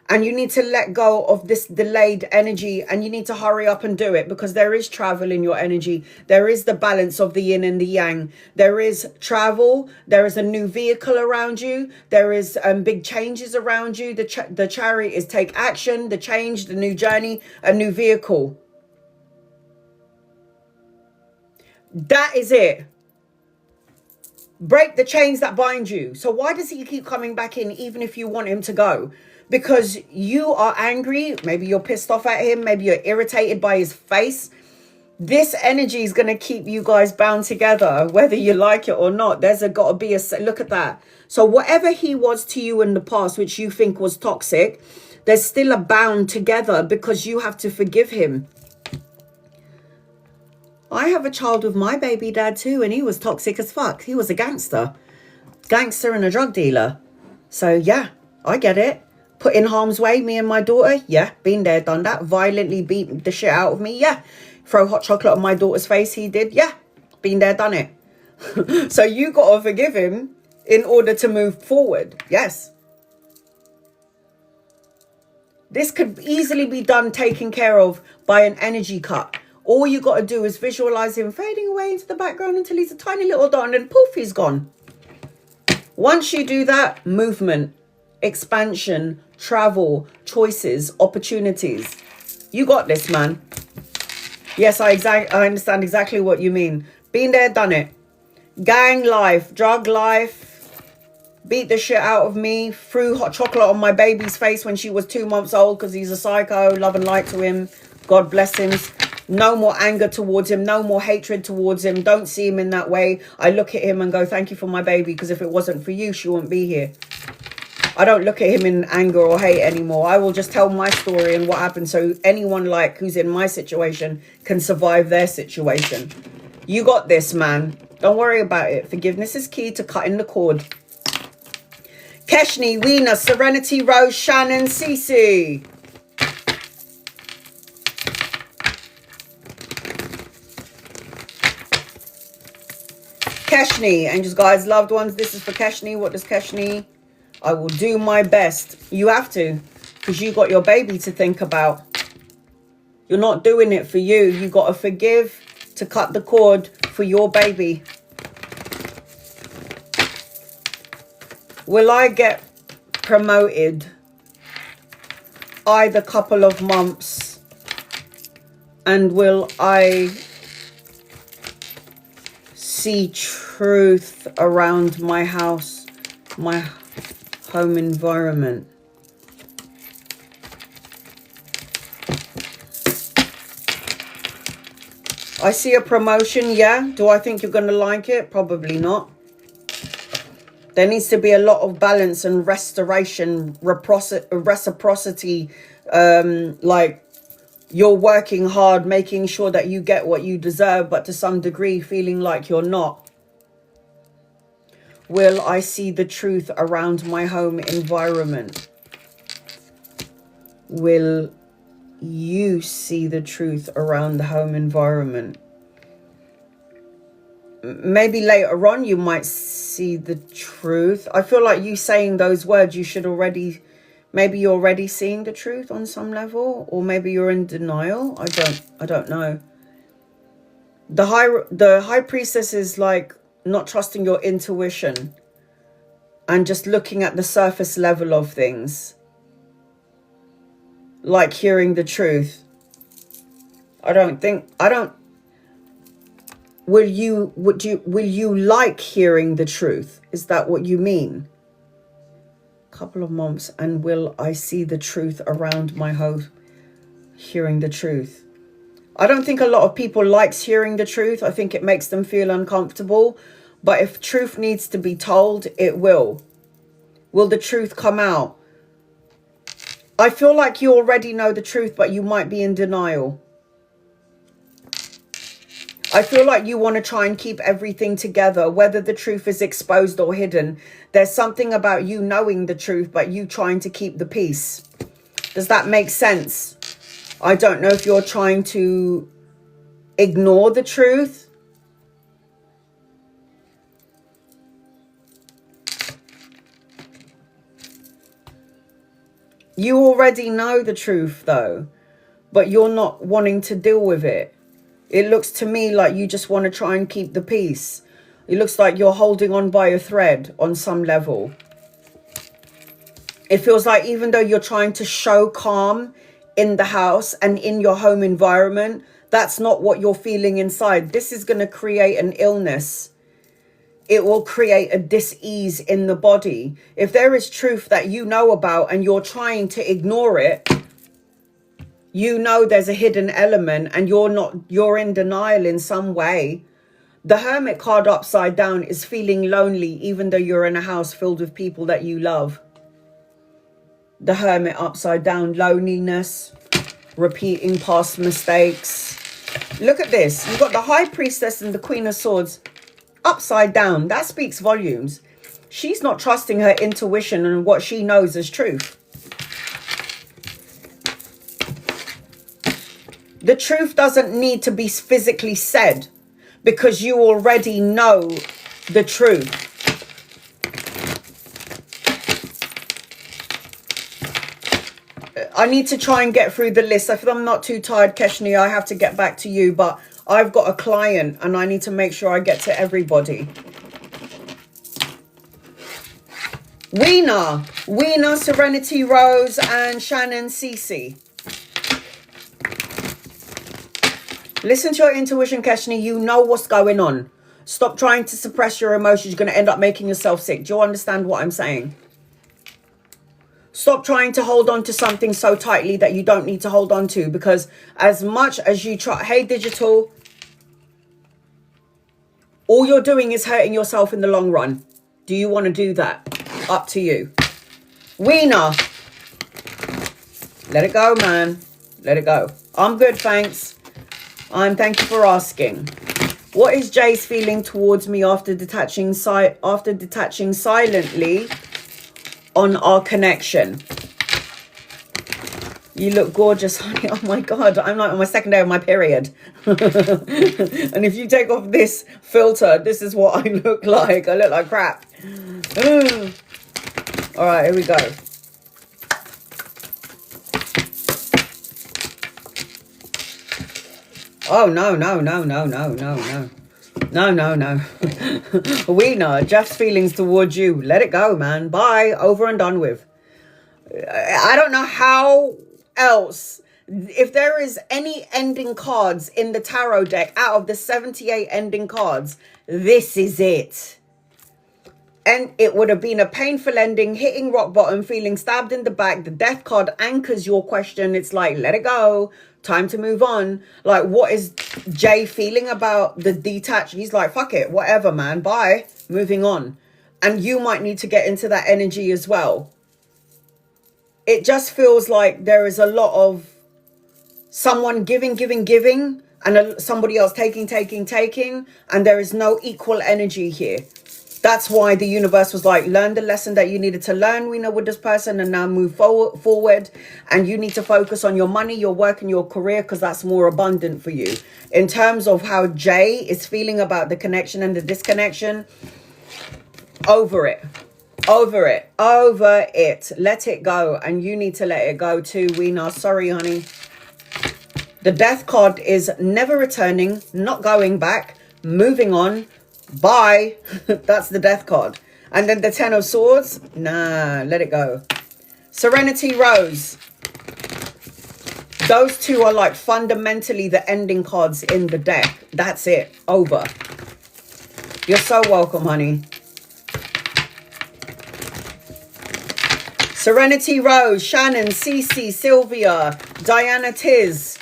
And you need to let go of this delayed energy, and you need to hurry up and do it, because there is travel in your energy. There is the balance of the yin and the yang. There is travel. There is a new vehicle around you. There is big changes around you. The chariot is take action, the change, the new journey, a new vehicle. That is it. Break the chains that bind you. So why does he keep coming back in even if you want him to go? Because you are angry. Maybe you're pissed off at him. Maybe you're irritated by his face. This energy is going to keep you guys bound together, whether you like it or not. There's got to be a... Look at that. So whatever he was to you in the past, which you think was toxic, there's still a bound together because you have to forgive him. I have a child with my baby dad too, and he was toxic as fuck. He was a gangster. Gangster and a drug dealer. So yeah, I get it. Put in harm's way, me and my daughter. Yeah, been there, done that. Violently beat the shit out of me. Yeah. Throw hot chocolate on my daughter's face. He did. Yeah, been there, done it. So you got to forgive him in order to move forward. Yes. This could easily be done, taken care of by an energy cut. All you got to do is visualize him fading away into the background until he's a tiny little dot, and then poof, he's gone. Once you do that, movement, expansion, travel, choices, opportunities. You got this, man. Yes, I understand exactly what you mean. Been there, done it. Gang life, drug life, beat the shit out of me, threw hot chocolate on my baby's face when she was 2 months old because he's a psycho, love and light to him. God bless him. No more anger towards him, no more hatred towards him. Don't see him in that way. I look at him and go, thank you for my baby, because if it wasn't for you, she wouldn't be here. I don't look at him in anger or hate anymore. I will just tell my story and what happened so anyone like who's in my situation can survive their situation. You got this, man. Don't worry about it. Forgiveness is key to cutting the cord. Keshni, Weena, Serenity, Rose, Shannon, Cece. Keshni, angels, guides, loved ones. This is for Keshni. What does Keshni? I will do my best. You have to, because you got your baby to think about. You're not doing it for you. You got to forgive to cut the cord for your baby. Will I get promoted either couple of months? And will I see truth around my house, my home environment? I see a promotion, yeah. Do I think you're going to like it? Probably not. There needs to be a lot of balance and restoration, reciprocity, like you're working hard, making sure that you get what you deserve, but to some degree feeling like you're not. Will I see the truth around my home environment? Will you see the truth around the home environment? Maybe later on you might see the truth. I feel like you saying those words, you should already, maybe you're already seeing the truth on some level, or maybe you're in denial. I don't know. The high priestess is like not trusting your intuition and just looking at the surface level of things, like hearing the truth. Will you like hearing the truth? Is that what you mean? Couple of months, and will I see the truth around my home? Hearing the truth. I don't think a lot of people likes hearing the truth. I think it makes them feel uncomfortable. But if truth needs to be told, it will. Will the truth come out? I feel like you already know the truth, but you might be in denial. I feel like you want to try and keep everything together, whether the truth is exposed or hidden. There's something about you knowing the truth, but you trying to keep the peace. Does that make sense? I don't know if you're trying to ignore the truth. You already know the truth, though, but you're not wanting to deal with it. It looks to me like you just want to try and keep the peace. It looks like you're holding on by a thread on some level. It feels like even though you're trying to show calm in the house and in your home environment, that's not what you're feeling inside. This is going to create an illness. It will create a dis-ease in the body. If there is truth that you know about and you're trying to ignore it, You know there's a hidden element and you're in denial in some way. The Hermit card upside down is feeling lonely even though you're in a house filled with people that you love. The Hermit upside down, loneliness, repeating past mistakes. Look at this. You've got the High Priestess and the Queen of Swords upside down. That speaks volumes. She's not trusting her intuition and what she knows as truth. The truth doesn't need to be physically said because you already know the truth. I need to try and get through the list. If I'm not too tired, Keshni, I have to get back to you, but I've got a client and I need to make sure I get to everybody. Weena, Serenity Rose, and Shannon Cece. Listen to your intuition, Keshni. You know what's going on. Stop trying to suppress your emotions. You're going to end up making yourself sick. Do you understand what I'm saying? Stop trying to hold on to something so tightly that you don't need to hold on to, because as much as you try, hey, digital, all you're doing is hurting yourself in the long run. Do you want to do that? Up to you. Weena. Let it go, man. Let it go. I'm good, thanks. Thank you for asking. What is Jay's feeling towards me after detaching silently on our connection? You look gorgeous, honey. Oh my God, I'm like on my second day of my period. And if you take off this filter, this is what I look like. I look like crap. All right, here we go. Oh, no. We know Jeff's feelings towards you. Let it go, man. Bye. Over and done with. I don't know how else. If there is any ending cards in the tarot deck out of the 78 ending cards, this is it. And it would have been a painful ending, hitting rock bottom, feeling stabbed in the back. The death card anchors your question. It's like, let it go. Time to move on. Like, what is Jay feeling about the detach? He's like, fuck it. Whatever, man. Bye. Moving on. And you might need to get into that energy as well. It just feels like there is a lot of someone giving, and somebody else taking. And there is no equal energy here. That's why the universe was like, learn the lesson that you needed to learn, we know, with this person, and now move forward. And you need to focus on your money, your work, and your career, because that's more abundant for you. In terms of how Jay is feeling about the connection and the disconnection, over it. Let it go. And you need to let it go too, Weena. Sorry, honey. The death card is never returning, not going back, moving on. Bye. That's the death card. And then the 10 of Swords. Nah, let it go. Serenity Rose. Those two are like fundamentally the ending cards in the deck. That's it. Over. You're so welcome, honey. Serenity Rose, Shannon, Cece, Sylvia, Diana Tiz.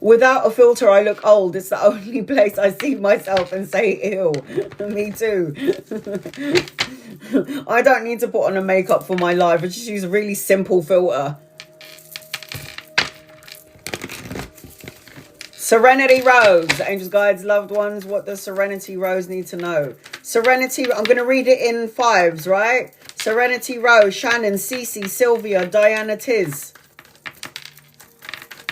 Without a filter, I look old. It's the only place I see myself and say, ew. Me too. I don't need to put on a makeup for my life. I just use a really simple filter. Serenity Rose. Angels, guides, loved ones. What does Serenity Rose need to know? Serenity, I'm going to read it in fives, right? Serenity Rose, Shannon, Cece, Sylvia, Diana Tiz.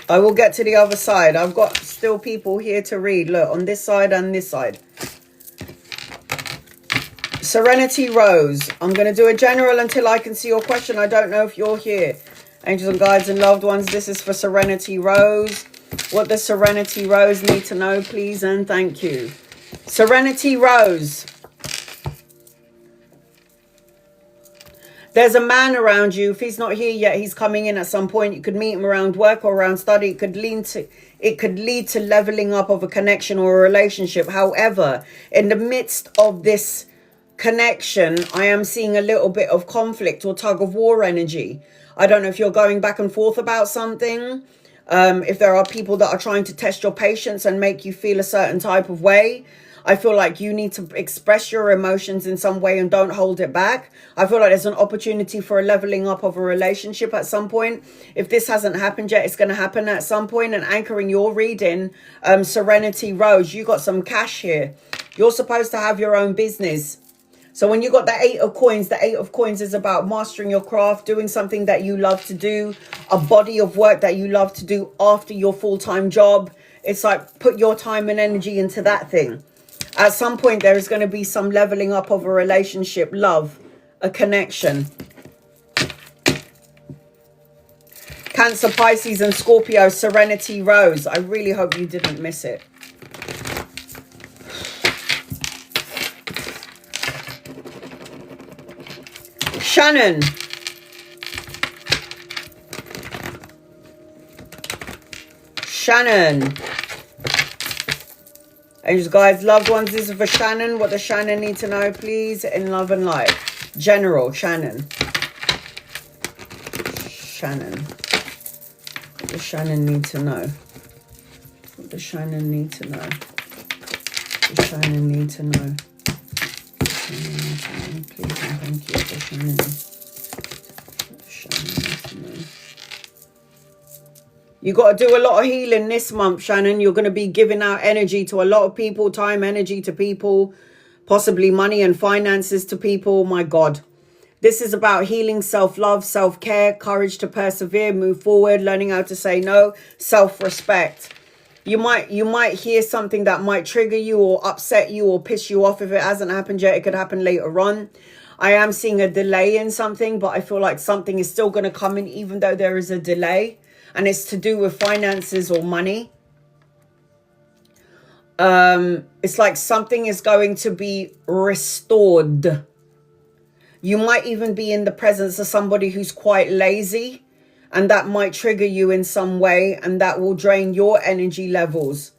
I will get to the other side. I've got still people here to read. Look, on this side and this side. Serenity Rose. I'm going to do a general until I can see your question. I don't know if you're here. Angels and guides and loved ones. This is for Serenity Rose. What does Serenity Rose need to know, please and thank you? Serenity Rose. There's a man around you. If he's not here yet, he's coming in at some point. You could meet him around work or around study. It could lead to leveling up of a connection or a relationship. However, in the midst of this connection, I am seeing a little bit of conflict or tug of war energy. I don't know if you're going back and forth about something. If there are people that are trying to test your patience and make you feel a certain type of way. I feel like you need to express your emotions in some way and don't hold it back. I feel like there's an opportunity for a leveling up of a relationship at some point. If this hasn't happened yet, it's going to happen at some point. And anchoring your reading, Serenity Rose, you got some cash here. You're supposed to have your own business. So when you got the 8 of coins, the 8 of coins is about mastering your craft, doing something that you love to do, a body of work that you love to do after your full-time job. It's like put your time and energy into that thing. At some point, there is going to be some leveling up of a relationship, love, a connection. Cancer, Pisces, and Scorpio, Serenity Rose. I really hope you didn't miss it. Shannon. Shannon. Angels, guides, loved ones, this is for Shannon. What does Shannon need to know, please? In love and life. General, Shannon. Shannon. What does Shannon need to know? What does Shannon need to know? What does Shannon need to know? Shannon need to know, please and thank you for Shannon. What does Shannon need to know? You got to do a lot of healing this month, Shannon. You're going to be giving out energy to a lot of people, time, energy to people, possibly money and finances to people. My God. This is about healing, self-love, self-care, courage to persevere, move forward, learning how to say no, self-respect. You might hear something that might trigger you or upset you or piss you off. If it hasn't happened yet, it could happen later on. I am seeing a delay in something, but I feel like something is still going to come in even though there is a delay. And it's to do with finances or money. It's like something is going to be restored. You might even be in the presence of somebody who's quite lazy. And that might trigger you in some way. And that will drain your energy levels.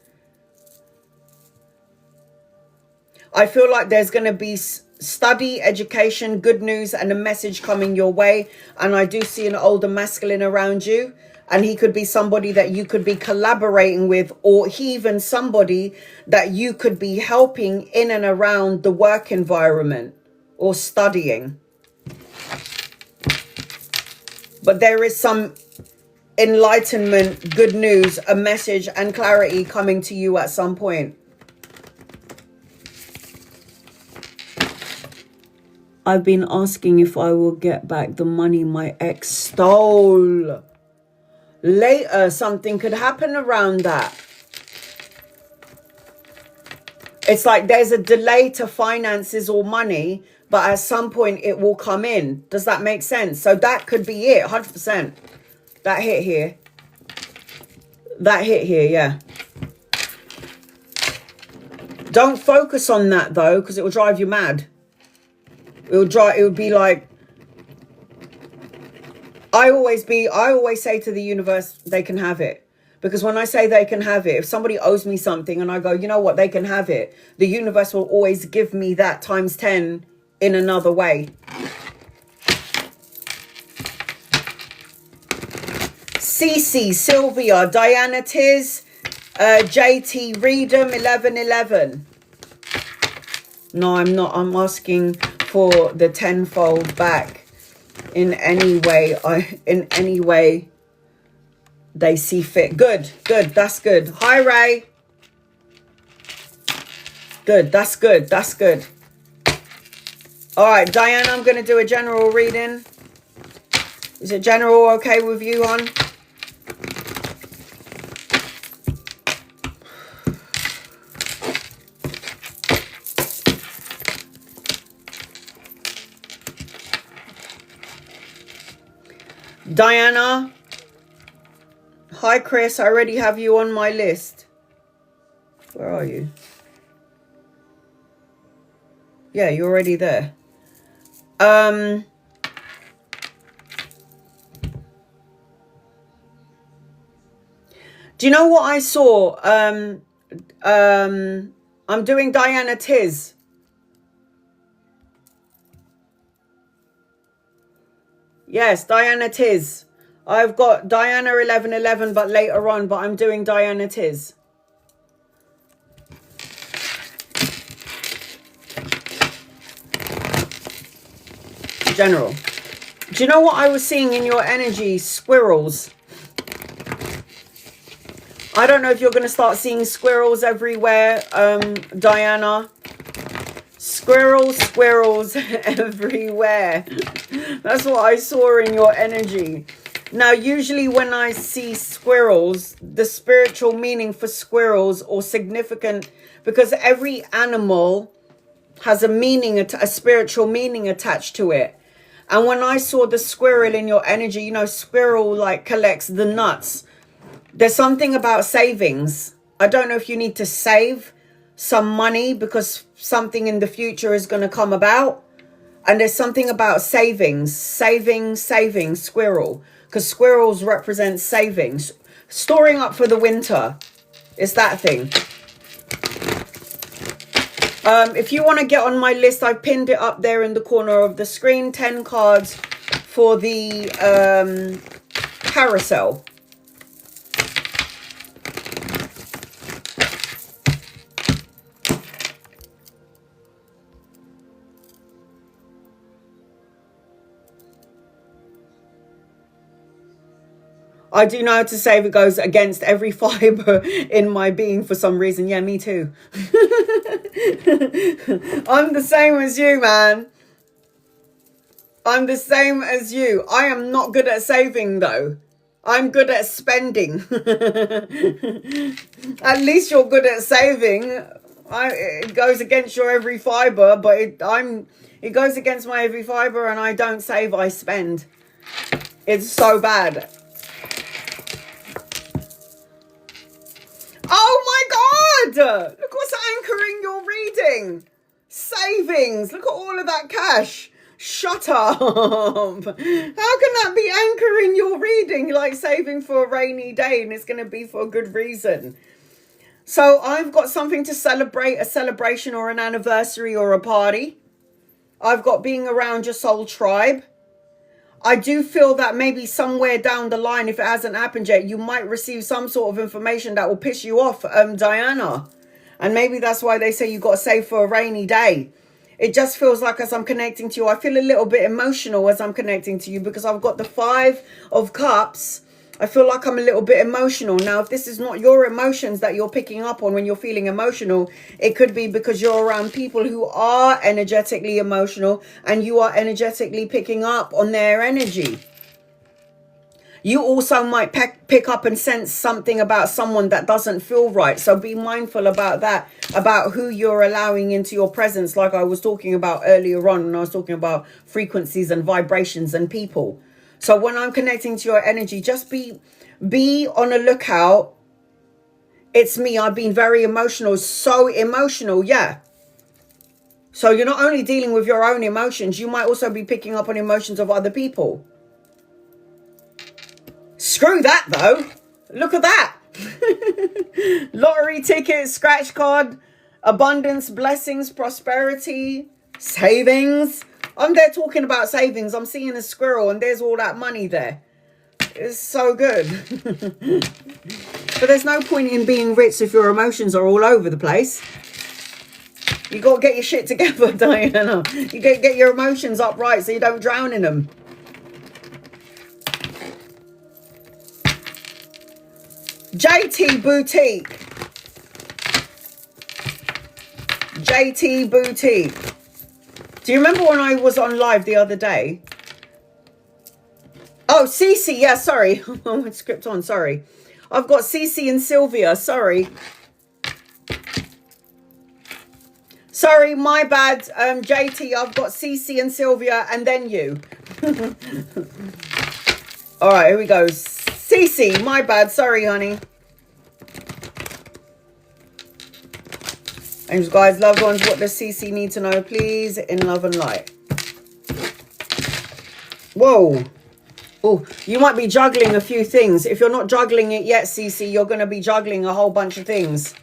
I feel like there's going to be study, education, good news, and a message coming your way. And I do see an older masculine around you. And he could be somebody that you could be collaborating with, or even somebody that you could be helping in and around the work environment or studying. But there is some enlightenment, good news, a message and clarity coming to you at some point. I've been asking if I will get back the money my ex stole. Later, something could happen around that. It's like there's a delay to finances or money, but at some point it will come in. Does that make sense? So that could be it, 100%. That hit here. That hit here, yeah. Don't focus on that though, because it will drive you mad. It would be like, I always say to the universe, they can have it. Because when I say they can have it, if somebody owes me something and I go, you know what, they can have it. The universe will always give me that times 10 in another way. Cece, Sylvia, Diana Tiz, JT, Reedham, 1111. No, I'm not. I'm asking for the tenfold back. In any way they see fit. Good. That's good. Hi, Ray. Good. That's good. All right, Diana, I'm going to do a general reading. Is it general okay with you, hon? Diana. Hi, Chris. I already have you on my list. Where are you? Yeah, you're already there. Do you know what I saw? I'm doing Diana Tiz. Yes, Diana Tiz. I've got Diana 1111, but later on, but I'm doing Diana Tiz. General. Do you know what I was seeing in your energy? Squirrels. I don't know if you're going to start seeing squirrels everywhere, Diana. Squirrels everywhere. That's what I saw in your energy. Now, usually when I see squirrels, the spiritual meaning for squirrels or significant, because every animal has a meaning, a spiritual meaning attached to it. And when I saw the squirrel in your energy, you know, squirrel like collects the nuts. There's something about savings. I don't know if you need to save some money because something in the future is going to come about. And there's something about savings, squirrel. Because squirrels represent savings. Storing up for the winter. It's that thing. If you want to get on my list, I've pinned it up there in the corner of the screen. 10 cards for the carousel. I do know how to save. It goes against every fiber in my being for some reason. Yeah, me too. I'm the same as you, man. I'm the same as you. I am not good at saving, though. I'm good at spending. At least you're good at saving. It goes against your every fiber, but it goes against my every fiber, and I don't save, I spend. It's so bad. Oh my God! Look what's anchoring your reading. Savings. Look at all of that cash. Shut up. How can that be anchoring your reading? Like saving for a rainy day, and it's going to be for a good reason. So I've got something to celebrate, a celebration or an anniversary or a party. I've got being around your soul tribe. I do feel that maybe somewhere down the line, if it hasn't happened yet, you might receive some sort of information that will piss you off, Diana. And maybe that's why they say you got to save for a rainy day. It just feels like as I'm connecting to you, I feel a little bit emotional as I'm connecting to you because I've got the 5 of Cups. I feel like I'm a little bit emotional. Now, if this is not your emotions that you're picking up on when you're feeling emotional, it could be because you're around people who are energetically emotional and you are energetically picking up on their energy. You also might pick up and sense something about someone that doesn't feel right. So be mindful about that, about who you're allowing into your presence, like I was talking about earlier on when I was talking about frequencies and vibrations and people. So when I'm connecting to your energy, just be on a lookout. It's me. I've been very emotional, so emotional. Yeah. So you're not only dealing with your own emotions, you might also be picking up on emotions of other people. Screw that, though. Look at that. Lottery ticket, scratch card, abundance, blessings, prosperity, savings. I'm there talking about savings. I'm seeing a squirrel and there's all that money there. It's so good. But there's no point in being rich if your emotions are all over the place. You got to get your shit together, Diana. You got to get your emotions upright so you don't drown in them. JT Boutique. JT Boutique. Do you remember when I was on live the other day? Oh, Cece. Yeah, sorry. I went script on. Sorry. I've got Cece and Sylvia. Sorry. Sorry, my bad. JT, I've got Cece and Sylvia and then you. All right, here we go. Cece, my bad. Sorry, honey. Angels, guys, loved ones, what does Cece need to know, please? In love and light. Whoa. Oh, you might be juggling a few things. If you're not juggling it yet, CC, you're going to be juggling a whole bunch of things.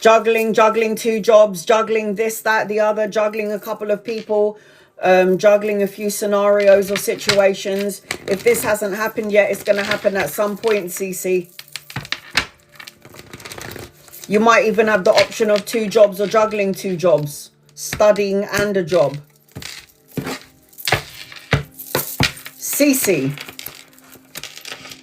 Juggling 2 jobs, juggling this, that, the other, juggling a couple of people, juggling a few scenarios or situations. If this hasn't happened yet, it's going to happen at some point, CC. You might even have the option of 2 jobs or juggling 2 jobs, studying and a job. CC.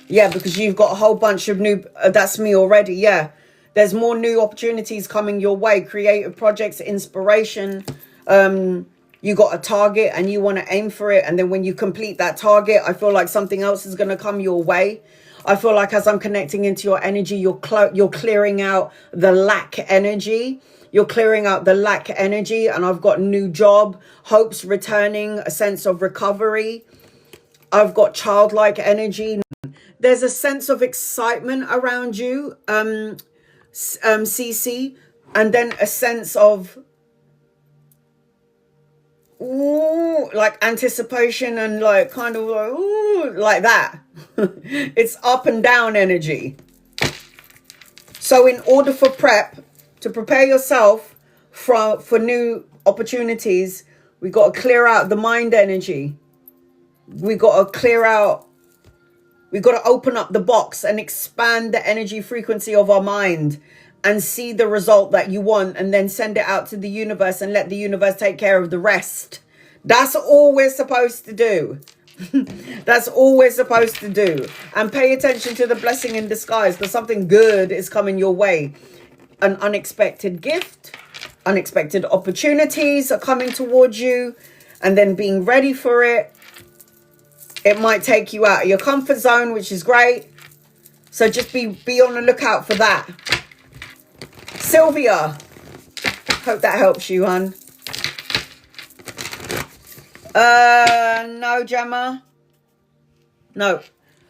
Yeah, because you've got a whole bunch of new... that's me already, yeah. There's more new opportunities coming your way. Creative projects, inspiration. You got a target and you want to aim for it. And then when you complete that target, I feel like something else is going to come your way. I feel like as I'm connecting into your energy, you're clearing out the lack energy. You're clearing out the lack energy. And I've got new job, hopes returning, a sense of recovery. I've got childlike energy. There's a sense of excitement around you, CC, and then a sense of ooh, like anticipation and like kind of like, ooh, like that. It's up and down energy. So in order for to prepare yourself for new opportunities, we got to clear out the mind energy. We got to clear out, we got to open up the box and expand the energy frequency of our mind and see the result that you want, and then send it out to the universe and let the universe take care of the rest. That's all we're supposed to do. That's all we're supposed to do. And pay attention to the blessing in disguise, because something good is coming your way. An unexpected gift, unexpected opportunities are coming towards you, and then being ready for it. It might take you out of your comfort zone, which is great. So just be on the lookout for that. Sylvia, hope that helps you, hon. No, Gemma. No.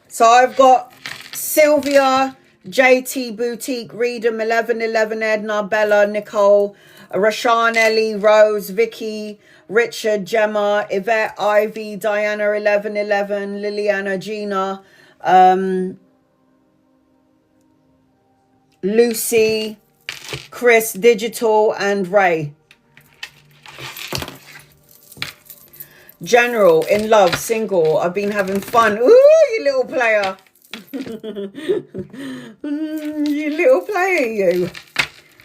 So I've got Sylvia, JT Boutique, Reedham, 1111, Edna, Bella, Nicole, Rashan, Ellie, Rose, Vicky, Richard, Gemma, Yvette, Ivy, Diana, 1111, Liliana, Gina, Lucy, Chris, Digital, and Ray. General, in love, single. I've been having fun. Ooh, you little player. You little player, you.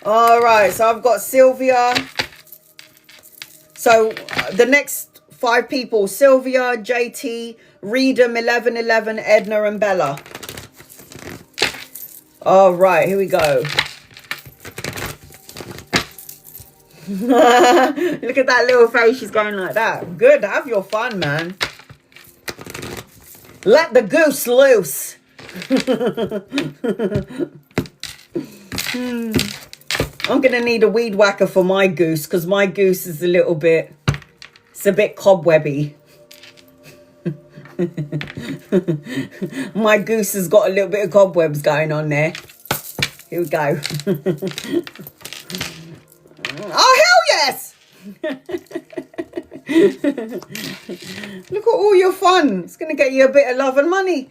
All right, so I've got Sylvia. So the next 5 people, Sylvia, JT, Reedham, 1111, Edna, and Bella. All right, here we go. Look at that little face. She's going like that. Good. Have your fun, man. Let the goose loose. I'm going to need a weed whacker for my goose, because my goose is it's a bit cobwebby. My goose has got a little bit of cobwebs going on there. Here we go. Oh, hell yes! Look at all your fun. It's going to get you a bit of love and money.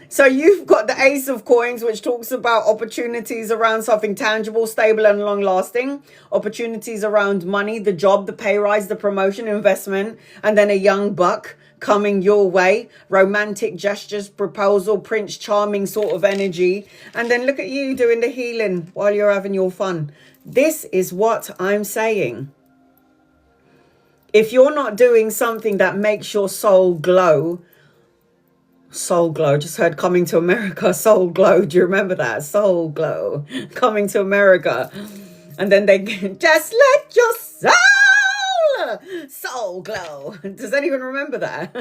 So you've got the Ace of Coins, which talks about opportunities around something tangible, stable, and long-lasting. Opportunities around money, the job, the pay rise, the promotion, investment, and then a young buck coming your way. Romantic gestures, proposal, Prince Charming sort of energy. And then look at you doing the healing while you're having your fun. This is what I'm saying. If you're not doing something that makes your soul glow, just heard Coming to America, Soul Glow. Do you remember that? Soul Glow, Coming to America. And then they just let your soul glow. Does anyone remember that?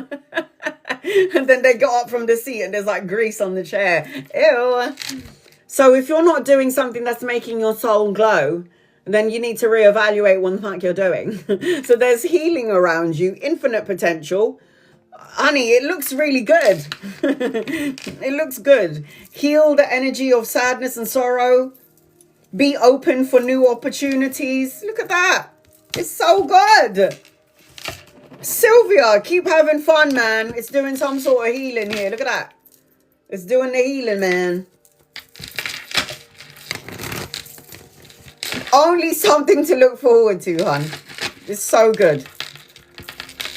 And then they got up from the seat and there's like grease on the chair. Ew. So if you're not doing something that's making your soul glow, then you need to reevaluate what the fuck you're doing. So there's healing around you, infinite potential. Honey, it looks really good. It looks good. Heal the energy of sadness and sorrow. Be open for new opportunities. Look at that. It's so good. Sylvia, keep having fun, man. It's doing some sort of healing here. Look at that. It's doing the healing, man. Only something to look forward to, hun. It's so good.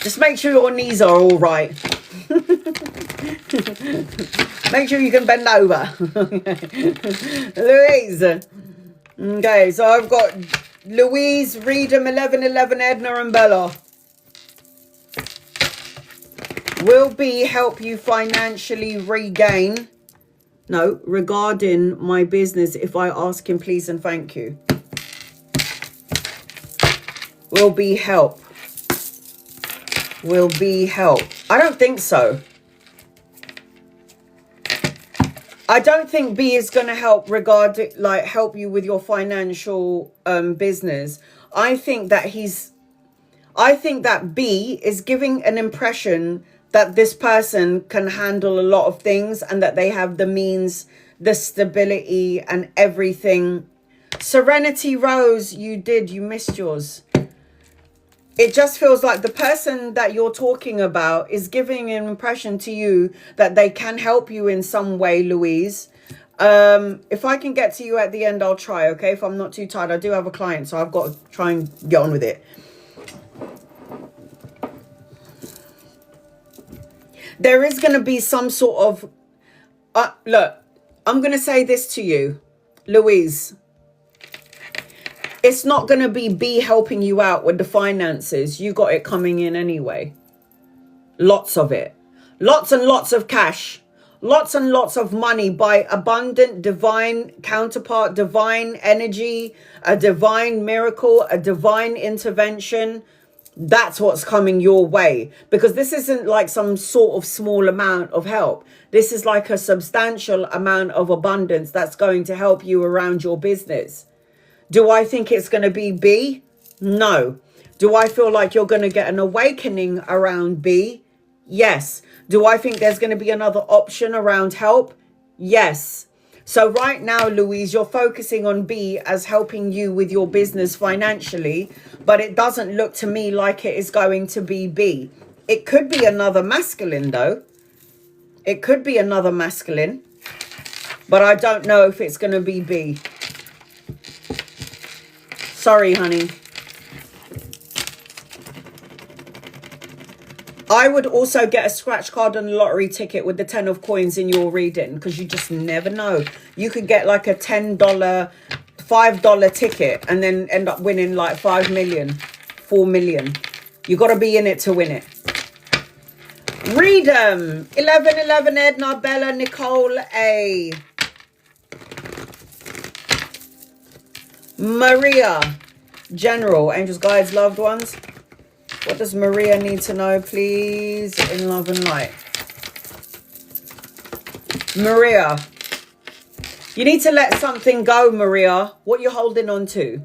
Just make sure your knees are all right. Make sure you can bend over. Louise. Okay, so I've got Louise, Reedham, 1111, Edna and Bella. Will B help you financially regain? No, regarding my business, if I ask him please and thank you. Will B help? Will B help? I don't think so. I don't think B is going to help help you with your financial business. I think that B is giving an impression that this person can handle a lot of things and that they have the means, the stability and everything. Serenity Rose, you missed yours. It just feels like the person that you're talking about is giving an impression to you that they can help you in some way, Louise. If I can get to you at the end, I'll try, okay? If I'm not too tired. I do have a client, so I've got to try and get on with it. There is going to be some sort of... look, I'm going to say this to you, Louise. It's not going to be B helping you out with the finances. You got it coming in anyway. Lots of it. Lots and lots of cash. Lots and lots of money by abundant, divine counterpart, divine energy, a divine miracle, a divine intervention. That's what's coming your way. Because this isn't like some sort of small amount of help. This is like a substantial amount of abundance that's going to help you around your business. Do I think it's going to be B? No. Do I feel like you're going to get an awakening around B? Yes. Do I think there's going to be another option around help? Yes. So right now, Louise, you're focusing on B as helping you with your business financially, but it doesn't look to me like it is going to be B. It could be another masculine, though. It could be another masculine, but I don't know if it's going to be B. Sorry, honey. I would also get a scratch card and a lottery ticket with the 10 of coins in your reading, because you just never know. You could get like a $10, $5 ticket and then end up winning like 5 million, 4 million. You got to be in it to win it. Read them. 1111 Edna, Bella, Nicole, A. Maria, General, angels, guides, loved ones. What does Maria need to know, please, in love and light? Maria, you need to let something go, Maria. What are you holding on to?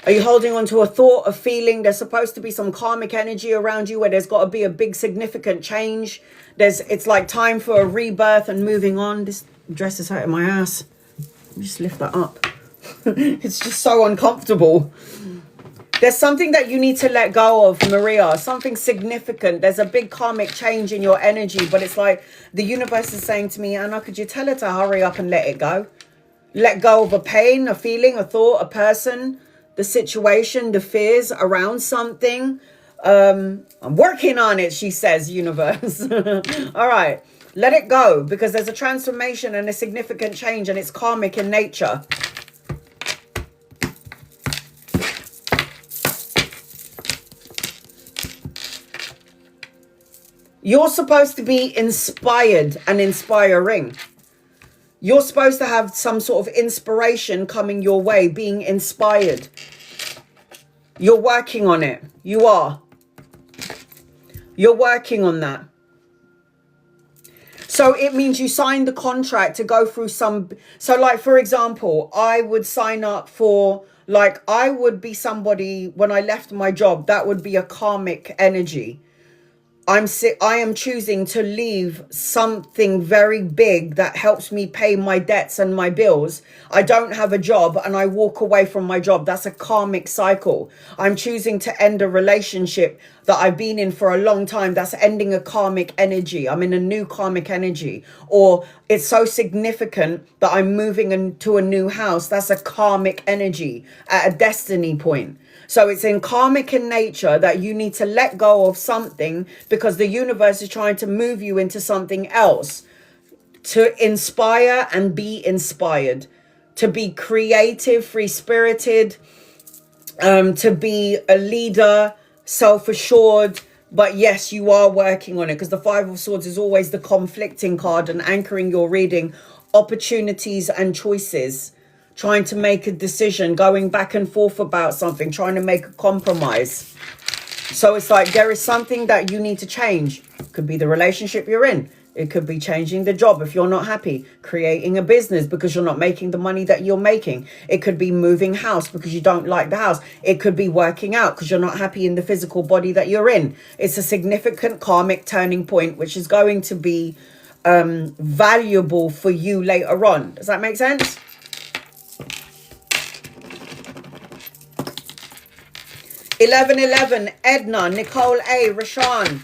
Are you holding on to a thought, a feeling? There's supposed to be some karmic energy around you where there's got to be a big significant change. It's like time for a rebirth and moving on. This dress is hurting my ass. Just lift that up. It's just so uncomfortable. There's something that you need to let go of, Maria. Something significant. There's a big karmic change in your energy, but it's like the universe is saying to me, Anna, could you tell her to hurry up and let it go? Let go of a pain, a feeling, a thought, a person, the situation, the fears around something. I'm working on it, she says, universe. All right. Let it go, because there's a transformation and a significant change, and it's karmic in nature. You're supposed to be inspired and inspiring. You're supposed to have some sort of inspiration coming your way, being inspired. You're working on it. You are. You're working on that. So it means you signed the contract to go through some... So like, for example, I would sign up for... Like, I would be somebody, when I left my job, that would be a karmic energy. I am choosing to leave something very big that helps me pay my debts and my bills. I don't have a job and I walk away from my job. That's a karmic cycle. I'm choosing to end a relationship that I've been in for a long time. That's ending a karmic energy. I'm in a new karmic energy. Or it's so significant that I'm moving into a new house. That's a karmic energy at a destiny point. So it's in karmic in nature that you need to let go of something because the universe is trying to move you into something else, to inspire and be inspired, to be creative, free-spirited, to be a leader, self-assured. But yes, you are working on it because the Five of Swords is always the conflicting card and anchoring your reading, opportunities and choices. Trying to make a decision, going back and forth about something, trying to make a compromise. So it's like there is something that you need to change. It could be the relationship you're in. It could be changing the job if you're not happy. Creating a business because you're not making the money that you're making. It could be moving house because you don't like the house. It could be working out because you're not happy in the physical body that you're in. It's a significant karmic turning point which is going to be valuable for you later on. Does that make sense? (1111) Edna, Nicole A, Rashawn.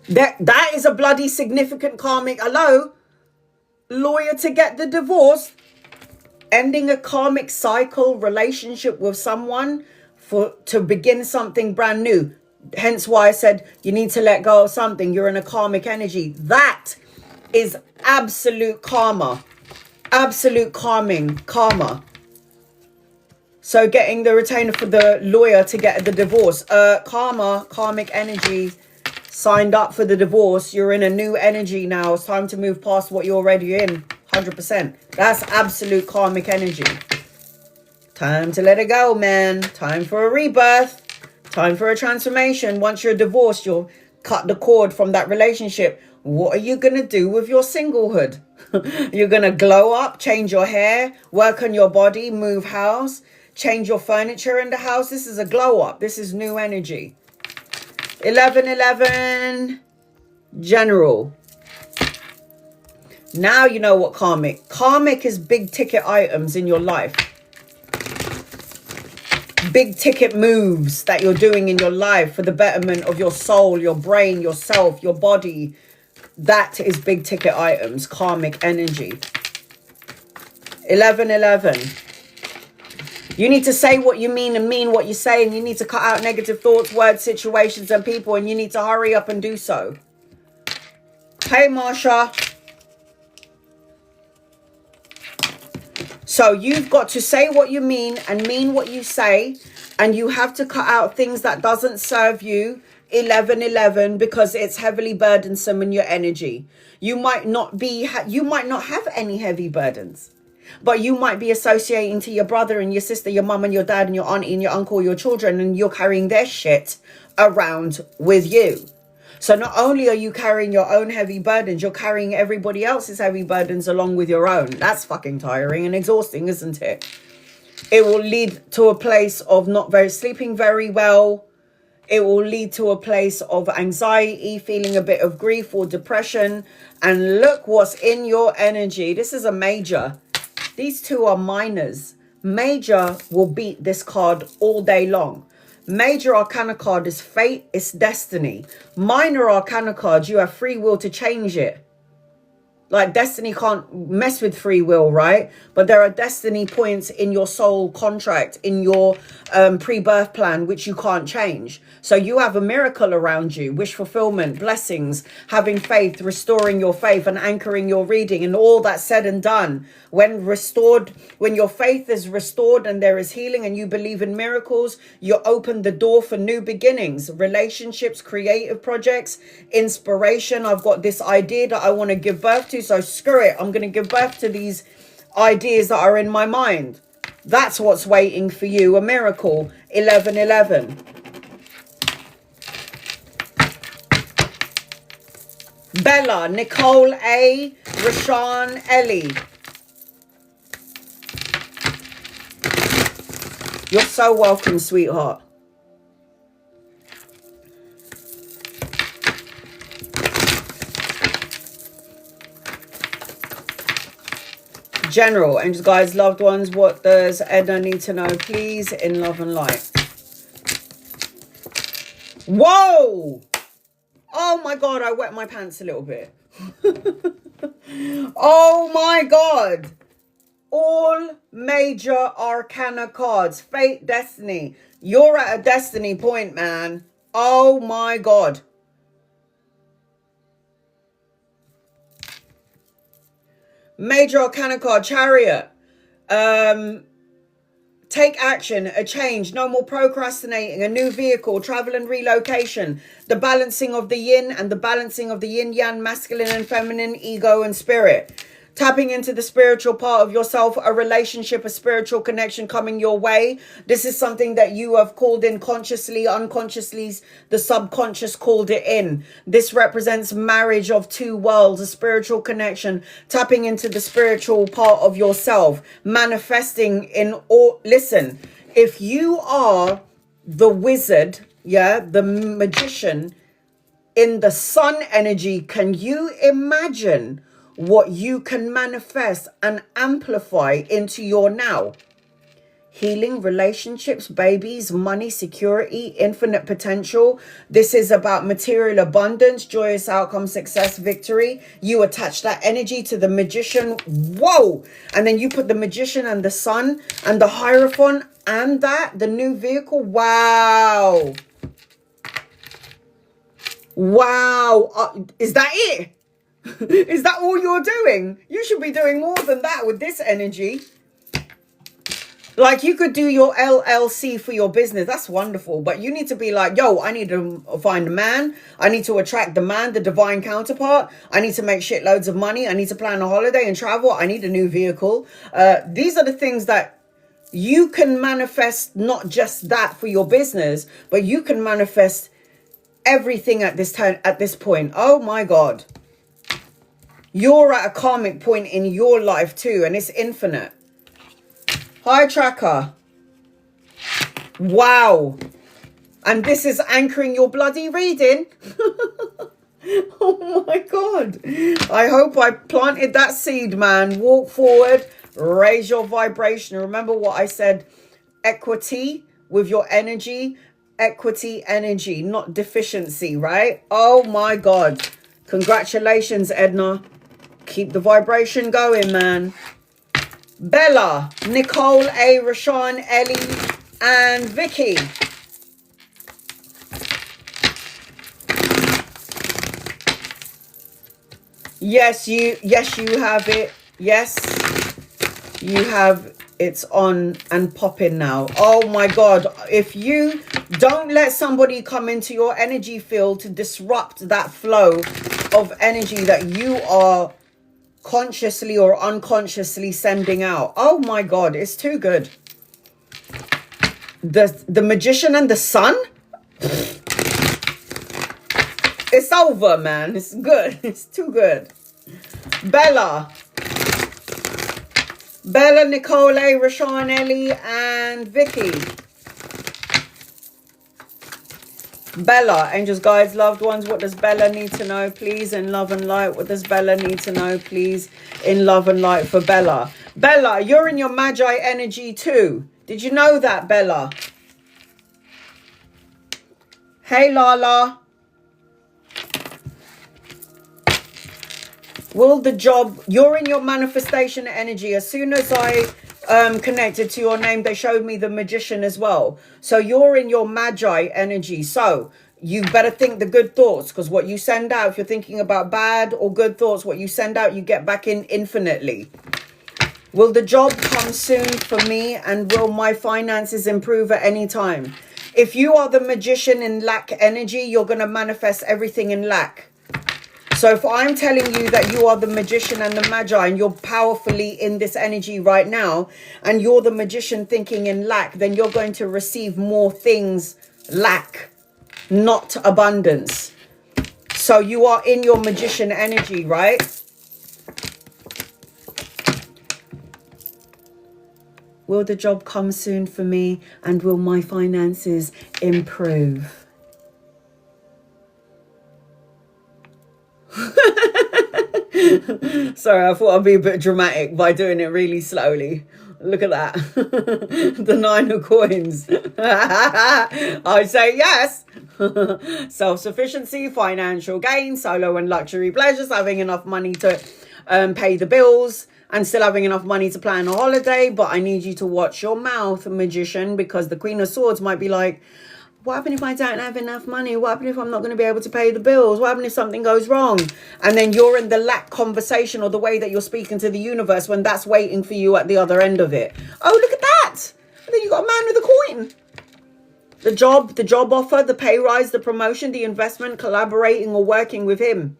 That is a bloody significant karmic. Hello? Lawyer to get the divorce. Ending a karmic cycle, relationship with someone to begin something brand new. Hence why I said you need to let go of something. You're in a karmic energy. That is absolute karma. Absolute karma. So getting the retainer for the lawyer to get the divorce. Karmic energy. Signed up for the divorce. You're in a new energy now. It's time to move past what you're already in. 100%. That's absolute karmic energy. Time to let it go, man. Time for a rebirth. Time for a transformation. Once you're divorced, you'll cut the cord from that relationship. What are you going to do with your singlehood? You're going to glow up, change your hair, work on your body, move house, change your furniture in the house. This is a glow up. This is new energy. 1111 General. Now you know what karmic. Karmic is big ticket items in your life. Big ticket moves that you're doing in your life for the betterment of your soul, your brain, yourself, your body. That is big ticket items, karmic energy. 1111. You need to say what you mean and mean what you say, and you need to cut out negative thoughts, words, situations, and people, and you need to hurry up and do so. Hey, Marsha. So you've got to say what you mean and mean what you say, and you have to cut out things that doesn't serve you. 1111, because it's heavily burdensome in your energy. You might not have any heavy burdens. But you might be associating to your brother and your sister, your mum and your dad and your auntie and your uncle, your children, and you're carrying their shit around with you. So not only are you carrying your own heavy burdens, you're carrying everybody else's heavy burdens along with your own. That's fucking tiring and exhausting, isn't it? It will lead to a place of sleeping very well. It will lead to a place of anxiety, feeling a bit of grief or depression. And look what's in your energy. This is a major. These two are minors. Major will beat this card all day long. Major arcana card is fate, it's destiny. Minor arcana card, you have free will to change it. Like destiny can't mess with free will, right? But there are destiny points in your soul contract, in your pre-birth plan, which you can't change. So you have a miracle around you, wish fulfillment, blessings, having faith, restoring your faith and anchoring your reading, and all that said and done. When your faith is restored and there is healing and you believe in miracles, you open the door for new beginnings, relationships, creative projects, inspiration. I've got this idea that I want to give birth to, so screw it. I'm going to give birth to these ideas that are in my mind. That's what's waiting for you, a miracle. 1111. Bella, Nicole A, Rashawn, Ellie. You're so welcome, sweetheart. General, angels, guides, loved ones, what does Edna need to know, please, in love and light? Whoa! Oh my God, I wet my pants a little bit. Oh my God. All major arcana cards, fate, destiny. You're at a destiny point, man. Oh my God. Major arcana card, chariot. Take action, a change, no more procrastinating, a new vehicle, travel and relocation, the balancing of the yin and the balancing of the yin-yang, masculine and feminine, ego and spirit. Tapping into the spiritual part of yourself, a relationship, a spiritual connection coming your way. This is something that you have called in consciously, unconsciously, the subconscious called it in. This represents marriage of two worlds, a spiritual connection, tapping into the spiritual part of yourself, manifesting in all. Listen, if you are the wizard, yeah, the magician in the sun energy, can you imagine what you can manifest and amplify into your now? Healing, relationships, babies, money, security, infinite potential. This is about material abundance, joyous outcome, success, victory. You attach that energy to the magician. Whoa! And then you put the magician and the sun and the hierophant and the new vehicle. Wow. Wow. Is that it? Is that all you're doing? You should be doing more than that with this energy. Like, you could do your LLC for your business. That's wonderful. But you need to be like, yo, I need to find a man. I need to attract the man, the divine counterpart. I need to make shitloads of money. I need to plan a holiday and travel. I need a new vehicle. These are the things that you can manifest, not just that for your business, but you can manifest everything at this time, at this point. Oh my God. You're at a karmic point in your life too, and it's infinite. Hi, tracker. Wow. And this is anchoring your bloody reading. Oh my God. I hope I planted that seed, man. Walk forward, raise your vibration. Remember what I said, equity with your energy, equity energy, not deficiency, right? Oh my God. Congratulations, Edna. Keep the vibration going, man. Bella, Nicole, A, Rashawn, Ellie, and Vicky. Yes, you have it. Yes, you have. It's on and popping now. Oh my God. If you don't let somebody come into your energy field to disrupt that flow of energy that you are consciously or unconsciously sending out. Oh my God, it's too good. The magician and the sun? It's over, man. It's good. It's too good. Bella, Nicole, Rashawn, Ellie, and Vicky. Bella, angels, guides, loved ones, what does Bella need to know, please, in love and light? What does Bella need to know, please, in love and light for Bella? Bella, you're in your Magi energy too. Did you know that, Bella? Hey, Lala. Will the job, you're in your manifestation energy. As soon as I connected to your name, they showed me the magician as well. So you're in your Magi energy. So you better think the good thoughts, because what you send out, if you're thinking about bad or good thoughts, what you send out, you get back in infinitely. Will the job come soon for me, and will my finances improve at any time? If you are the magician in lack energy, you're going to manifest everything in lack. So if I'm telling you that you are the magician and the magi and you're powerfully in this energy right now, and you're the magician thinking in lack, then you're going to receive more things lack, not abundance. So you are in your magician energy, right? Will the job come soon for me? And will my finances improve? Sorry, I thought I'd be a bit dramatic by doing it really slowly. Look at that. The 9 of coins. I say yes. Self-sufficiency, financial gain, solo and luxury pleasures, having enough money to pay the bills, and still having enough money to plan a holiday. But I need you to watch your mouth, magician, because the Queen of Swords might be like, what happens if I don't have enough money? What happens if I'm not going to be able to pay the bills? What happens if something goes wrong? And then you're in the lack conversation, or the way that you're speaking to the universe, when that's waiting for you at the other end of it. Oh, look at that. And then you got a man with a coin. The job offer, the pay rise, the promotion, the investment, collaborating or working with him.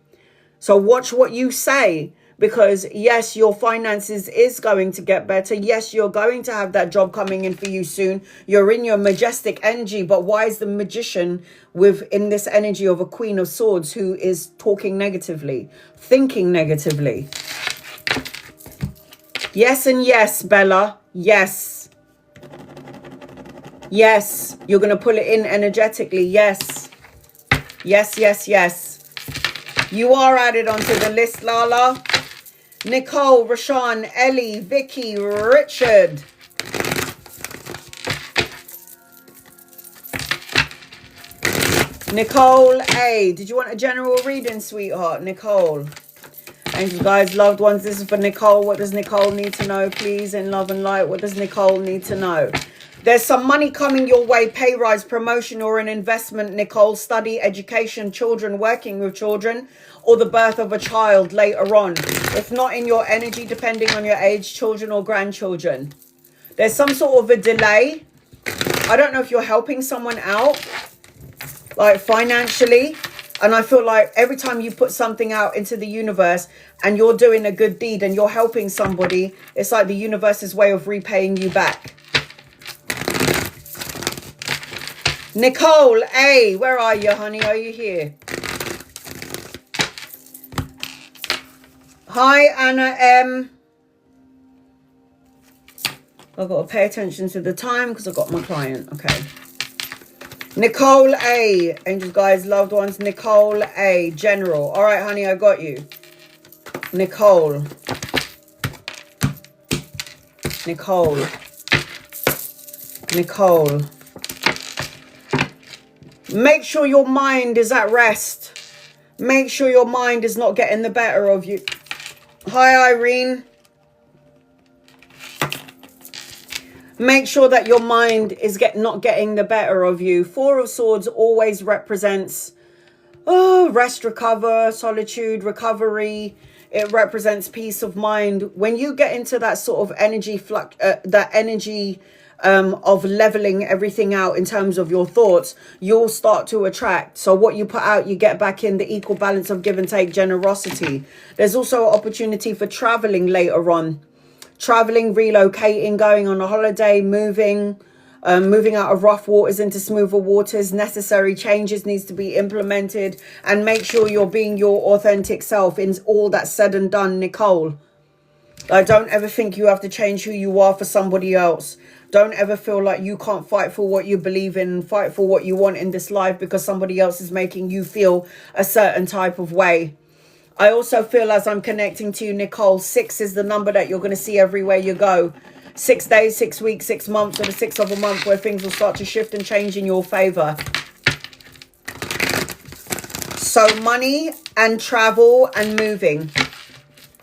So watch what you say. Because yes, your finances is going to get better. Yes, you're going to have that job coming in for you soon. You're in your majestic energy. But why is the magician in this energy of a Queen of Swords who is talking negatively, thinking negatively? Yes and yes, Bella. Yes. Yes. You're going to pull it in energetically. Yes. Yes, yes, yes. You are added onto the list, Lala. Nicole, Rashawn, Ellie, Vicky, Richard. Nicole A. Did you want a general reading, sweetheart? Nicole. Angels, guys, loved ones, this is for Nicole. What does Nicole need to know, please? In love and light, what does Nicole need to know? There's some money coming your way, pay rise, promotion, or an investment, Nicole. Study, education, children, working with children, or the birth of a child later on. If not in your energy, depending on your age, children or grandchildren. There's some sort of a delay. I don't know if you're helping someone out, like financially. And I feel like every time you put something out into the universe and you're doing a good deed and you're helping somebody, it's like the universe's way of repaying you back. Nicole A, where are you, honey? Are you here? Hi, Anna M. I've got to pay attention to the time because I've got my client. Okay. Nicole A. Angels, guys, loved ones. Nicole A. General. All right, honey, I got you. Nicole. Nicole. Nicole. Make sure your mind is at rest. Make sure your mind is not getting the better of you. Hi, Irene. Make sure that your mind is not getting the better of you. 4 of Swords always represents rest, recover, solitude, recovery. It represents peace of mind. When you get into that sort of energy of leveling everything out in terms of your thoughts, you'll start to attract. So what you put out, you get back in, the equal balance of give and take, generosity. There's also an opportunity for traveling later on. Traveling, relocating, going on a holiday, moving out of rough waters into smoother waters. Necessary changes needs to be implemented, and make sure you're being your authentic self in all that's said and done, Nicole. I don't ever think you have to change who you are for somebody else. Don't ever feel like you can't fight for what you believe in, fight for what you want in this life because somebody else is making you feel a certain type of way. I also feel, as I'm connecting to you, Nicole, 6 is the number that you're going to see everywhere you go. 6 days, 6 weeks, 6 months, or the 6th of a month where things will start to shift and change in your favor. So money and travel and moving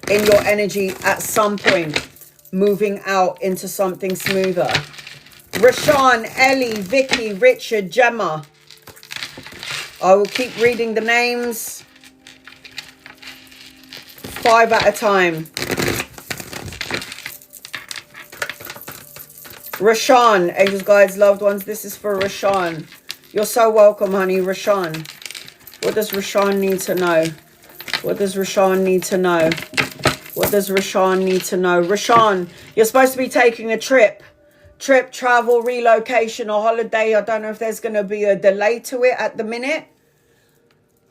in your energy at some point. Moving out into something smoother. Rashawn, Ellie, Vicky, Richard, Gemma. I will keep reading the names. 5 at a time. Rashawn, angels, guides, loved ones, this is for Rashawn. You're so welcome, honey. Rashawn. What does Rashawn need to know? What does Rashawn need to know? What does Rashawn need to know? Rashawn, you're supposed to be taking a trip. Trip, travel, relocation, or holiday. I don't know if there's going to be a delay to it at the minute.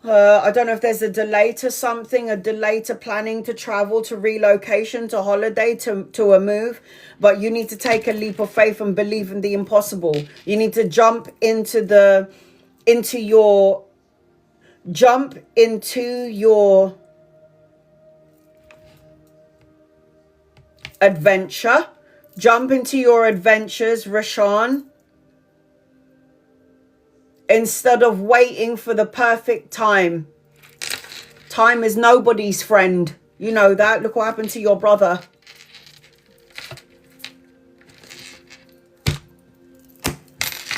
I don't know if there's a delay to something, a delay to planning to travel, to relocation, to holiday, to a move. But you need to take a leap of faith and believe in the impossible. You need to jump into your adventure. Jump into your adventures, Rashawn. Instead of waiting for the perfect time. Time is nobody's friend. You know that. Look what happened to your brother.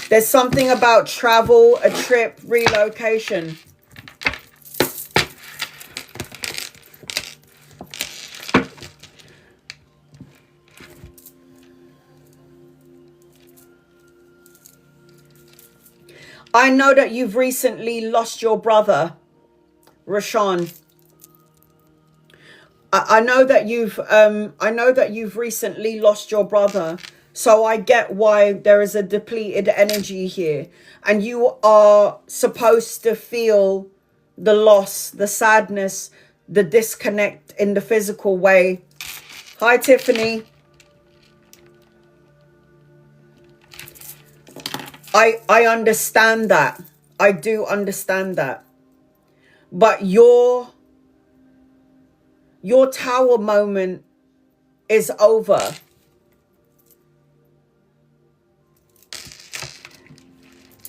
There's something about travel, a trip, relocation. I know that you've recently lost your brother, Rashawn. I know that you've recently lost your brother. So I get why there is a depleted energy here. And you are supposed to feel the loss, the sadness, the disconnect in the physical way. Hi, Tiffany. I understand that. I do understand that. But your tower moment is over.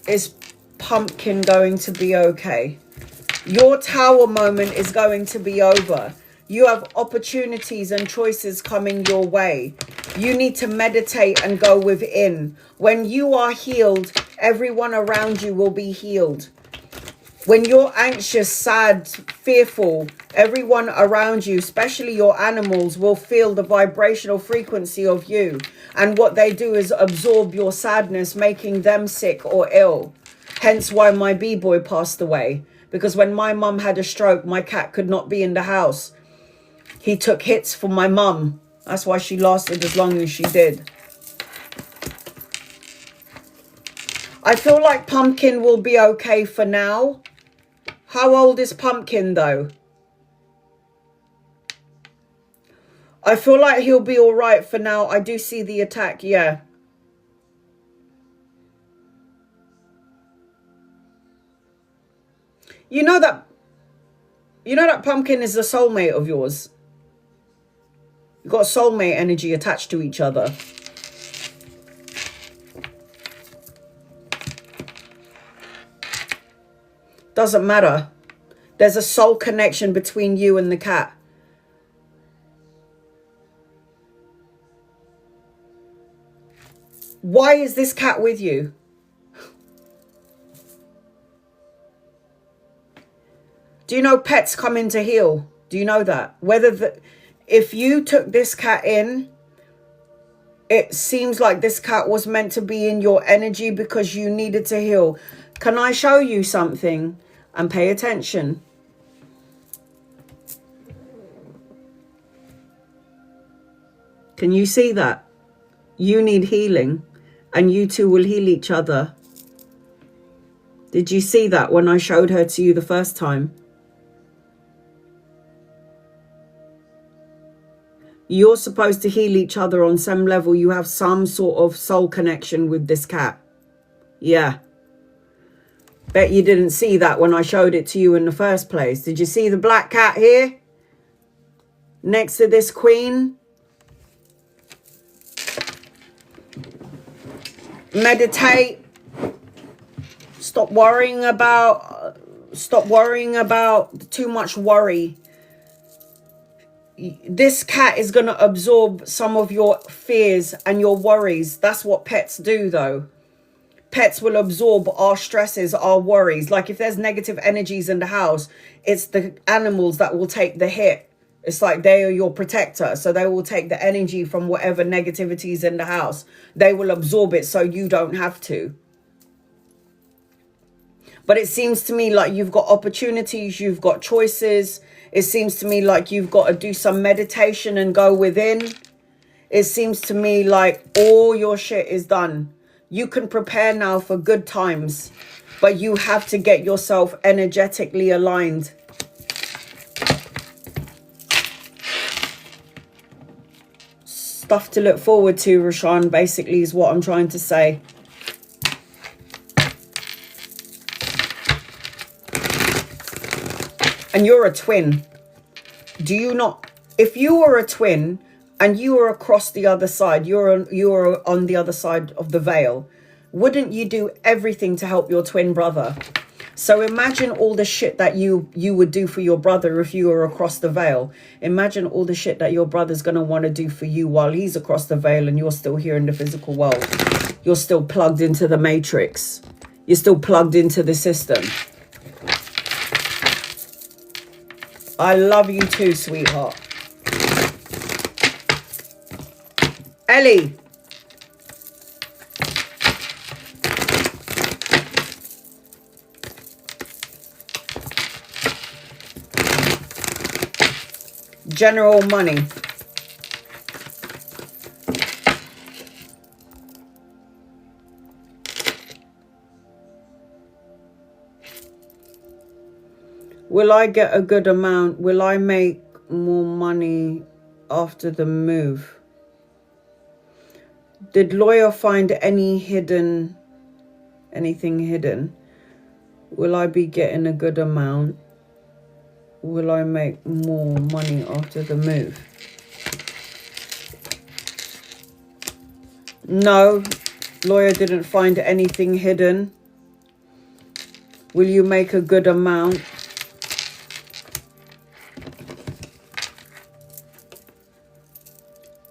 Is Pumpkin going to be okay? Your tower moment is going to be over. You have opportunities and choices coming your way. You need to meditate and go within. When you are healed, everyone around you will be healed. When you're anxious, sad, fearful, everyone around you, especially your animals, will feel the vibrational frequency of you. And what they do is absorb your sadness, making them sick or ill. Hence why my B-boy passed away. Because when my mum had a stroke, my cat could not be in the house. He took hits from my mum. That's why she lasted as long as she did. I feel like Pumpkin will be okay for now. How old is Pumpkin though? I feel like he'll be all right for now. I do see the attack, yeah. You know that Pumpkin is a soulmate of yours. You've got soulmate energy attached to each other. Doesn't matter. There's a soul connection between you and the cat. Why is this cat with you? Do you know pets come in to heal? Do you know that? If you took this cat in, it seems like this cat was meant to be in your energy because you needed to heal. Can I show you something? And pay attention. Can you see that? You need healing and you two will heal each other. Did you see that when I showed her to you the first time? You're supposed to heal each other on some level. You have some sort of soul connection with this cat. Yeah. Bet you didn't see that when I showed it to you in the first place. Did you see the black cat here? Next to this queen? Meditate. Stop worrying about too much worry. This cat is going to absorb some of your fears and your worries. That's what pets do though. Pets will absorb our stresses, our worries. Like if there's negative energies in the house, it's the animals that will take the hit. It's like they are your protector. So they will take the energy from whatever negativity is in the house. They will absorb it so you don't have to. But it seems to me like you've got opportunities, you've got choices. It seems to me like you've got to do some meditation and go within. It seems to me like all your shit is done. You can prepare now for good times, but you have to get yourself energetically aligned. Stuff to look forward to, Rashawn, basically is what I'm trying to say. And you're a twin. Do you not? If you were a twin and you were across the other side, you're on the other side of the veil, wouldn't you do everything to help your twin brother? So imagine all the shit that you would do for your brother if you were across the veil. Imagine all the shit that your brother's going to want to do for you while he's across the veil and you're still here in the physical world. You're still plugged into the matrix. You're still plugged into the system. I love you too, sweetheart. Ellie. General money. Will I get a good amount? Will I make more money after the move? Did lawyer find anything hidden? Will I be getting a good amount? Will I make more money after the move? No, lawyer didn't find anything hidden. Will you make a good amount?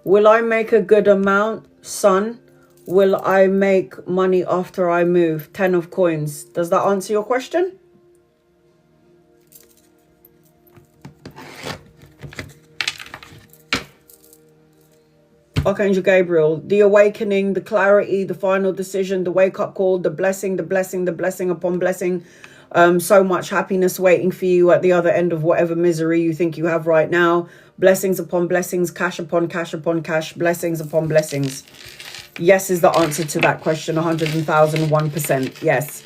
Will I make a good amount, son? Will I make money after I move? 10 of coins. Does that answer your question? Archangel Gabriel, the awakening, the clarity, the final decision, the wake-up call, the blessing, the blessing, the blessing upon blessing. So much happiness waiting for you at the other end of whatever misery you think you have right now. Blessings upon blessings, cash upon cash upon cash, blessings upon blessings. Yes is the answer to that question, 101%. Yes.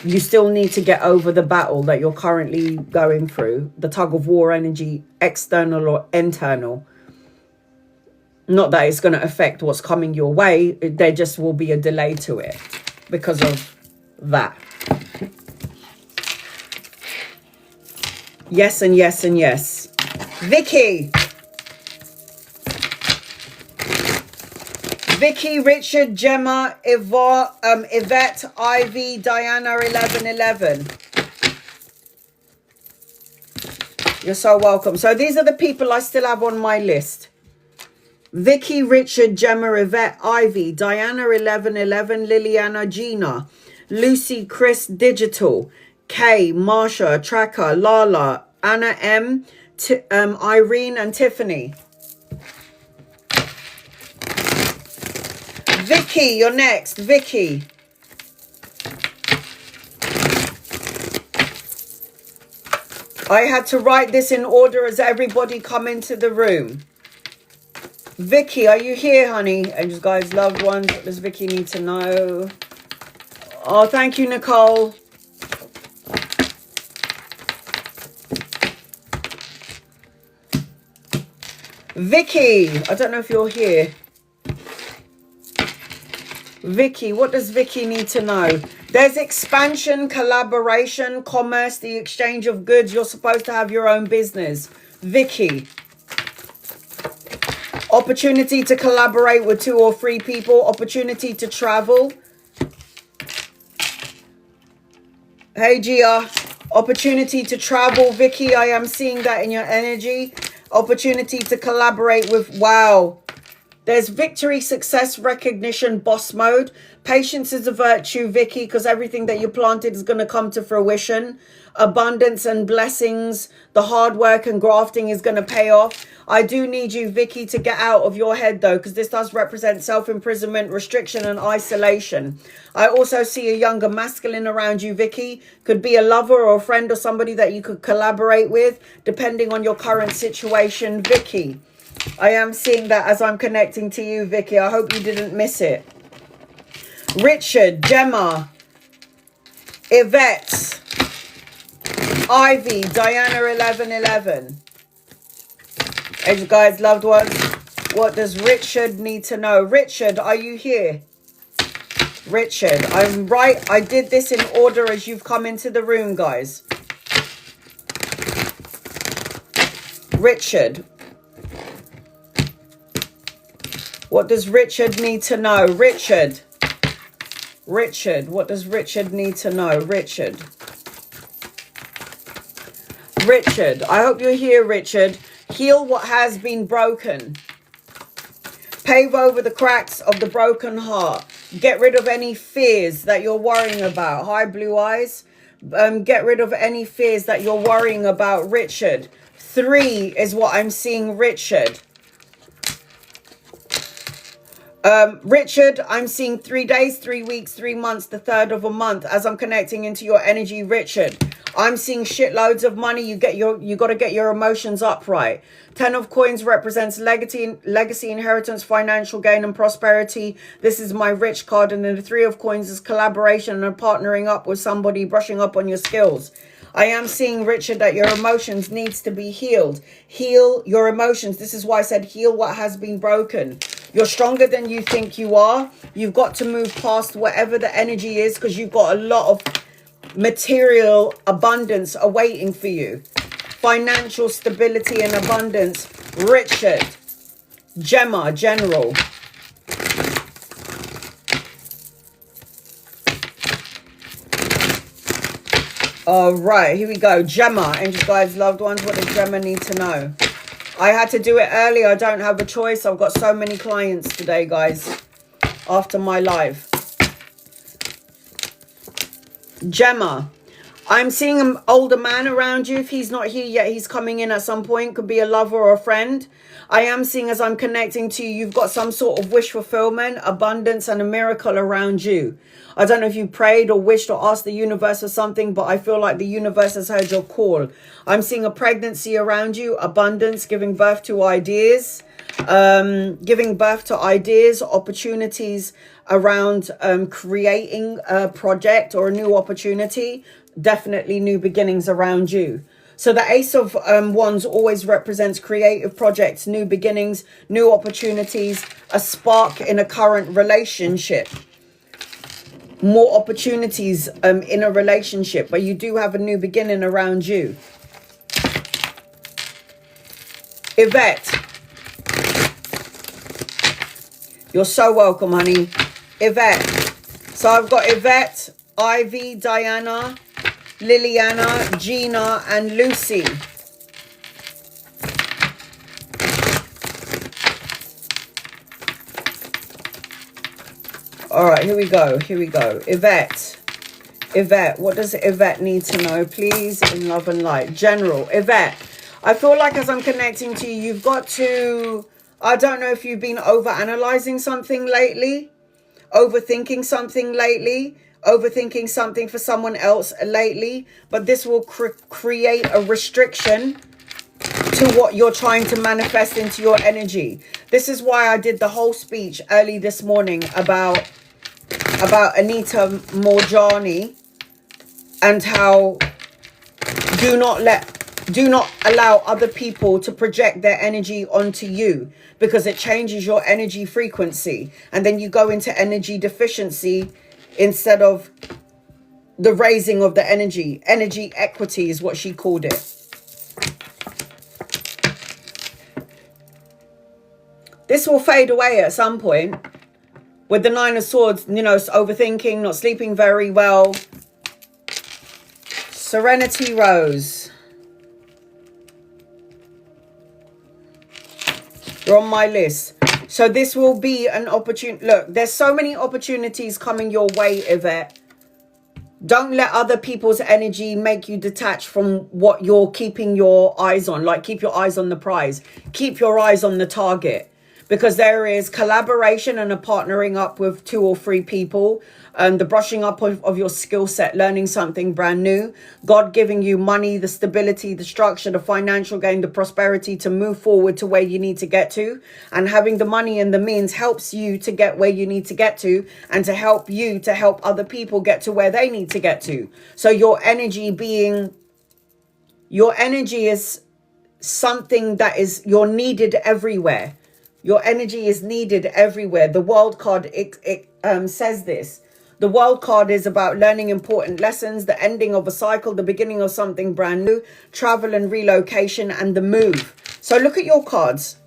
You still need to get over the battle that you're currently going through. The tug of war energy, external or internal. Not that it's going to affect what's coming your way. There just will be a delay to it because of that. Yes and yes and yes. Vicky. Vicky, Richard, Gemma, Yvette, Ivy, Diana, 1111. You're so welcome. So these are the people I still have on my list. Vicky, Richard, Gemma, Yvette, Ivy, Diana, 1111, Liliana, Gina, Lucy, Chris, Digital, Kay, Marsha, Tracker, Lala, Anna M, Irene and Tiffany. Vicky, you're next. Vicky. I had to write this in order as everybody come into the room. Vicky, are you here, honey? Angels, guys, loved ones. What does Vicky need to know? Oh, thank you, Nicole. Vicky, I don't know if you're here. Vicky, what does Vicky need to know? There's expansion, collaboration, commerce, the exchange of goods. You're supposed to have your own business. Vicky. Opportunity to collaborate with 2 or 3 people. Opportunity to travel. Hey, Gia. Opportunity to travel. Vicky, I am seeing that in your energy. Opportunity to collaborate with, wow. There's victory, success, recognition, boss mode. Patience is a virtue, Vicky, because everything that you planted is going to come to fruition. Abundance and blessings. The hard work and grafting is going to pay off. I do need you, Vicky, to get out of your head, though, because this does represent self-imprisonment, restriction, and isolation. I also see a younger masculine around you, Vicky. Could be a lover or a friend or somebody that you could collaborate with, depending on your current situation, Vicky. I am seeing that as I'm connecting to you, Vicky. I hope you didn't miss it. Richard, Gemma, Yvette, Ivy, Diana 1111. Hey guys, loved ones, what does Richard need to know? Richard, are you here? Richard, I'm right. I did this in order as you've come into the room, guys. Richard. What does Richard need to know? Richard. Richard, what does Richard need to know? Richard. Richard, I hope you're here, Richard. Heal what has been broken. Pave over the cracks of the broken heart. Get rid of any fears that you're worrying about. Hi, Blue Eyes. Get rid of any fears that you're worrying about, Richard. 3 is what I'm seeing, Richard. Richard, I'm seeing 3 days, 3 weeks, 3 months, the 3rd of a month as I'm connecting into your energy, Richard. I'm seeing shitloads of money. You got to get your emotions upright. 10 of coins represents legacy, inheritance, financial gain, and prosperity. This is my rich card. And then the 3 of coins is collaboration and partnering up with somebody, brushing up on your skills. I am seeing, Richard, that your emotions needs to be healed. Heal your emotions. This is why I said heal what has been broken. You're stronger than you think you are. You've got to move past whatever the energy is because you've got a lot of material abundance awaiting for you. Financial stability and abundance. Richard. Gemma, General. All right, here we go. Gemma, angels, guides, loved ones. What does Gemma need to know? I had to do it early. I don't have a choice. I've got so many clients today, guys, after my live. Gemma, I'm seeing an older man around you. If he's not here yet, he's coming in at some point. Could be a lover or a friend. I am seeing as I'm connecting to you, you've got some sort of wish fulfillment, abundance, and a miracle around you. I don't know if you prayed or wished or asked the universe for something, but I feel like the universe has heard your call. I'm seeing a pregnancy around you, abundance, giving birth to ideas, opportunities around creating a project or a new opportunity. Definitely new beginnings around you. So the Ace of Wands always represents creative projects, new beginnings, new opportunities, a spark in a current relationship. More opportunities in a relationship, but you do have a new beginning around you. Yvette. You're so welcome, honey. Yvette. So I've got Yvette, Ivy, Diana, Liliana, Gina, and Lucy. All right, here we go. Here we go. Yvette. Yvette, what does Yvette need to know, please, in love and light? General. Yvette, I feel like as I'm connecting to you, you've got to, I don't know if you've been over-analyzing something lately, overthinking something lately, overthinking something for someone else lately, but this will create a restriction to what you're trying to manifest into your energy. This is why I did the whole speech early this morning about Anita Morjani and how do not allow other people to project their energy onto you, because it changes your energy frequency and then you go into energy deficiency instead of the raising of the energy. Energy equity is what she called it. This will fade away at some point with the 9 of Swords, you know, overthinking, not sleeping very well. Serenity Rose. You're on my list. So this will be an opportunity. Look, there's so many opportunities coming your way, Yvette. Don't let other people's energy make you detach from what you're keeping your eyes on. Like, keep your eyes on the prize. Keep your eyes on the target. because there is collaboration and a partnering up with 2 or 3 people, the brushing up of your skill set, learning something brand new, God giving you money, the stability, the structure, the financial gain, the prosperity to move forward to where you need to get to. And having the money and the means helps you to get where you need to get to, and to help you to help other people get to where they need to get to. So your energy is something that is, you're needed everywhere. Your energy is needed everywhere. The world card, it says this. The world card is about learning important lessons, the ending of a cycle, the beginning of something brand new, travel and relocation, and the move. So look at your cards.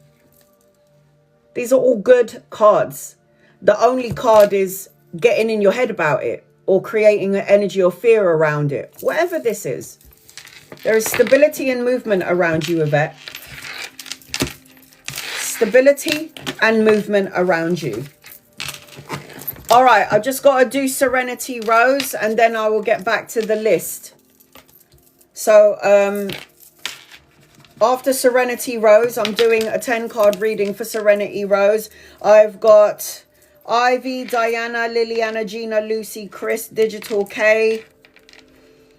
These are all good cards. The only card is getting in your head about it, or creating an energy or fear around it. Whatever this is. There is stability and movement around you, Yvette. Stability and movement around you. All right, I've just got to do Serenity Rose, and then I will get back to the list. So after Serenity Rose, I'm doing a 10-card reading for Serenity Rose. I've got Ivy, Diana, Liliana, Gina, Lucy, Chris, Digital K,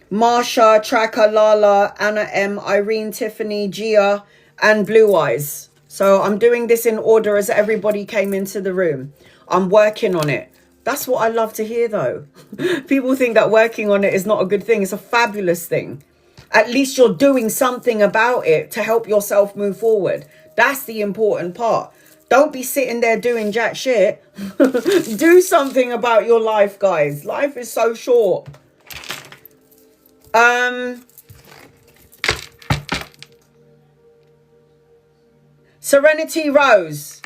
Marsha, Tracker, Lala, Anna M, Irene, Tiffany, Gia, and Blue Eyes. So I'm doing this in order as everybody came into the room. I'm working on it. That's what I love to hear, though. People think that working on it is not a good thing. It's a fabulous thing. At least you're doing something about it to help yourself move forward. That's the important part. Don't be sitting there doing jack shit. Do something about your life, guys. Life is so short. Serenity Rose.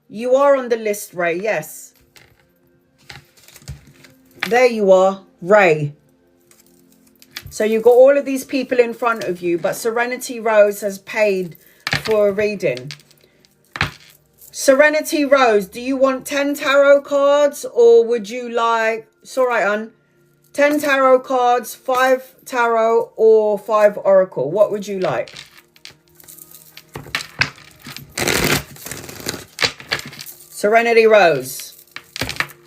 You are on the list, Ray. Yes. There you are, Ray. So you've got all of these people in front of you, but Serenity Rose has paid for a reading. Serenity Rose, do you want 10 tarot cards, or would you like... It's all right, hon. 10 tarot cards, 5 tarot, or 5 oracle. What would you like? Serenity Rose.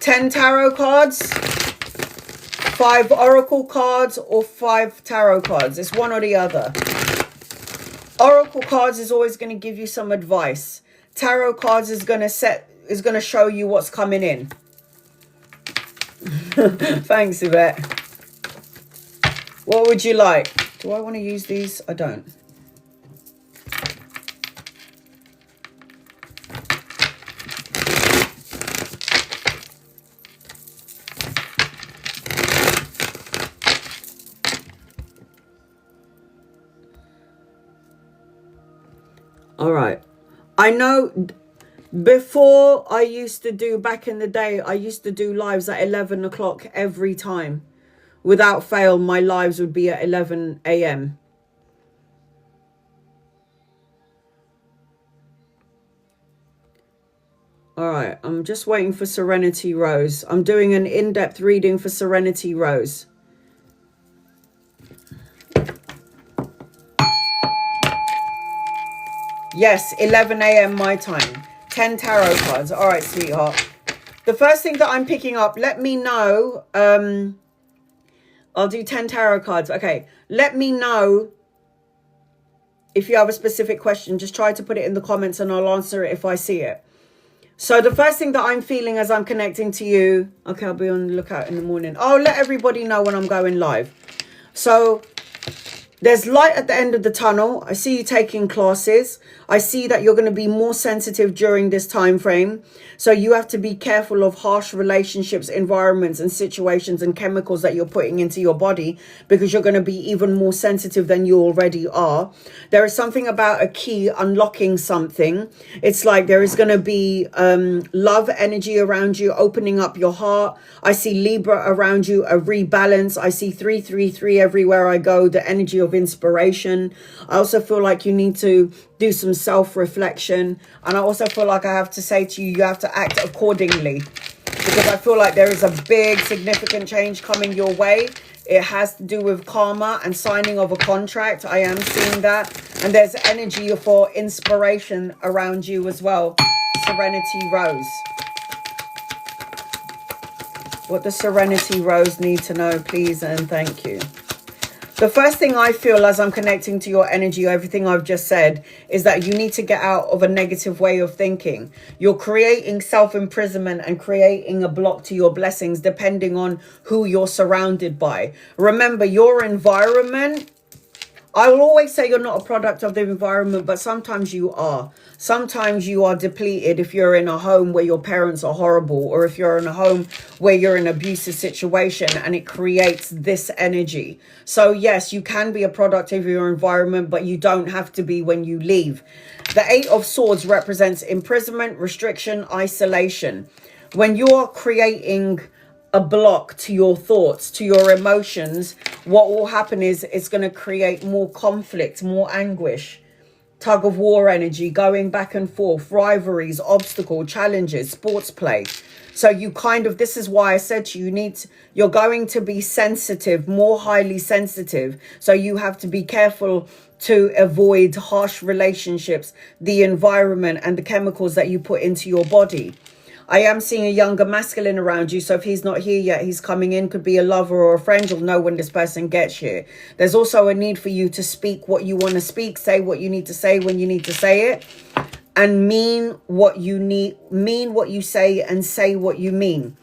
10 tarot cards, 5 oracle cards, or 5 tarot cards. It's one or the other. Oracle cards is always going to give you some advice. Tarot cards is going to show you what's coming in. Thanks, Yvette. What would you like? Do I want to use these? I don't. All right. I know before I used to do, back in the day, I used to do lives at 11 o'clock every time. Without fail, my lives would be at 11 a.m. All right. I'm just waiting for Serenity Rose. I'm doing an in-depth reading for Serenity Rose. Yes, 11 a.m. my time. 10 tarot cards. All right, sweetheart. The first thing that I'm picking up, let me know. I'll do 10 tarot cards. Okay, let me know if you have a specific question. Just try to put it in the comments and I'll answer it if I see it. So the first thing that I'm feeling as I'm connecting to you. Okay, I'll be on the lookout in the morning. I'll let everybody know when I'm going live. So... there's light at the end of the tunnel. I see you taking classes. I see that you're going to be more sensitive during this time frame. So you have to be careful of harsh relationships, environments, and situations and chemicals that you're putting into your body, because you're going to be even more sensitive than you already are. There is something about a key unlocking something. It's like there is going to be love energy around you, opening up your heart. I see Libra around you, a rebalance. I see 333 everywhere I go, the energy of inspiration. I also feel like you need to do some self-reflection, and I also feel like I have to say to you, you have to act accordingly, because I feel like there is a big significant change coming your way. It has to do with karma and signing of a contract. I am seeing that, and there's energy for inspiration around you as well. Serenity Rose? What does Serenity Rose need to know, please and thank you? The first thing I feel as I'm connecting to your energy, everything I've just said, is that you need to get out of a negative way of thinking. You're creating self-imprisonment and creating a block to your blessings depending on who you're surrounded by. Remember, your environment, I will always say you're not a product of the environment, but sometimes you are. Sometimes you are depleted if you're in a home where your parents are horrible, or if you're in a home where you're in an abusive situation, and it creates this energy. So yes, you can be a product of your environment, but you don't have to be when you leave. The Eight of Swords represents imprisonment, restriction, isolation. When you're creating a block to your thoughts, to your emotions, what will happen is it's going to create more conflict, more anguish, tug of war energy, going back and forth, rivalries, obstacle, challenges, sports play. So you kind of, this is why I said to you, you're going to be sensitive, more highly sensitive. So you have to be careful to avoid harsh relationships, the environment and the chemicals that you put into your body. I am seeing a younger masculine around you. So if he's not here yet, he's coming in, could be a lover or a friend. You'll know when this person gets here. There's also a need for you to speak what you want to speak, say what you need to say when you need to say it, and mean what you say and say what you mean.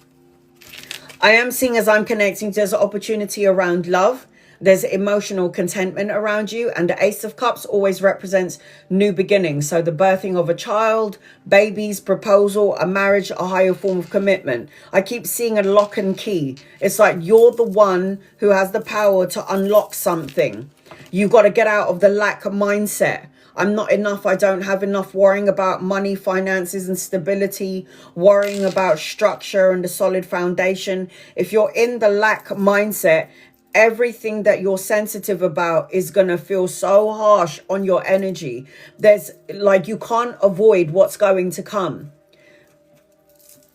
I am seeing, as I'm connecting, there's an opportunity around love. There's emotional contentment around you, and the Ace of Cups always represents new beginnings. So the birthing of a child, babies, proposal, a marriage, a higher form of commitment. I keep seeing a lock and key. It's like you're the one who has the power to unlock something. You've got to get out of the lack mindset. I'm not enough, I don't have enough, worrying about money, finances and stability, worrying about structure and the solid foundation. If you're in the lack mindset, everything that you're sensitive about is going to feel so harsh on your energy. There's like, you can't avoid what's going to come.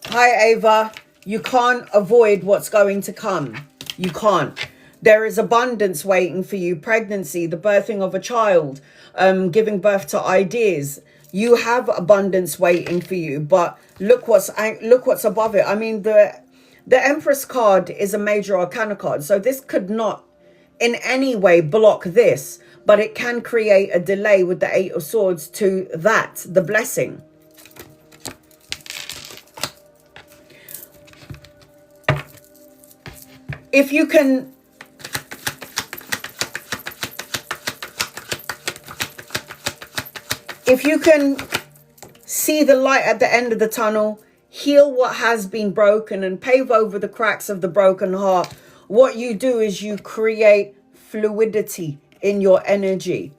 Hi, Ava. You can't avoid what's going to come. You can't. There is abundance waiting for you. Pregnancy, the birthing of a child, giving birth to ideas. You have abundance waiting for you, but look what's above it. I mean, the Empress card is a major arcana card. So this could not in any way block this, but it can create a delay with the Eight of Swords to that, the blessing. If you can see the light at the end of the tunnel, heal what has been broken and pave over the cracks of the broken heart, what you do is you create fluidity in your energy.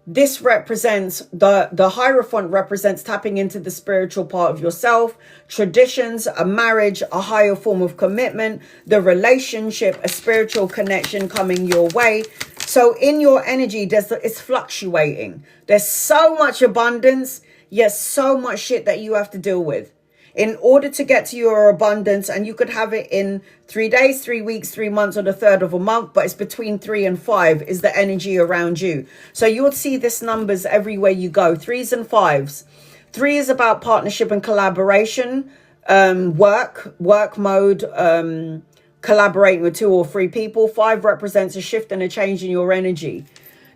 This represents, the Hierophant represents tapping into the spiritual part of yourself, traditions, a marriage, a higher form of commitment, the relationship, a spiritual connection coming your way. So in your energy, it's fluctuating. There's so much abundance, yet so much shit that you have to deal with in order to get to your abundance. And you could have it in 3 days, 3 weeks, 3 months, or the third of a month, but it's between 3 and 5 is the energy around you. So you'll see this numbers everywhere you go, 3s and 5s. 3 is about partnership and collaboration, work mode, collaborating with 2 or 3 people. 5 represents a shift and a change in your energy.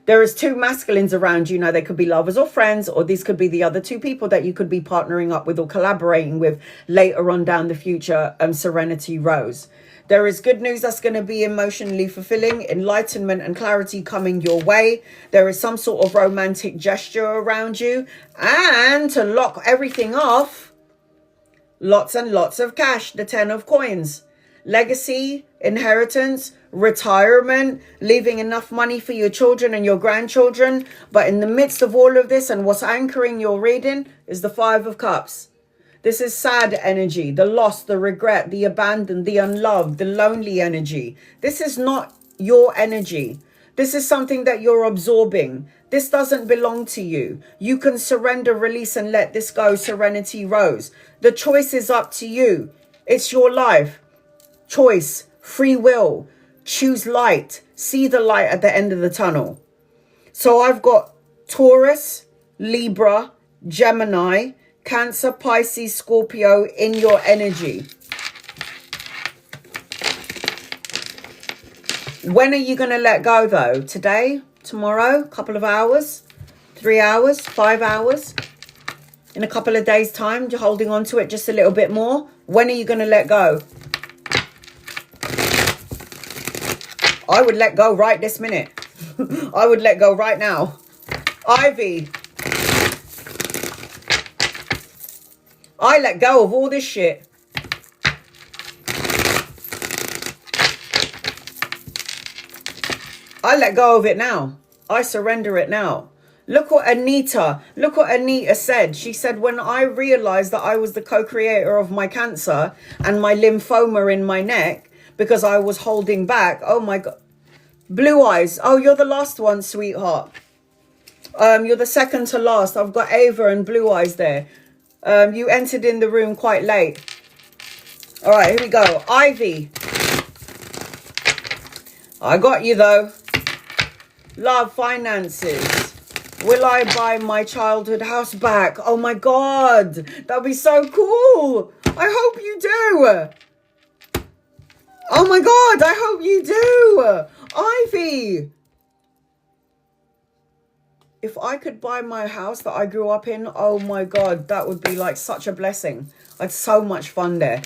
There is 2 masculines around you. Now, they could be lovers or friends, or these could be the other 2 people that you could be partnering up with or collaborating with later on down the future, Serenity Rose. There is good news that's going to be emotionally fulfilling, enlightenment and clarity coming your way. There is some sort of romantic gesture around you. And to lock everything off, lots and lots of cash, the 10 of coins. Legacy, inheritance, retirement, leaving enough money for your children and your grandchildren. But in the midst of all of this, and what's anchoring your reading is the 5 of Cups. This is sad energy, the loss, the regret, the abandoned, the unloved, the lonely energy. This is not your energy. This is something that you're absorbing. This doesn't belong to you. You can surrender, release, and let this go, Serenity Rose. The choice is up to you. It's your life. Choice, free will, choose light, see the light at the end of the tunnel. So I've got Taurus, Libra, Gemini, Cancer, Pisces, Scorpio in your energy. When are you going to let go, though? Today? Tomorrow? Couple of hours? 3 hours? 5 hours? In a couple of days' time, you're holding on to it just a little bit more? When are you going to let go? I would let go right this minute. I would let go right now. Ivy. I let go of all this shit. I let go of it now. I surrender it now. Look what Anita said. She said, when I realized that I was the co-creator of my cancer and my lymphoma in my neck because I was holding back. Oh my God. Blue eyes. Oh, you're the last one, sweetheart. You're the second to last. I've got Ava and Blue eyes there. You entered in the room quite late. All right, here we go. Ivy. I got you though. Love, finances. Will I buy my childhood house back? Oh my God, that'd be so cool. I hope you do. Oh my God, I hope you do. Ivy. If I could buy my house that I grew up in, oh my God, that would be like such a blessing. I had so much fun there.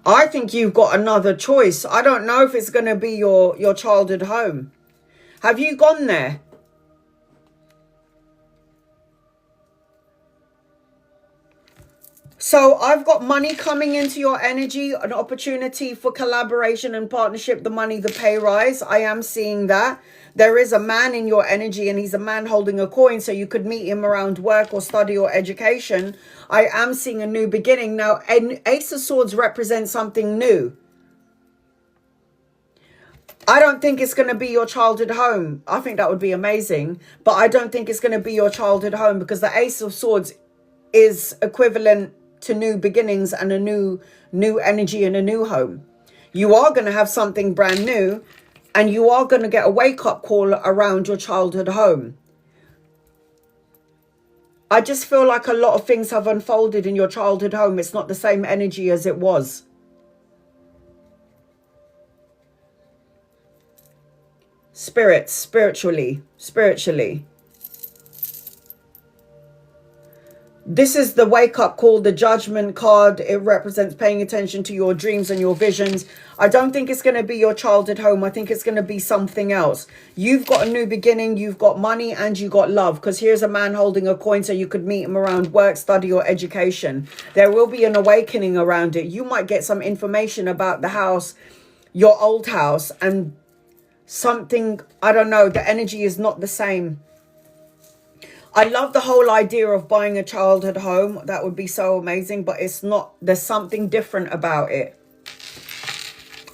I think you've got another choice. I don't know if it's going to be your childhood home. Have you gone there? So I've got money coming into your energy, an opportunity for collaboration and partnership, the money, the pay rise. I am seeing that. There is a man in your energy and he's a man holding a coin. So you could meet him around work or study or education. I am seeing a new beginning. Now, an Ace of Swords represents something new. I don't think it's going to be your childhood home. I think that would be amazing. But I don't think it's going to be your childhood home because the Ace of Swords is equivalent to new beginnings and a new energy and a new home. You are going to have something brand new and you are going to get a wake-up call around your childhood home. I just feel like a lot of things have unfolded in your childhood home. It's not the same energy as it was. Spiritually. This is the wake-up call, the judgment card. It represents paying attention to your dreams and your visions. I don't think it's going to be your childhood home. I think it's going to be something else. You've got a new beginning. You've got money and you got love. Because here's a man holding a coin so you could meet him around work, study or education. There will be an awakening around it. You might get some information about the house, your old house, and something, I don't know, the energy is not the same. I love the whole idea of buying a childhood home. That would be so amazing, but it's not, there's something different about it.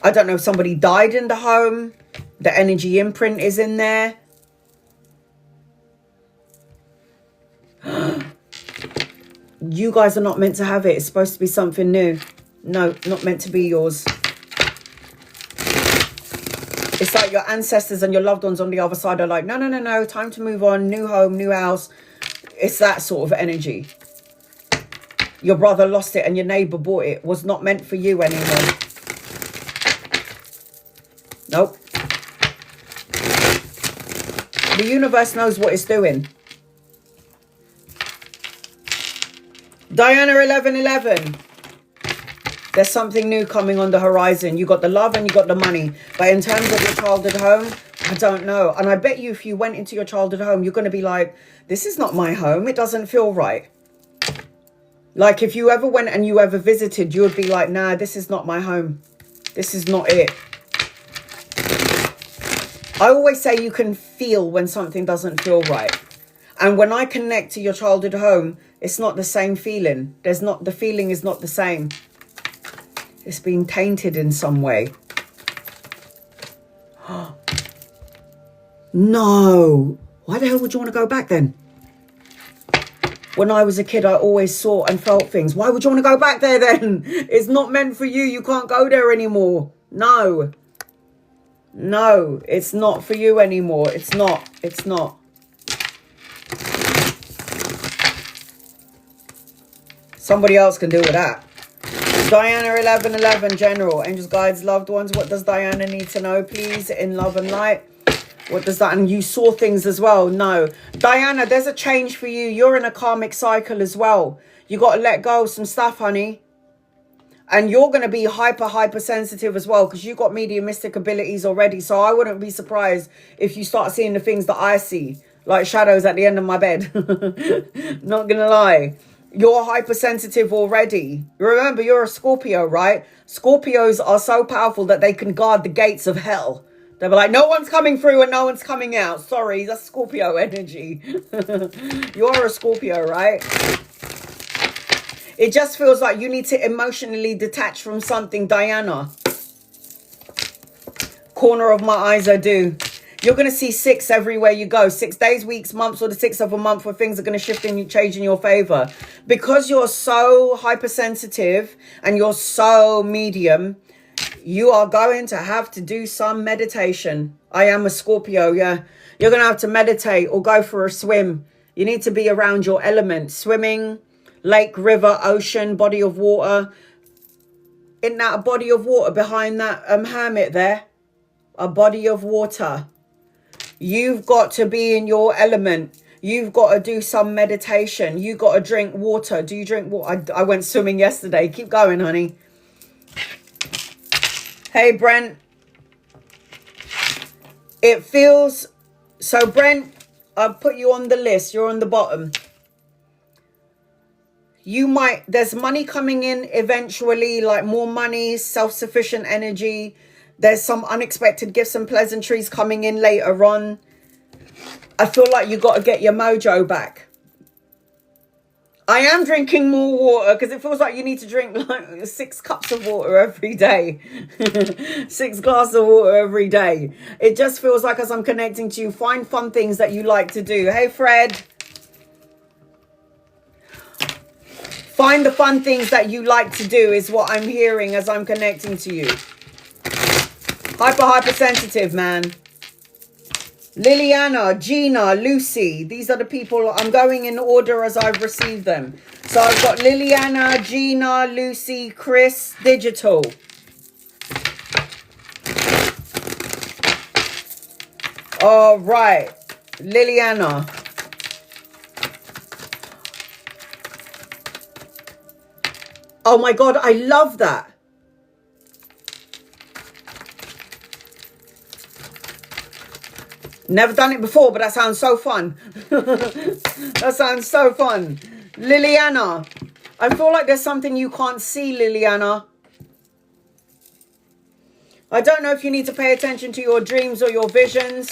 I don't know if somebody died in the home. The energy imprint is in there. You guys are not meant to have it. It's supposed to be something new. No, not meant to be yours. It's like your ancestors and your loved ones on the other side are like, no, time to move on, new home, new house. It's that sort of energy. Your brother lost it and your neighbor bought it. Was not meant for you anymore. Nope. The universe knows what it's doing. Diana 1111. There's something new coming on the horizon. You got the love and you got the money. But in terms of your childhood home, I don't know. And I bet you if you went into your childhood home, you're going to be like, this is not my home. It doesn't feel right. Like if you ever went and you ever visited, you would be like, nah, this is not my home. This is not it. I always say you can feel when something doesn't feel right. And when I connect to your childhood home, it's not the same feeling. The feeling is not the same. It's been tainted in some way. No. Why the hell would you want to go back then? When I was a kid, I always saw and felt things. Why would you want to go back there then? It's not meant for you. You can't go there anymore. No. No, it's not for you anymore. It's not. It's not. Somebody else can deal with that. Diana 1111, General. Angels, guides, loved ones. What does Diana need to know, please, in love and light? What does that? And you saw things as well. No. Diana, there's a change for you. You're in a karmic cycle as well. You got to let go of some stuff, honey. And you're going to be hyper sensitive as well, because you've got mediumistic abilities already. So I wouldn't be surprised if you start seeing the things that I see, like shadows at the end of my bed. Not going to lie. You're hypersensitive already. Remember, you're a Scorpio, right? Scorpios are so powerful that they can guard the gates of hell. They'll be like, no one's coming through and no one's coming out. Sorry, that's Scorpio energy. You're a Scorpio, right? It just feels like you need to emotionally detach from something, Diana. Corner of my eyes, I do. You're going to see 6 everywhere you go. 6 days, weeks, months, or the 6th of a month where things are going to shift and change in your favor. Because you're so hypersensitive and you're so medium, you are going to have to do some meditation. I am a Scorpio, yeah. You're going to have to meditate or go for a swim. You need to be around your element. Swimming, lake, river, ocean, body of water. Isn't that a body of water behind that hermit there? A body of water. You've got to be in your element. You've got to do some meditation. You got to drink water. Do you drink water? I went swimming yesterday. Keep going, honey. Hey, Brent. It feels... So, Brent, I've put you on the list. You're on the bottom. You might... There's money coming in eventually, like more money, self-sufficient energy. There's some unexpected gifts and pleasantries coming in later on. I feel like you got to get your mojo back. I am drinking more water because it feels like you need to drink like 6 cups of water every day. 6 glasses of water every day. It just feels like as I'm connecting to you, find fun things that you like to do. Hey, Fred. Find the fun things that you like to do is what I'm hearing as I'm connecting to you. Hypersensitive, man. Liliana, Gina, Lucy. These are the people. I'm going in order as I've received them. So I've got Liliana, Gina, Lucy, Chris, Digital. All right. Liliana. Oh my God, I love that. Never done it before, but that sounds so fun. That sounds so fun. Liliana. I feel like there's something you can't see, Liliana. I don't know if you need to pay attention to your dreams or your visions.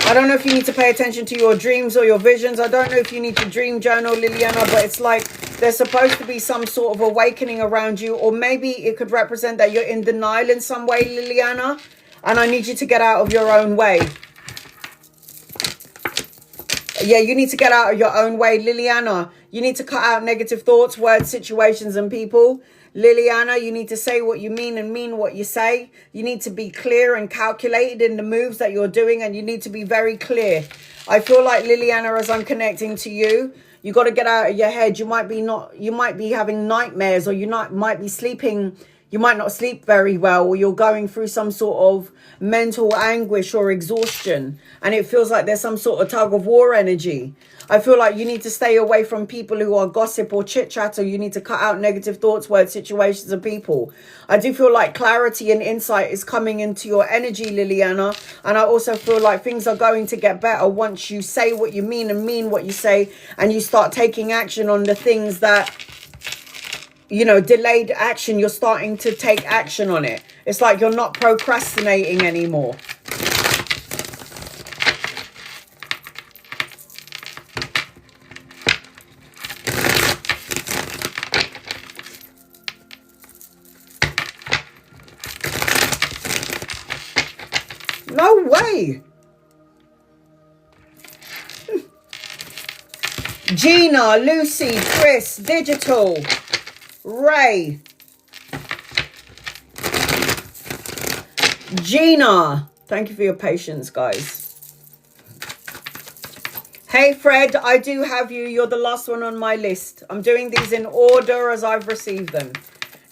I don't know if you need to pay attention to your dreams or your visions. I don't know if you need to dream journal, Liliana, but it's like there's supposed to be some sort of awakening around you, or maybe it could represent that you're in denial in some way, Liliana. And I need you to get out of your own way. Yeah, you need to get out of your own way. Liliana, you need to cut out negative thoughts, words, situations, and people. Liliana, you need to say what you mean and mean what you say. You need to be clear and calculated in the moves that you're doing, and you need to be very clear. I feel like, Liliana, as I'm connecting to you, you got to get out of your head. You might be having nightmares, or you might be sleeping. You might not sleep very well, or you're going through some sort of mental anguish or exhaustion. And it feels like there's some sort of tug of war energy. I feel like you need to stay away from people who are gossip or chit chat, or you need to cut out negative thoughts, words, situations, and people. I do feel like clarity and insight is coming into your energy, Liliana. And I also feel like things are going to get better once you say what you mean and mean what you say, and you start taking action on the things that... You know, delayed action, you're starting to take action on it. It's like you're not procrastinating anymore. No way. Gina, Lucy, Chris, Digital, Ray, Gina. Thank you for your patience, guys. Hey, Fred, I do have you. You're the last one on my list. I'm doing these in order as I've received them.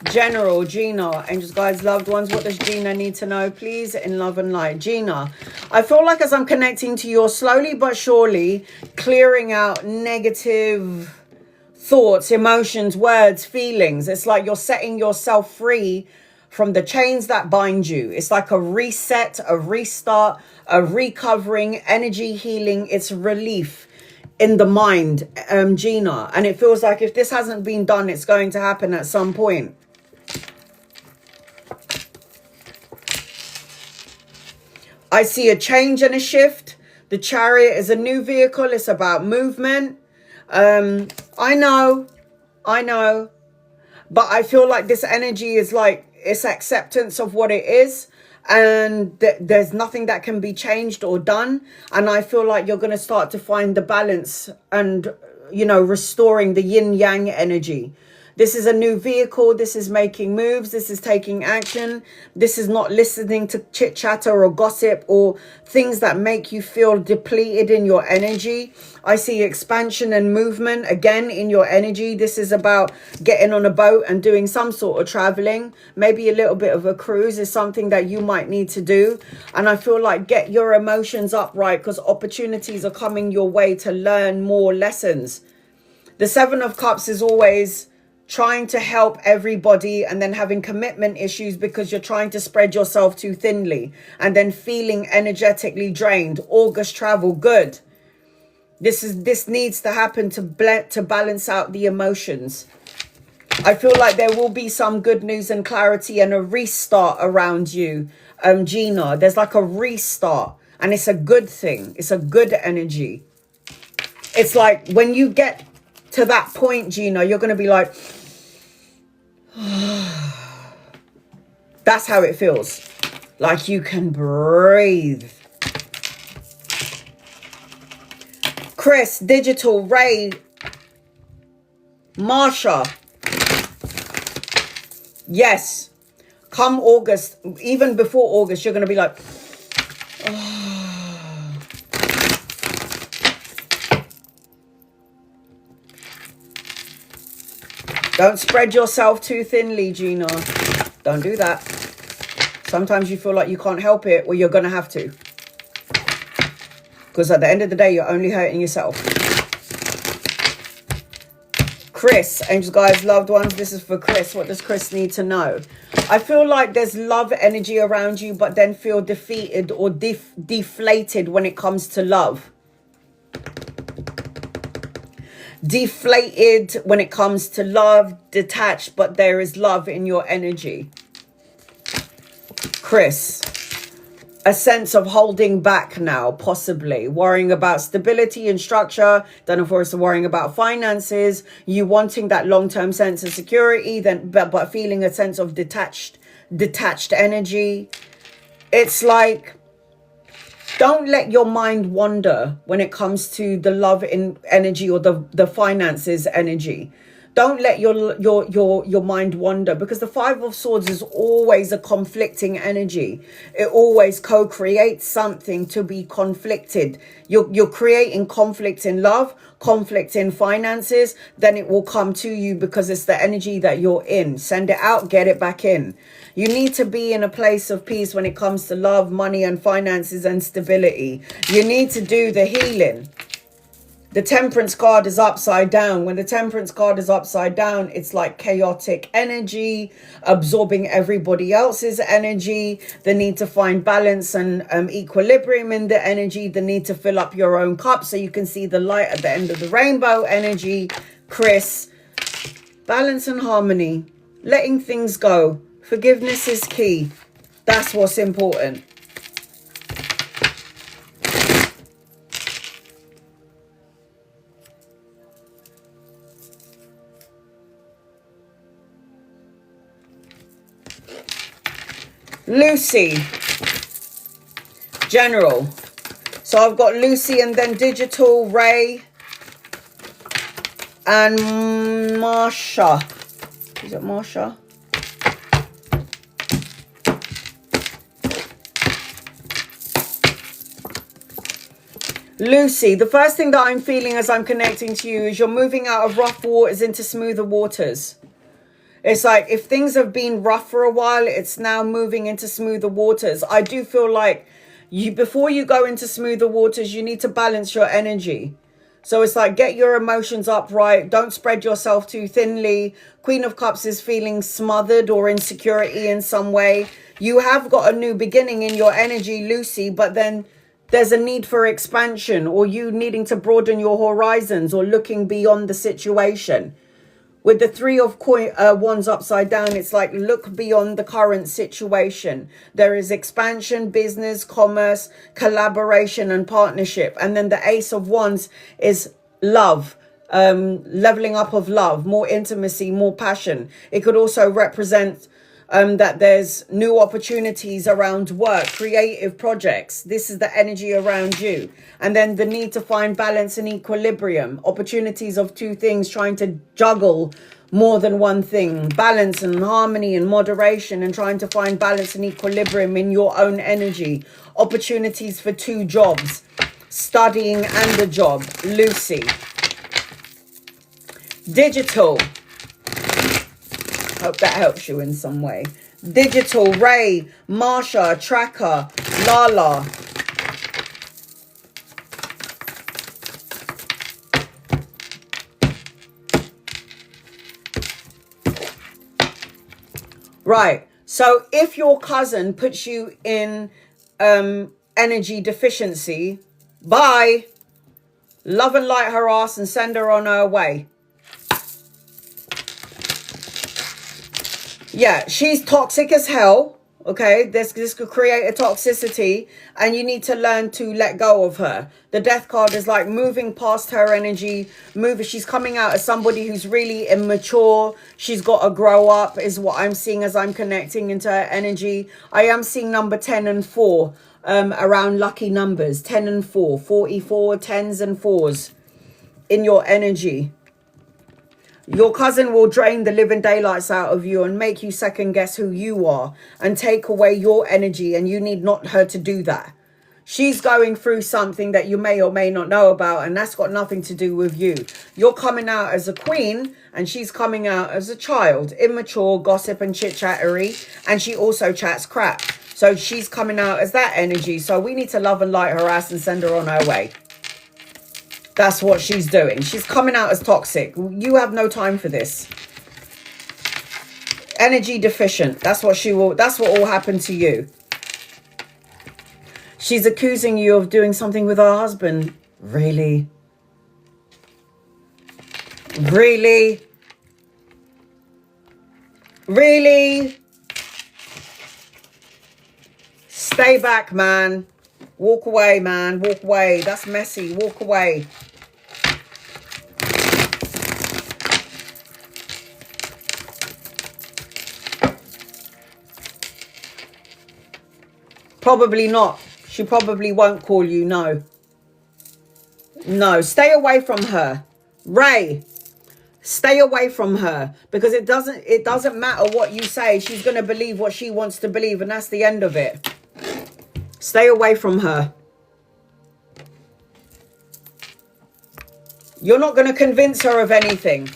General, Gina, angels, guides, loved ones. What does Gina need to know, please, in love and light? Gina, I feel like as I'm connecting to you, you're slowly but surely clearing out negative thoughts, emotions, words, feelings. It's like you're setting yourself free from the chains that bind you. It's like a reset, a restart, a recovering, energy healing. It's relief in the mind, Gina. And it feels like if this hasn't been done, it's going to happen at some point. I see a change and a shift. The Chariot is a new vehicle. It's about movement. I know. But I feel like this energy is like, it's acceptance of what it is. And there's nothing that can be changed or done. And I feel like you're going to start to find the balance and, you know, restoring the yin yang energy. This is a new vehicle. This is making moves. This is taking action. This is not listening to chit chatter or gossip or things that make you feel depleted in your energy. I see expansion and movement again in your energy. This is about getting on a boat and doing some sort of traveling. Maybe a little bit of a cruise is something that you might need to do. And I feel like get your emotions upright because opportunities are coming your way to learn more lessons. The Seven of Cups is always trying to help everybody and then having commitment issues because you're trying to spread yourself too thinly and then feeling energetically drained. August travel, good. This needs to happen to balance out the emotions. I feel like there will be some good news and clarity and a restart around you, Gina. There's like a restart and it's a good thing. It's a good energy. It's like when you get to that point, Gina, you're going to be like, that's how it feels. Like you can breathe. Chris, Digital, Ray, Marsha. Yes. Come August, even before August, you're going to be like, don't spread yourself too thinly, Gina. Don't do that. Sometimes you feel like you can't help it, well, you're going to have to. Because at the end of the day, you're only hurting yourself. Chris, angels, guides, loved ones. This is for Chris. What does Chris need to know? I feel like there's love energy around you, but then feel defeated or deflated when it comes to love. Deflated when it comes to love, detached, but there is love in your energy. Chris, a sense of holding back now, possibly worrying about stability and structure. Don't know if it's worrying about finances, you wanting that long-term sense of security, then but feeling a sense of detached energy. It's like, don't let your mind wander when it comes to the love in energy or the finances energy. Don't let your mind wander, because the Five of Swords is always a conflicting energy. It always co-creates something to be conflicted. You're creating conflict in love, conflict in finances, then it will come to you because it's the energy that you're in. Send it out, get it back in. You need to be in a place of peace when it comes to love, money and finances and stability. You need to do the healing. The Temperance card is upside down. When the Temperance card is upside down, it's like chaotic energy, absorbing everybody else's energy, the need to find balance and equilibrium in the energy, the need to fill up your own cup so you can see the light at the end of the rainbow energy. Chris, balance and harmony, letting things go. Forgiveness is key. That's what's important. Lucy, General. So I've got Lucy and then Digital, Ray, and Marsha. Is it Marsha? Lucy, the first thing that I'm feeling as I'm connecting to you is you're moving out of rough waters into smoother waters. It's like if things have been rough for a while, it's now moving into smoother waters. I do feel like before you go into smoother waters, you need to balance your energy. So it's like, get your emotions upright. Don't spread yourself too thinly. Queen of Cups is feeling smothered or insecurity in some way. You have got a new beginning in your energy, Lucy, but then there's a need for expansion, or you needing to broaden your horizons or looking beyond the situation. With the Three of Wands upside down, it's like, look beyond the current situation. There is expansion, business, commerce, collaboration, and partnership. And then the Ace of Wands is love, leveling up of love, more intimacy, more passion. It could also represent that there's new opportunities around work, creative projects. This is the energy around you. And then the need to find balance and equilibrium, opportunities of two things, trying to juggle more than one thing, balance and harmony and moderation, and trying to find balance and equilibrium in your own energy, opportunities for two jobs, studying and a job, Lucy. Digital. Hope that helps you in some way. Digital, Ray, Marsha, Tracker, Lala. Right. So if your cousin puts you in energy deficiency, bye. Love and light her ass and send her on her way. Yeah, she's toxic as hell. Okay, this could create a toxicity, and you need to learn to let go of her. The Death card is like moving past her energy. She's coming out as somebody who's really immature. She's got to grow up, is what I'm seeing as I'm connecting into her energy. I am seeing number 10 and 4 around lucky numbers. 10 and 4, 44, 10s and 4s in your energy. Your cousin will drain the living daylights out of you and make you second guess who you are and take away your energy, and you need not her to do that. She's going through something that you may or may not know about, and that's got nothing to do with you. You're coming out as a queen, and she's coming out as a child, immature, gossip and chit-chattery, and she also chats crap. So she's coming out as that energy. So we need to love and light her ass and send her on her way. That's what she's doing. She's coming out as toxic. You have no time for this. Energy deficient. That's what will happen to you. She's accusing you of doing something with her husband. Really? Really? Really? Stay back, man. Walk away, man. Walk away. That's messy. Walk away. Probably not. She probably won't call you. No. No. Stay away from her. Ray. Stay away from her. Because it doesn't matter what you say. She's going to believe what she wants to believe. And that's the end of it. Stay away from her. You're not going to convince her of anything.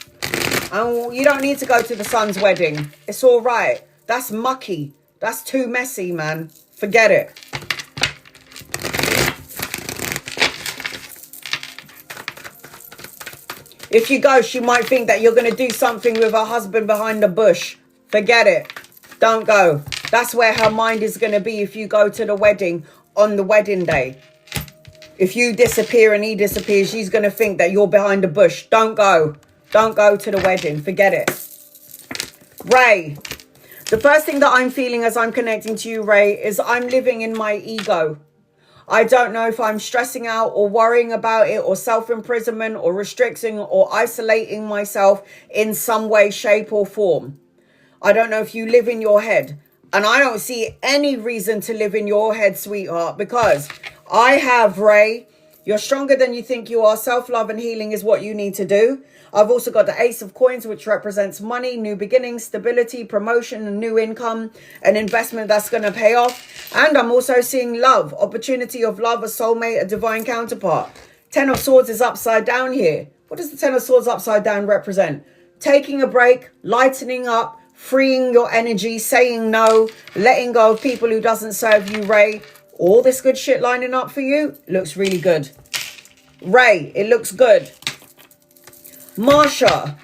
And you don't need to go to the son's wedding. It's all right. That's mucky. That's too messy, man. Forget it. If you go, she might think that you're going to do something with her husband behind the bush. Forget it. Don't go. That's where her mind is going to be if you go to the wedding on the wedding day. If you disappear and he disappears, she's going to think that you're behind the bush. Don't go. Don't go to the wedding. Forget it. Ray, the first thing that I'm feeling as I'm connecting to you, Ray, is I'm living in my ego. I don't know if I'm stressing out or worrying about it or self-imprisonment or restricting or isolating myself in some way, shape or form. I don't know if you live in your head. And I don't see any reason to live in your head, sweetheart, because I have, Ray, You're stronger than you think you are. Self-love and healing is what you need to do. I've also got the Ace of Coins, which represents money, new beginnings, stability, promotion, and new income, an investment that's going to pay off. And I'm also seeing love, opportunity of love, a soulmate, a divine counterpart. Ten of Swords is upside down here. What does the Ten of Swords upside down represent? Taking a break, lightening up, freeing your energy, saying no, letting go of people who doesn't serve you, Ray. All this good shit lining up for you looks really good. Ray, it looks good. Marsha,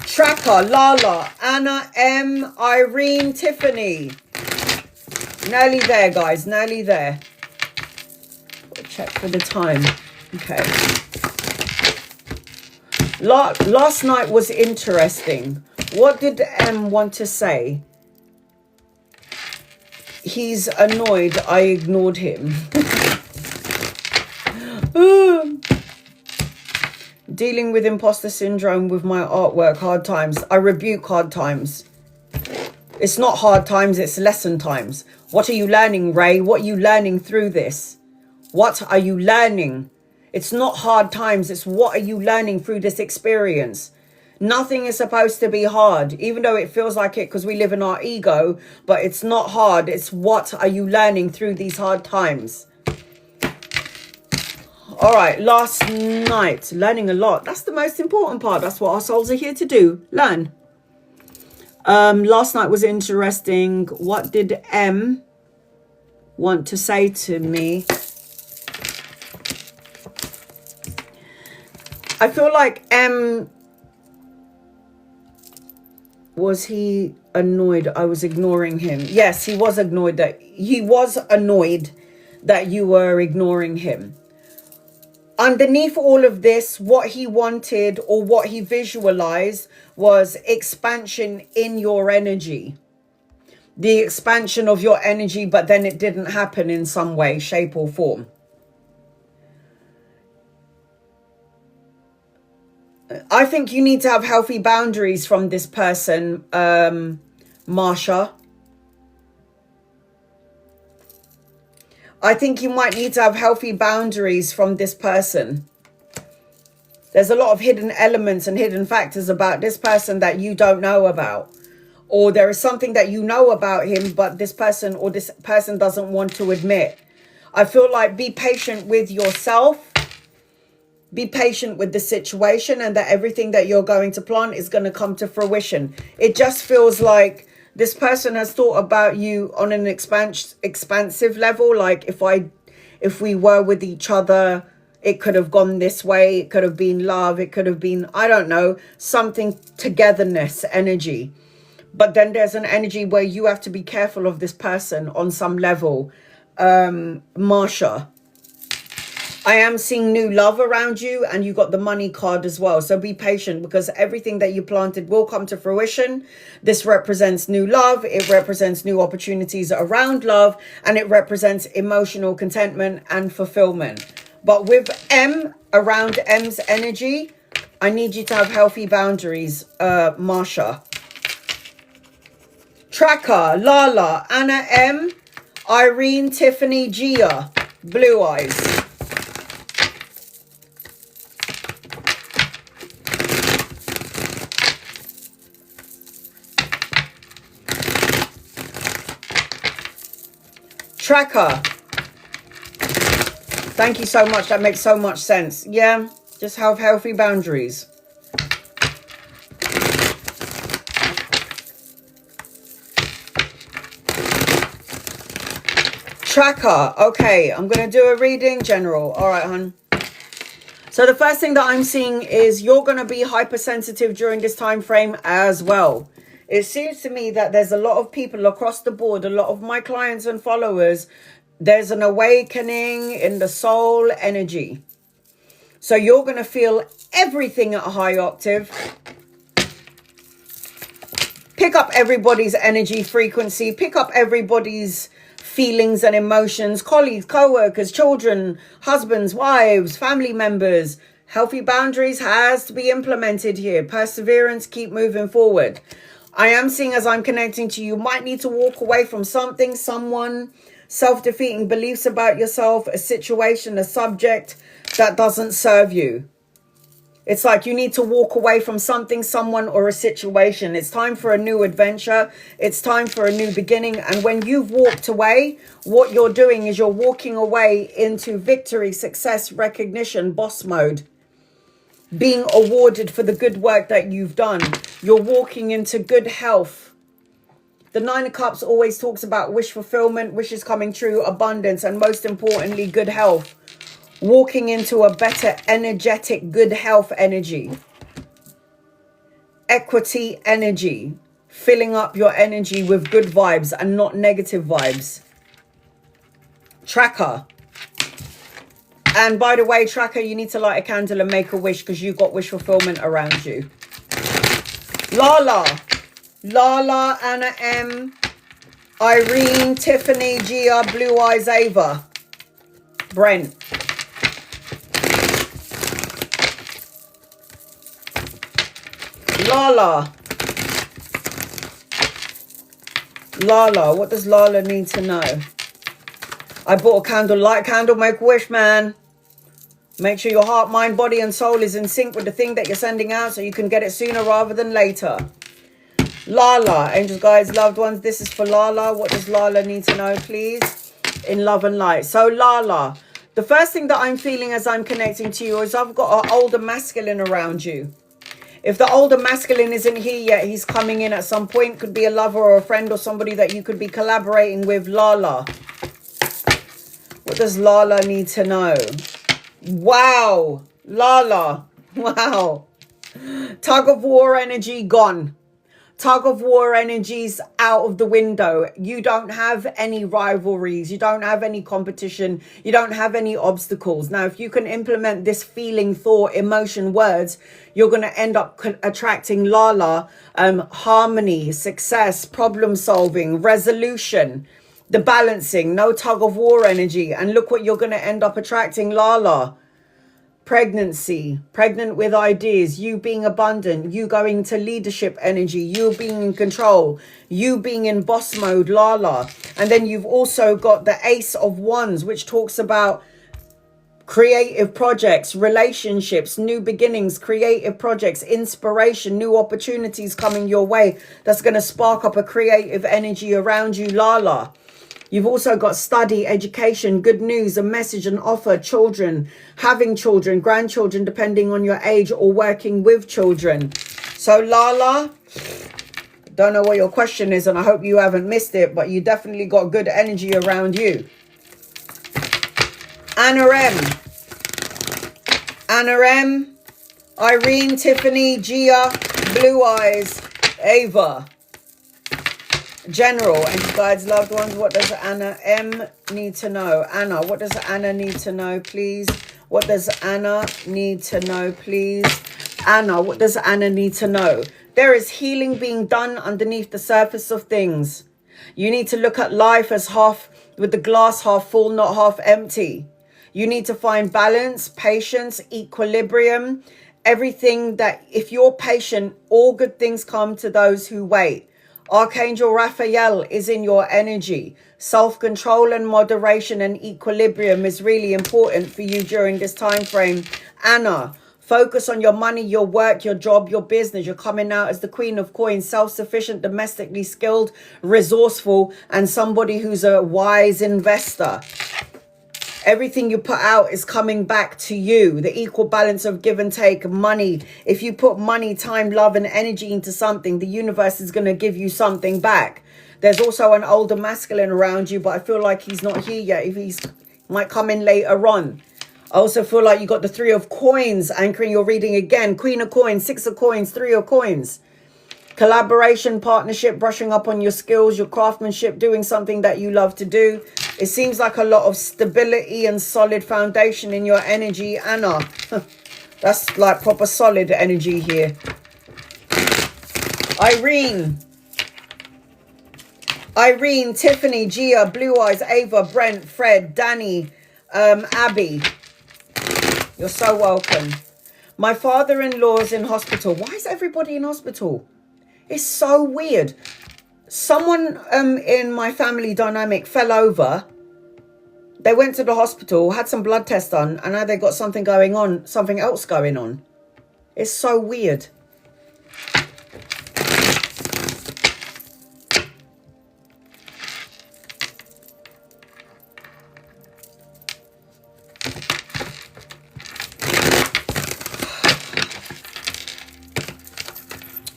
Tracker, Lala, Anna, M, Irene, Tiffany. Nearly there, guys. Nearly there. Check for the time. Okay. Last night was interesting. What did M want to say? He's annoyed I ignored him. Dealing with imposter syndrome with my artwork, hard times. I rebuke hard times. It's not hard times, it's lesson times. What are you learning, Ray? What are you learning through this? What are you learning? It's not hard times, it's what are you learning through this experience? Nothing is supposed to be hard, even though it feels like it because we live in our ego, but it's not hard. It's what are you learning through these hard times? All right, last night, learning a lot. That's the most important part. That's what our souls are here to do, learn. Last night was interesting. What did M want to say to me? I feel like M... Was he annoyed I was ignoring him? Yes, he was annoyed that you were ignoring him. Underneath all of this, what he wanted or what he visualized was expansion in your energy. The expansion of your energy, but then it didn't happen in some way, shape or form. I think you need to have healthy boundaries from this person, Marsha. I think you might need to have healthy boundaries from this person. There's a lot of hidden elements and hidden factors about this person that you don't know about. Or there is something that you know about him, but this person doesn't want to admit. I feel like be patient with yourself. Be patient with the situation and that everything that you're going to plant is going to come to fruition. It just feels like this person has thought about you on an expansive level. Like if we were with each other, it could have gone this way. It could have been love. It could have been, I don't know, something togetherness energy. But then there's an energy where you have to be careful of this person on some level. Marsha. I am seeing new love around you and you got the money card as well. So be patient because everything that you planted will come to fruition. This represents new love. It represents new opportunities around love and it represents emotional contentment and fulfillment. But with M, around M's energy, I need you to have healthy boundaries, Marsha. Tracker, Lala, Anna M, Irene, Tiffany, Gia, Blue Eyes. Tracker. Thank you so much. That makes so much sense. Yeah, just have healthy boundaries. Tracker. Okay, I'm going to do a reading general. All right, hon. So the first thing that I'm seeing is you're going to be hypersensitive during this time frame as well. It seems to me that there's a lot of people across the board, a lot of my clients and followers, there's an awakening in the soul energy. So you're going to feel everything at a high octave. Pick up everybody's energy frequency. Pick up everybody's feelings and emotions. Colleagues, co-workers, children, husbands, wives, family members. Healthy boundaries has to be implemented here. Perseverance, keep moving forward. I am seeing as I'm connecting to you, might need to walk away from something, someone, self-defeating beliefs about yourself, a situation, a subject, that doesn't serve you. It's like you need to walk away from something, someone, or a situation. It's time for a new adventure. It's time for a new beginning. And when you've walked away, what you're doing is you're walking away into victory, success, recognition, boss mode. Being awarded for the good work that you've done. You're walking into good health. The Nine of Cups always talks about wish fulfillment, wishes coming true, abundance, and most importantly, good health. Walking into a better energetic, good health energy. Equity energy. Filling up your energy with good vibes and not negative vibes. Tracker. And by the way, Tracker, you need to light a candle and make a wish because you've got wish fulfillment around you. Lala. Lala, Anna M. Irene, Tiffany, Gia, Blue Eyes, Ava. Brent. Lala. Lala. What does Lala need to know? I bought a candle. Light a candle, make a wish, man. Make sure your heart, mind, body, and soul is in sync with the thing that you're sending out so you can get it sooner rather than later. Lala. Angels, guides, loved ones. This is for Lala. What does Lala need to know, please? In love and light. So, Lala. The first thing that I'm feeling as I'm connecting to you is I've got an older masculine around you. If the older masculine isn't here yet, he's coming in at some point. Could be a lover or a friend or somebody that you could be collaborating with. Lala. What does Lala need to know? Wow. Lala. Wow. Tug of war energy gone. Tug of war energies out of the window. You don't have any rivalries. You don't have any competition. You don't have any obstacles. Now, if you can implement this feeling, thought, emotion, words, you're going to end up attracting Lala, harmony, success, problem solving, resolution, the balancing, no tug of war energy. And look what you're going to end up attracting, Lala. Pregnancy, pregnant with ideas, you being abundant, you going to leadership energy, you being in control, you being in boss mode, Lala. And then you've also got the Ace of Wands, which talks about creative projects, relationships, new beginnings, creative projects, inspiration, new opportunities coming your way. That's going to spark up a creative energy around you, Lala. You've also got study, education, good news, a message, an offer, children, having children, grandchildren, depending on your age, or working with children. So Lala, don't know what your question is, and I hope you haven't missed it, but you definitely got good energy around you. Anna M. Anna M. Irene, Tiffany, Gia, Blue Eyes, Ava. General and guides, loved ones, what does Anna M need to know? Anna, what does Anna need to know, please? What does Anna need to know, please? Anna, what does Anna need to know? There is healing being done underneath the surface of things. You need to look at life as half, with the glass half full, not half empty. You need to find balance, patience, equilibrium, everything that, if you're patient, all good things come to those who wait. Archangel Raphael is in your energy. Self-control and moderation and equilibrium is really important for you during this time frame. Anna, focus on your money, your work, your job, your business. You're coming out as the Queen of Coins, self-sufficient, domestically skilled, resourceful, and somebody who's a wise investor. Everything you put out is coming back to you. The equal balance of give and take, money. If you put money, time, love, and energy into something, the universe is going to give you something back. There's also an older masculine around you, but I feel like he's not here yet. If he's might come in later on. I also feel like you got the Three of Coins anchoring your reading again. Queen of Coins, Six of Coins, Three of Coins. Collaboration, partnership, brushing up on your skills, your craftsmanship, doing something that you love to do. It seems like a lot of stability and solid foundation in your energy, Anna. That's like proper solid energy here. Irene. Irene, Tiffany, Gia, Blue Eyes, Ava, Brent, Fred, Danny, Abby. You're so welcome. My father-in-law's in hospital. Why is everybody in hospital? It's so weird. Someone in my family dynamic fell over They went to the hospital, had some blood tests done, and now they got something going on, something else going on. It's so weird.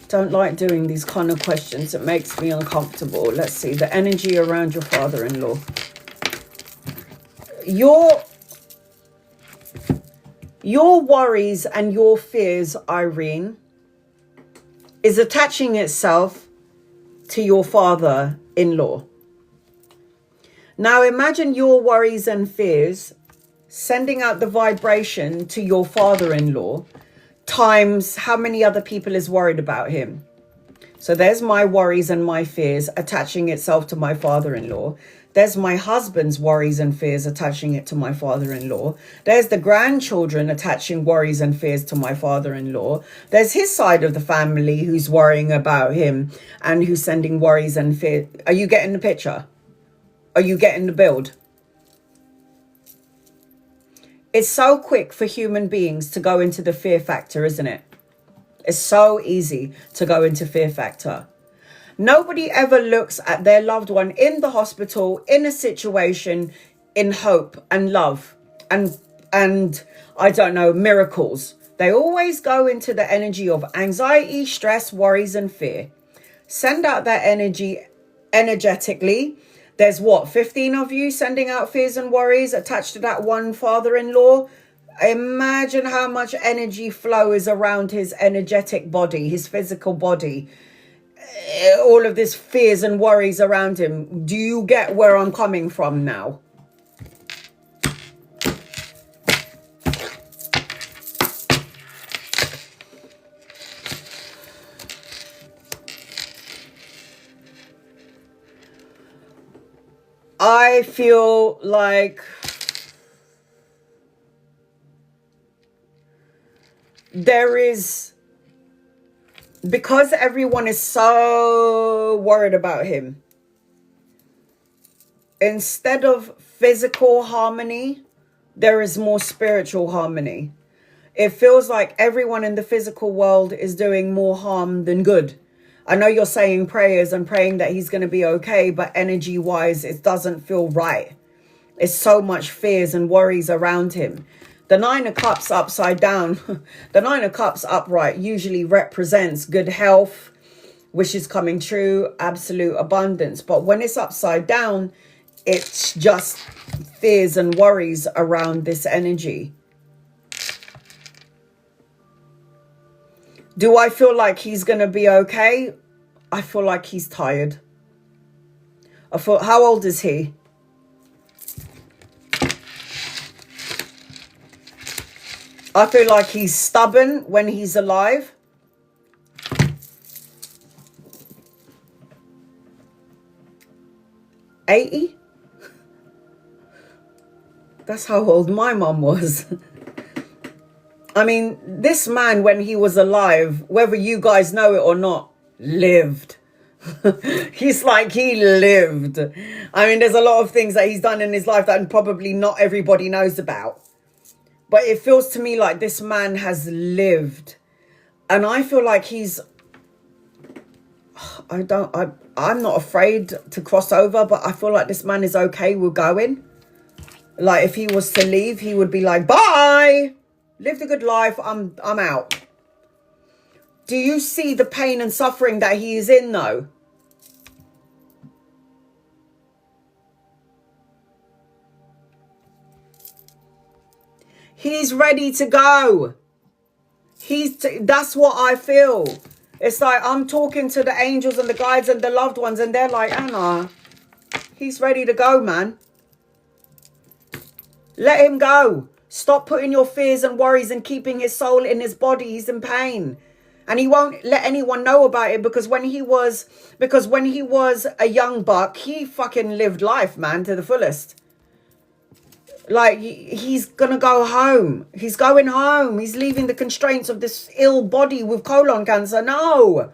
Don't like doing these kind of questions. It makes me uncomfortable. Let's see. The energy around your father-in-law. Your worries and your fears, Irene, is attaching itself to your father-in-law. Now imagine your worries and fears sending out the vibration to your father-in-law times how many other people is worried about him. So there's my worries and my fears attaching itself to my father-in-law. There's my husband's worries and fears attaching it to my father-in-law. There's the grandchildren attaching worries and fears to my father-in-law. There's his side of the family who's worrying about him and who's sending worries and fears. Are you getting the picture? Are you getting the build? It's so quick for human beings to go into the fear factor, isn't it? It's so easy to go into fear factor. Nobody ever looks at their loved one in the hospital, in a situation, in hope and love and I don't know, miracles. They always go into the energy of anxiety, stress, worries and fear. Send out that energy energetically. There's what, 15 of you sending out fears and worries attached to that one father-in-law? Imagine how much energy flow is around his energetic body, his physical body. All of this fears and worries around him. Do you get where I'm coming from now? I feel like there is, because everyone is so worried about him, instead of physical harmony, there is more spiritual harmony. It feels like everyone in the physical world is doing more harm than good. I know you're saying prayers and praying that he's going to be okay, but energy-wise, it doesn't feel right. It's so much fears and worries around him. The Nine of Cups upside down, the Nine of Cups upright usually represents good health, wishes coming true, absolute abundance. But when it's upside down, it's just fears and worries around this energy. Do I feel like he's going to be okay? I feel like he's tired. How old is he? I feel like he's stubborn when he's alive. $80? That's how old my mum was. I mean, this man, when he was alive, whether you guys know it or not, lived. He's like, he lived. I mean, there's a lot of things that he's done in his life that probably not everybody knows about. But it feels to me like this man has lived. And I feel like he's, I'm not afraid to cross over, but I feel like this man is okay with going. Like if he was to leave, he would be like, bye. Lived a good life. I'm out. Do you see the pain and suffering that he is in though? He's ready to go. That's what I feel. It's like I'm talking to the angels and the guides and the loved ones and they're like, Anna, he's ready to go, man. Let him go. Stop putting your fears and worries and keeping his soul in his body. He's in pain. And he won't let anyone know about it because when he was a young buck, he fucking lived life, man, to the fullest. Like, he's going to go home. He's going home. He's leaving the constraints of this ill body with colon cancer. No.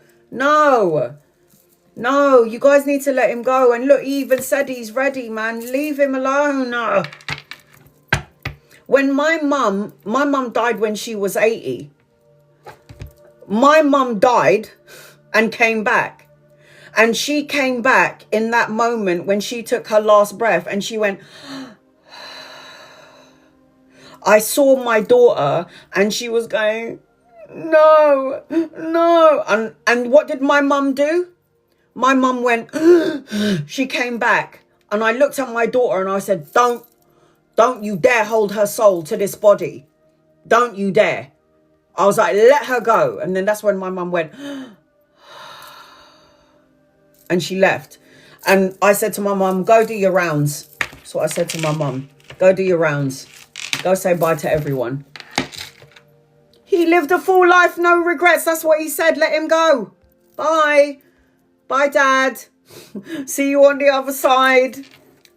No, you guys need to let him go. And look, he even said he's ready, man. Leave him alone. When my mum died when she was 80. My mum died and came back. And she came back in that moment when she took her last breath and she went, I saw my daughter and she was going, no, no. And what did my mum do? My mum went, she came back. And I looked at my daughter and I said, don't you dare hold her soul to this body. Don't you dare. I was like, let her go. And then that's when my mum went, and she left. And I said to my mum, go do your rounds. That's what I said to my mum. Go do your rounds. Go say bye to everyone. He lived a full life, no regrets. That's what he said. Let him go. Bye. Bye, Dad. See you on the other side.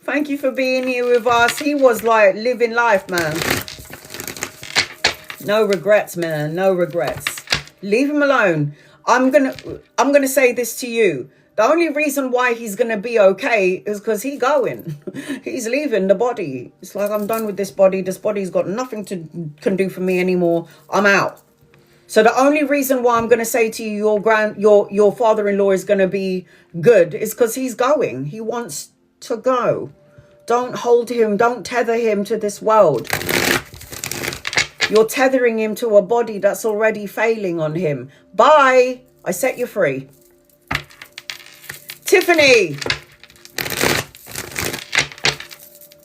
Thank you for being here with us. He was like living life, man. No regrets, man. No regrets. Leave him alone. I'm gonna say this to you. The only reason why he's going to be okay is because he's going. He's leaving the body. It's like, I'm done with this body. This body's got nothing can do for me anymore. I'm out. So the only reason why I'm going to say to you, your father-in-law is going to be good is because he's going. He wants to go. Don't hold him. Don't tether him to this world. You're tethering him to a body that's already failing on him. Bye. I set you free. Tiffany.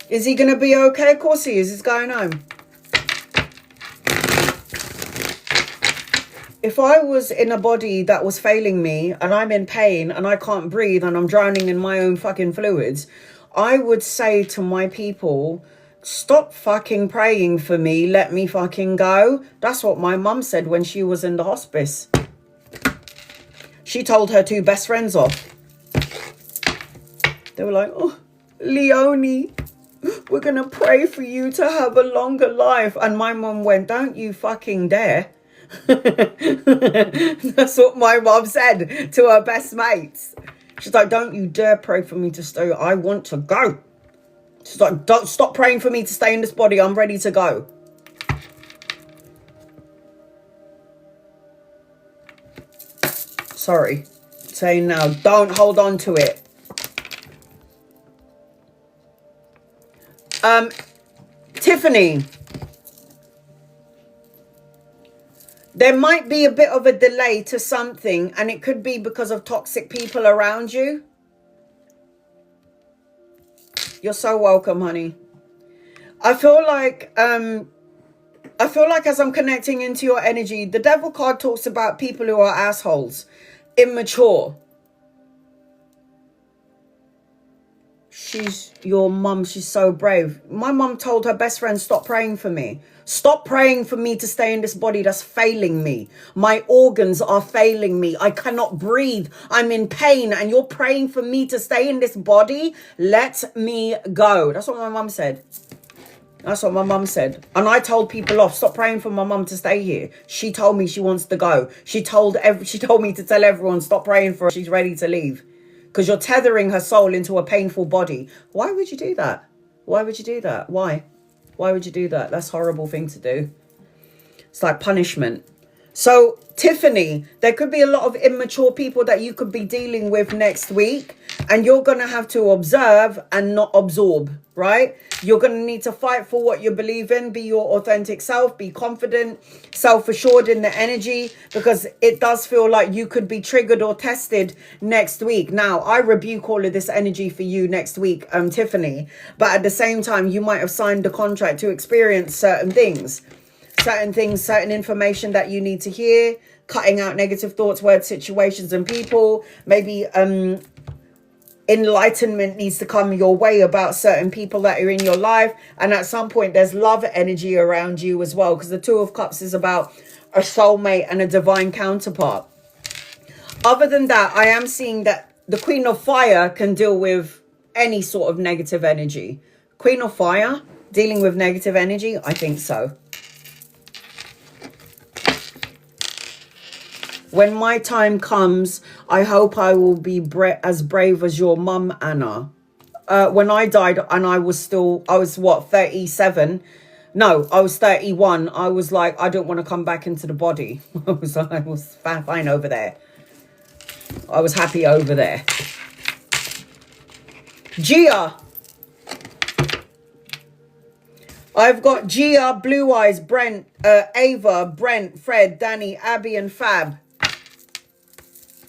Is he going to be okay? Of course he is. He's going home. If I was in a body that was failing me and I'm in pain and I can't breathe and I'm drowning in my own fucking fluids, I would say to my people, stop fucking praying for me. Let me fucking go. That's what my mum said when she was in the hospice. She told her two best friends off. They were like, oh, Leonie, we're going to pray for you to have a longer life. And my mum went, don't you fucking dare. That's what my mum said to her best mates. She's like, don't you dare pray for me to stay. I want to go. She's like, don't stop praying for me to stay in this body. I'm ready to go. Sorry. Saying now, don't hold on to it. Tiffany, there might be a bit of a delay to something, and it could be because of toxic people around you. You're so welcome, honey. I feel like as I'm connecting into your energy, the devil card talks about people who are assholes, immature. She's your mum. She's so brave. My mum told her best friend, stop praying for me. Stop praying for me to stay in this body that's failing me. My organs are failing me. I cannot breathe. I'm in pain. And you're praying for me to stay in this body? Let me go. That's what my mum said. That's what my mum said. And I told people off, stop praying for my mum to stay here. She told me she wants to go. She told me to tell everyone, stop praying for her. She's ready to leave. Because you're tethering her soul into a painful body. Why would you do that? Why would you do that? Why? Why would you do that? That's a horrible thing to do. It's like punishment. So, Tiffany, there could be a lot of immature people that you could be dealing with next week. And you're going to have to observe and not absorb, right? You're going to need to fight for what you believe in. Be your authentic self. Be confident, self-assured in the energy. Because it does feel like you could be triggered or tested next week. Now, I rebuke all of this energy for you next week, Tiffany. But at the same time, you might have signed the contract to experience certain things. Certain information that you need to hear. Cutting out negative thoughts, words, situations, and people. Maybe enlightenment needs to come your way about certain people that are in your life. And at some point, there's love energy around you as well. Because the Two of Cups is about a soulmate and a divine counterpart. Other than that, I am seeing that the Queen of Fire can deal with any sort of negative energy. Queen of Fire dealing with negative energy? I think so. When my time comes, I hope I will be as brave as your mum, Anna. When I died and I was what, 37? No, I was 31. I was like, I don't want to come back into the body. I was fine over there. I was happy over there. Gia. I've got Gia, Blue Eyes, Brent, Ava, Brent, Fred, Danny, Abby, and Fab.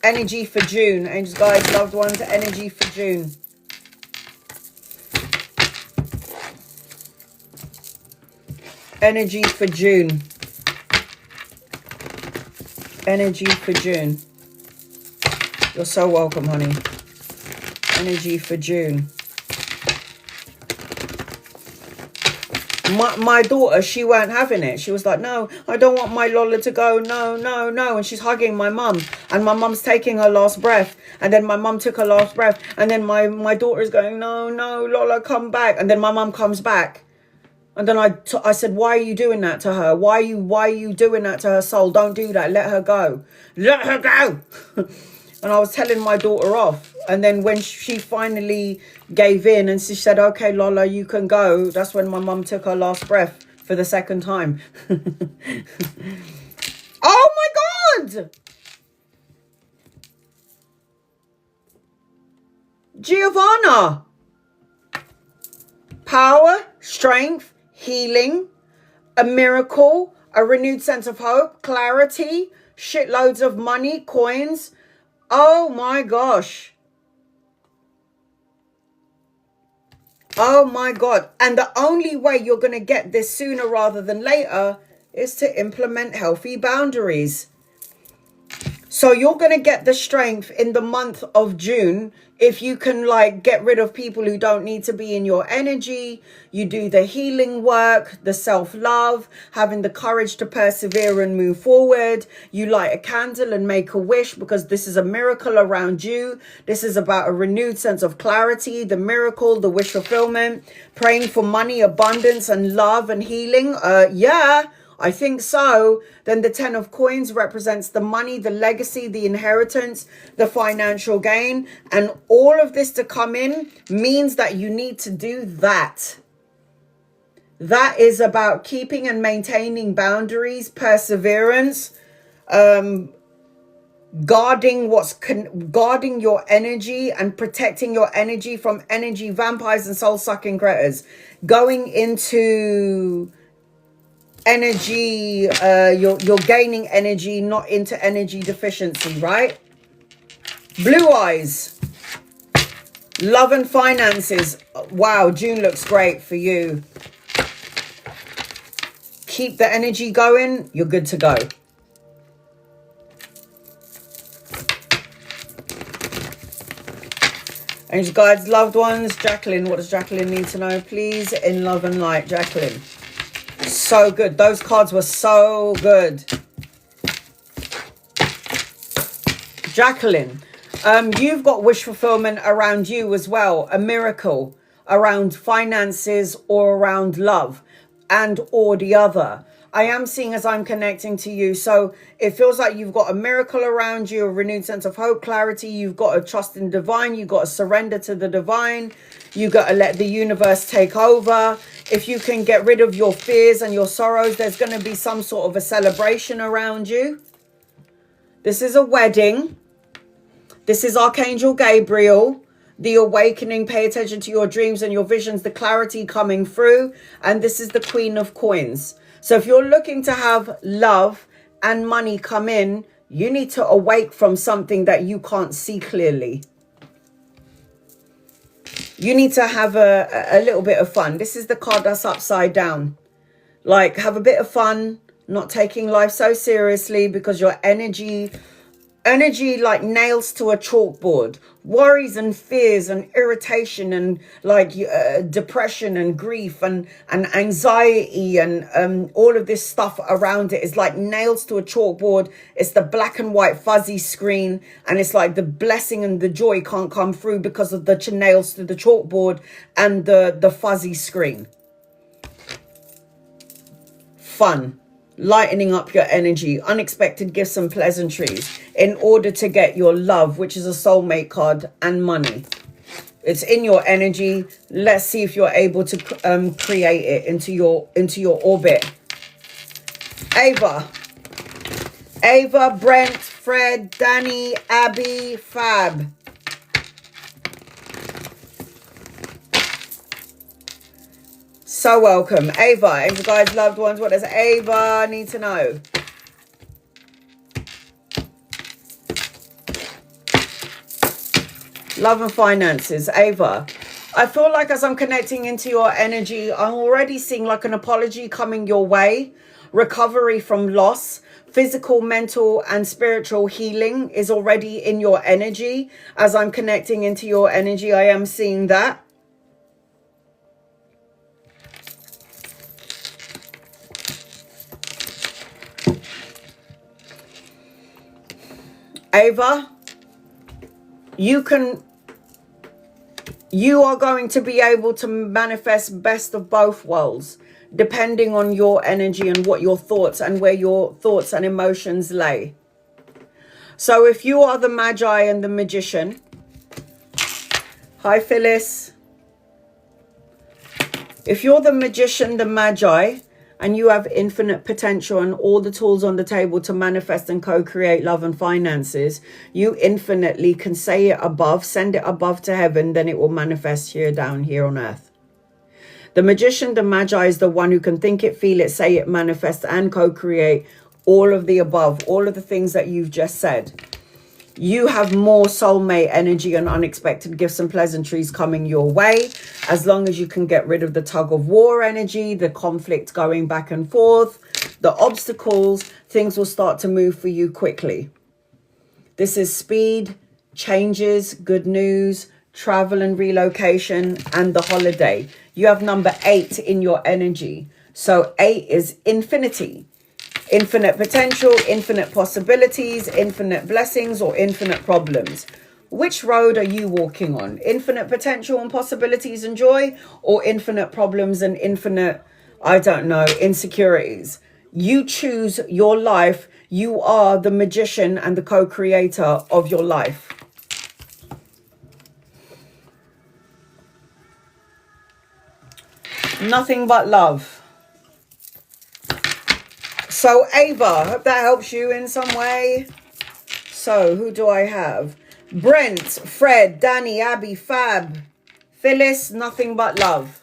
Energy for June. Angels, guys, loved ones, energy for June. Energy for June. Energy for June. You're so welcome, honey. Energy for June. My daughter, she weren't having it. She was like, no, I don't want my Lola to go. No, no, no. And she's hugging my mum. And my mum's taking her last breath. And then my mum took her last breath. And then my daughter's going, no, no, Lola, come back. And then my mum comes back. And then I said, why are you doing that to her? Why are you doing that to her soul? Don't do that. Let her go. Let her go. And I was telling my daughter off. And then when she finally gave in and she said, okay, Lola, you can go. That's when my mum took her last breath for the second time. Oh my God. Giovanna. Power, strength, healing, a miracle, a renewed sense of hope, clarity, shitloads of money, coins. Oh my gosh. Oh my God. And the only way you're going to get this sooner rather than later is to implement healthy boundaries. So you're going to get the strength in the month of June if you can like get rid of people who don't need to be in your energy. You do the healing work, the self-love, having the courage to persevere and move forward. You light a candle and make a wish because this is a miracle around you. This is about a renewed sense of clarity, the miracle, the wish fulfillment, praying for money, abundance and love and healing. Yeah. I think so. Then the 10 of coins represents the money, the legacy, the inheritance, the financial gain. And all of this to come in means that you need to do that. That is about keeping and maintaining boundaries, perseverance, guarding your energy and protecting your energy from energy vampires and soul-sucking critters. Going into energy, you're gaining energy, not into energy deficiency, right? Blue Eyes, love and finances. Wow, June looks great for you. Keep the energy going, you're good to go. Angel guides, loved ones. Jacqueline, what does Jacqueline need to know, please? In love and light, Jacqueline. So good. Those cards were so good. Jacqueline, you've got wish fulfillment around you as well. A miracle around finances or around love and or the other. I am seeing as I'm connecting to you. So it feels like you've got a miracle around you, a renewed sense of hope, clarity. You've got to trust in divine. You've got to surrender to the divine. You got to let the universe take over. If you can get rid of your fears and your sorrows, there's going to be some sort of a celebration around you. This is a wedding. This is Archangel Gabriel. The awakening. Pay attention to your dreams and your visions, the clarity coming through. And this is the Queen of Coins. So if you're looking to have love and money come in, you need to awake from something that you can't see clearly. You need to have a little bit of fun. This is the card that's upside down. Like, have a bit of fun, not taking life so seriously because your energy like nails to a chalkboard. Worries and fears and irritation and like depression and grief and anxiety and all of this stuff around it is like nails to a chalkboard. It's the black and white fuzzy screen, and it's like the blessing and the joy can't come through because of the nails to the chalkboard and the fuzzy screen. Fun. lightening up your energy, unexpected gifts and pleasantries in order to get your love, which is a soulmate card, and money. It's in your energy. Let's see if you're able to create it into your orbit. Ava, Brent, Fred, Danny, Abby, Fab. So welcome. Ava, angel guides, loved ones, what does Ava need to know? Love and finances. Ava, I feel like as I'm connecting into your energy, I'm already seeing like an apology coming your way. Recovery from loss. Physical, mental, and spiritual healing is already in your energy. As I'm connecting into your energy, I am seeing that. Ava, you are going to be able to manifest best of both worlds, depending on your energy and what your thoughts and where your thoughts and emotions lay. So if you are the Magi and the Magician, hi Phyllis. If you're the Magician, the Magi, and you have infinite potential and all the tools on the table to manifest and co-create love and finances, you infinitely can say it above, send it above to heaven, then it will manifest here down here on earth. The Magician, the Magi, is the one who can think it, feel it, say it, manifest and co-create all of the above, all of the things that you've just said. You have more soulmate energy and unexpected gifts and pleasantries coming your way. As long as you can get rid of the tug of war energy, the conflict going back and forth, the obstacles, things will start to move for you quickly. This is speed, changes, good news, travel and relocation, and the holiday. You have number 8 in your energy. So 8 is infinity. Infinite potential, infinite possibilities, infinite blessings, or infinite problems. Which road are you walking on? Infinite potential and possibilities and joy, or infinite problems and infinite, I don't know, insecurities? You choose your life. You are the magician and the co-creator of your life. Nothing but love. So Ava, hope that helps you in some way. So who do I have? Brent, Fred, Danny, Abby, Fab, Phyllis, nothing but love.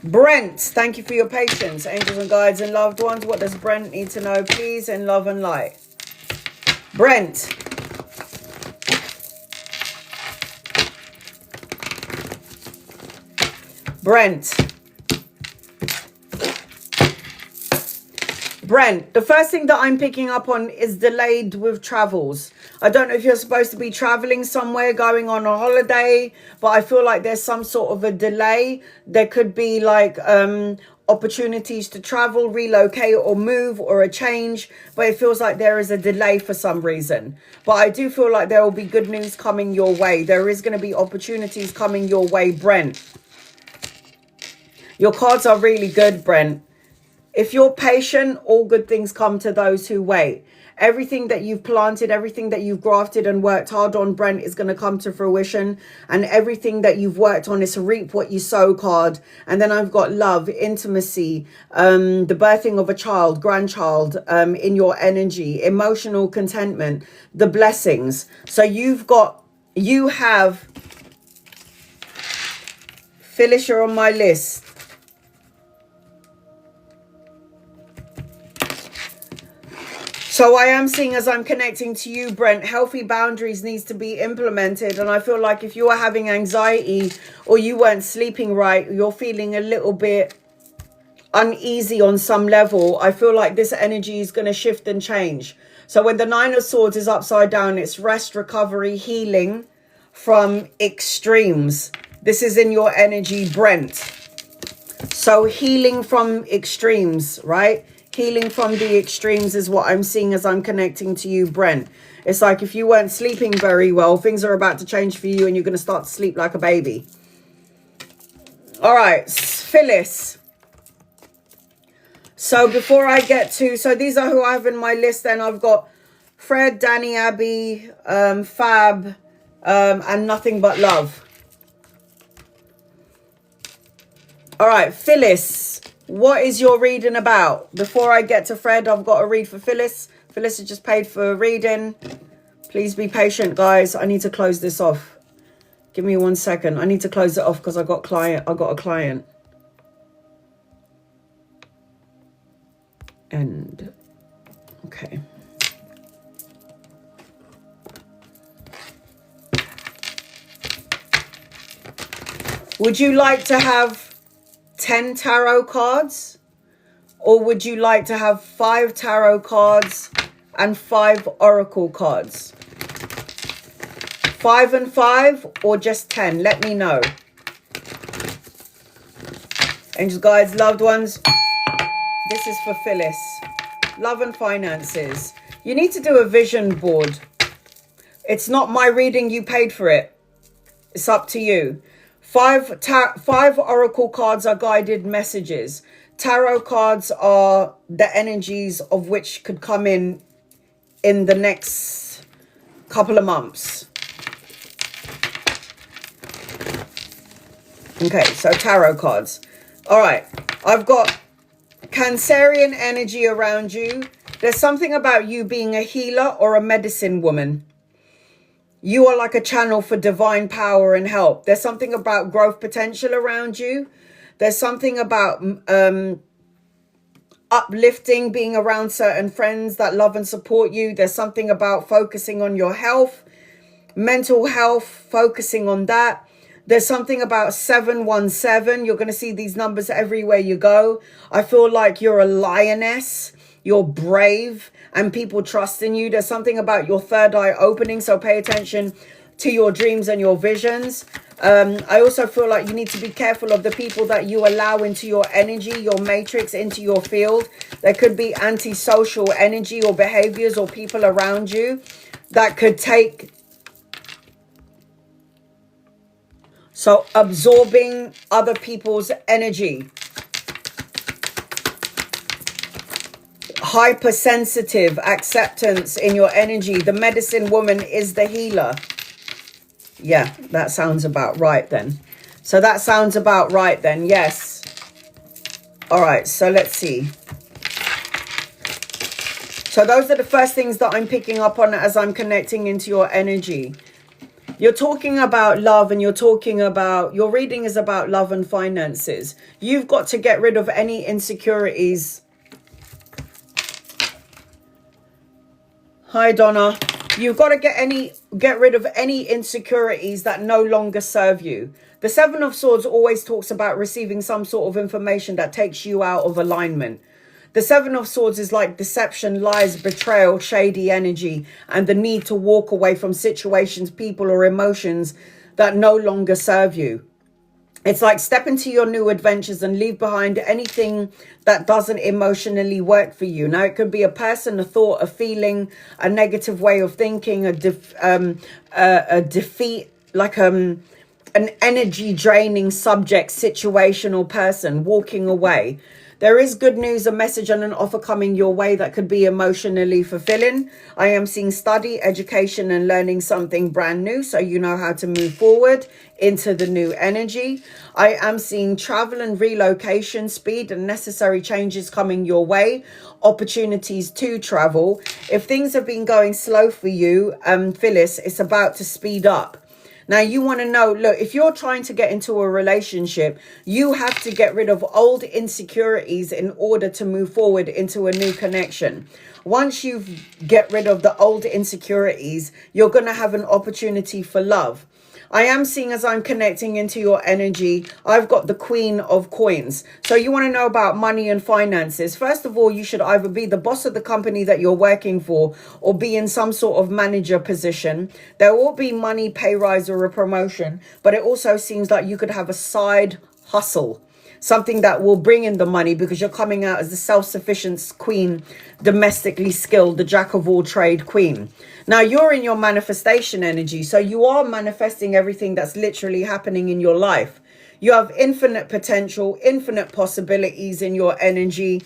Brent, thank you for your patience. Angels and guides and loved ones, what does Brent need to know, please, in love and light? Brent. Brent. Brent, the first thing that I'm picking up on is delayed with travels. I don't know if you're supposed to be traveling somewhere, going on a holiday, but I feel like there's some sort of a delay. There could be like opportunities to travel, relocate or move or a change, but it feels like there is a delay for some reason. But I do feel like there will be good news coming your way. There is going to be opportunities coming your way, Brent. Your cards are really good, Brent. If you're patient, all good things come to those who wait. Everything that you've planted, everything that you've grafted and worked hard on, Brent, is going to come to fruition. And everything that you've worked on is to reap what you sow card. And then I've got love, intimacy, the birthing of a child, grandchild, in your energy, emotional contentment, the blessings. So you have, Phyllis, you're on my list. So I am seeing, as I'm connecting to you, Brent, healthy boundaries needs to be implemented. And I feel like if you are having anxiety or you weren't sleeping right, you're feeling a little bit uneasy on some level, I feel like this energy is going to shift and change. So when the Nine of Swords is upside down, it's rest, recovery, healing from extremes. This is in your energy, Brent. So healing from extremes, right? Healing from the extremes is what I'm seeing as I'm connecting to you, Brent. It's like if you weren't sleeping very well, things are about to change for you and you're going to start to sleep like a baby. All right, Phyllis. So before I get to, so these are who I have in my list. Then I've got Fred, Danny, Abby, Fab, and Nothing But Love. All right, Phyllis, what is your reading about? Before I get to Fred, I've got a read for Phyllis. Phyllis has just paid for a reading. Please be patient, guys. I need to close this off. Give me 1 second. I need to close it off because I got a client. And okay. Would you like to have 10 tarot cards, or would you like to have 5 tarot cards and 5 oracle cards? 5 and 5 or just 10? Let me know. Angels, guides, loved ones. This is for Phyllis. Love and finances. You need to do a vision board. It's not my reading. You paid for it. It's up to you. 5 oracle cards are guided messages. Tarot cards are the energies of which could come in the next couple of months. Okay, so tarot cards. All right, I've got Cancerian energy around you. There's something about you being a healer or a medicine woman. You are like a channel for divine power and help. There's something about growth potential around you. There's something about uplifting, being around certain friends that love and support you. There's something about focusing on your health, mental health, focusing on that. There's something about 717. You're going to see these numbers everywhere you go. I feel like you're a lioness. You're brave and people trust in you. There's something about your third eye opening. So pay attention to your dreams and your visions. I also feel like you need to be careful of the people that you allow into your energy, your matrix, into your field. There could be antisocial energy or behaviors or people around you that could take. So absorbing other people's energy. Hypersensitive acceptance in your energy. The medicine woman is the healer. Yeah, that sounds about right then. So that sounds about right then. Yes. All right, so let's see. So those are the first things that I'm picking up on as I'm connecting into your energy. You're talking about love, and you're talking about, your reading is about love and finances. You've got to get rid of any insecurities. Hi, Donna. You've got to get rid of any insecurities that no longer serve you. The Seven of Swords always talks about receiving some sort of information that takes you out of alignment. The Seven of Swords is like deception, lies, betrayal, shady energy, and the need to walk away from situations, people, or emotions that no longer serve you. It's like step into your new adventures and leave behind anything that doesn't emotionally work for you. Now, it could be a person, a thought, a feeling, a negative way of thinking, a defeat, like an energy draining subject, situation, or person. Walking away. There is good news, a message and an offer coming your way that could be emotionally fulfilling. I am seeing study, education, and learning something brand new, so you know how to move forward into the new energy. I am seeing travel and relocation, speed and necessary changes coming your way, opportunities to travel. If things have been going slow for you, Phyllis, it's about to speed up. Now, you want to know, look, if you're trying to get into a relationship, you have to get rid of old insecurities in order to move forward into a new connection. Once you get rid of the old insecurities, you're going to have an opportunity for love. I am seeing, as I'm connecting into your energy, I've got the Queen of Coins. So you want to know about money and finances. First of all, you should either be the boss of the company that you're working for or be in some sort of manager position. There will be money, pay rise, or a promotion, but it also seems like you could have a side hustle. Something that will bring in the money because you're coming out as the self-sufficient queen, domestically skilled, the jack of all trade queen. Now, you're in your manifestation energy, so you are manifesting everything that's literally happening in your life. You have infinite potential, infinite possibilities in your energy.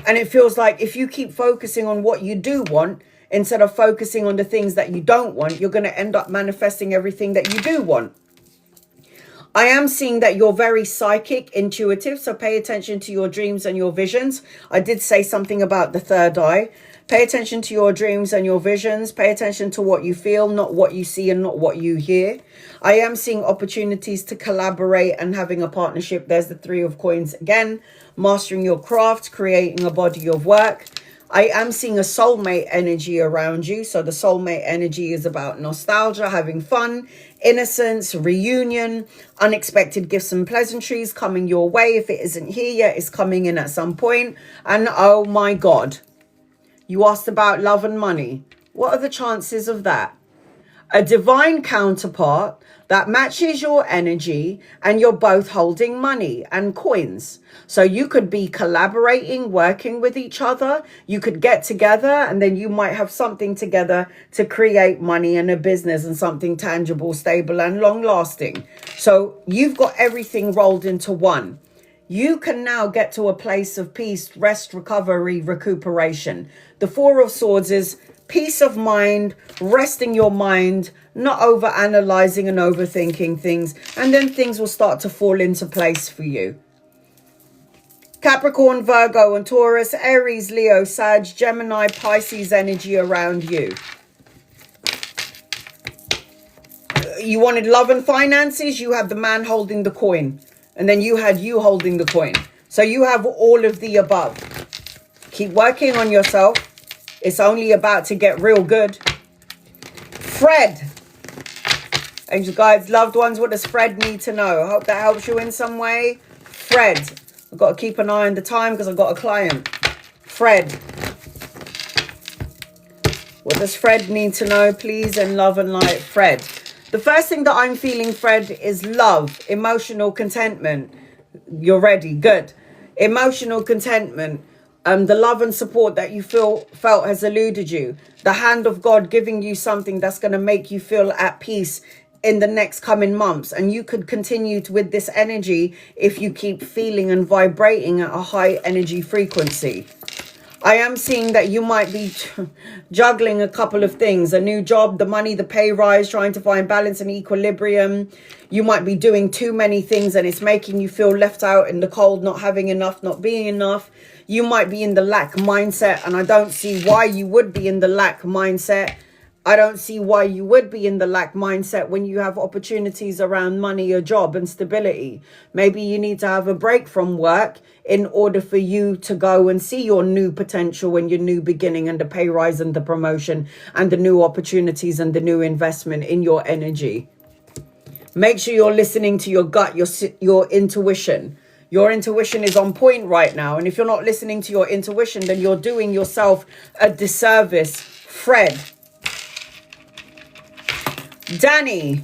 And it feels like if you keep focusing on what you do want, instead of focusing on the things that you don't want, you're going to end up manifesting everything that you do want. I am seeing that you're very psychic, intuitive, so pay attention to your dreams and your visions. I did say something about the third eye. Pay attention to your dreams and your visions. Pay attention to what you feel, not what you see and not what you hear. I am seeing opportunities to collaborate and having a partnership. There's the Three of Coins again. Mastering your craft, creating a body of work. I am seeing a soulmate energy around you. So the soulmate energy is about nostalgia, having fun, innocence, reunion, unexpected gifts and pleasantries coming your way. If it isn't here yet, it's coming in at some point. And oh my God, you asked about love and money. What are the chances of that? A divine counterpart that matches your energy, and you're both holding money and coins. So you could be collaborating, working with each other. You could get together and then you might have something together to create money and a business and something tangible, stable and long lasting. So you've got everything rolled into one. You can now get to a place of peace, rest, recovery, recuperation. The Four of Swords is peace of mind, resting your mind, not over analyzing and overthinking things, and then things will start to fall into place for you. Capricorn, Virgo and Taurus, Aries, Leo, Sag, Gemini, Pisces energy around you. You wanted love and finances, you have the man holding the coin, and then you had you holding the coin. So you have all of the above. Keep working on yourself. It's only about to get real good. Fred. Angel guides, loved ones, what does Fred need to know? I hope that helps you in some way. Fred. I've got to keep an eye on the time because I've got a client. Fred. What does Fred need to know, please? And love and light. Fred. The first thing that I'm feeling, Fred, is love, emotional contentment. You're ready. Good. Emotional contentment. The love and support that you felt has eluded you. The hand of God giving you something that's going to make you feel at peace in the next coming months. And you could continue with this energy if you keep feeling and vibrating at a high energy frequency. I am seeing that you might be juggling a couple of things. A new job, the money, the pay rise, trying to find balance and equilibrium. You might be doing too many things and it's making you feel left out in the cold, not having enough, not being enough. You might be in the lack mindset, and I don't see why you would be in the lack mindset. I don't see why you would be in the lack mindset when you have opportunities around money, a job and stability. Maybe you need to have a break from work in order for you to go and see your new potential and your new beginning and the pay rise and the promotion and the new opportunities and the new investment in your energy. Make sure you're listening to your gut, your intuition. Your intuition is on point right now. And if you're not listening to your intuition, then you're doing yourself a disservice. Fred. Danny.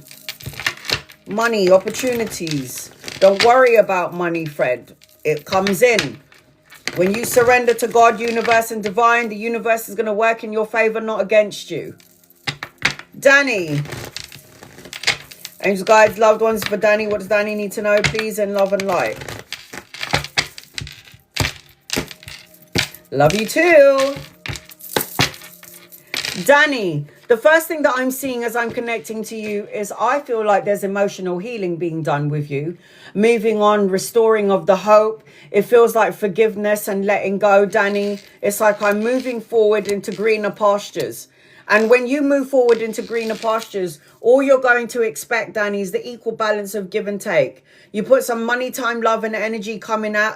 Money, opportunities. Don't worry about money, Fred. It comes in. When you surrender to God, universe and divine, the universe is going to work in your favor, not against you. Danny. Angels, guides, loved ones for Danny. What does Danny need to know, please? In love and light. Love you too. Danny, the first thing that I'm seeing as I'm connecting to you is I feel like there's emotional healing being done with you. Moving on, restoring of the hope. It feels like forgiveness and letting go, Danny. It's like I'm moving forward into greener pastures. And when you move forward into greener pastures, all you're going to expect, Danny, is the equal balance of give and take. You put some money, time, love and energy coming out,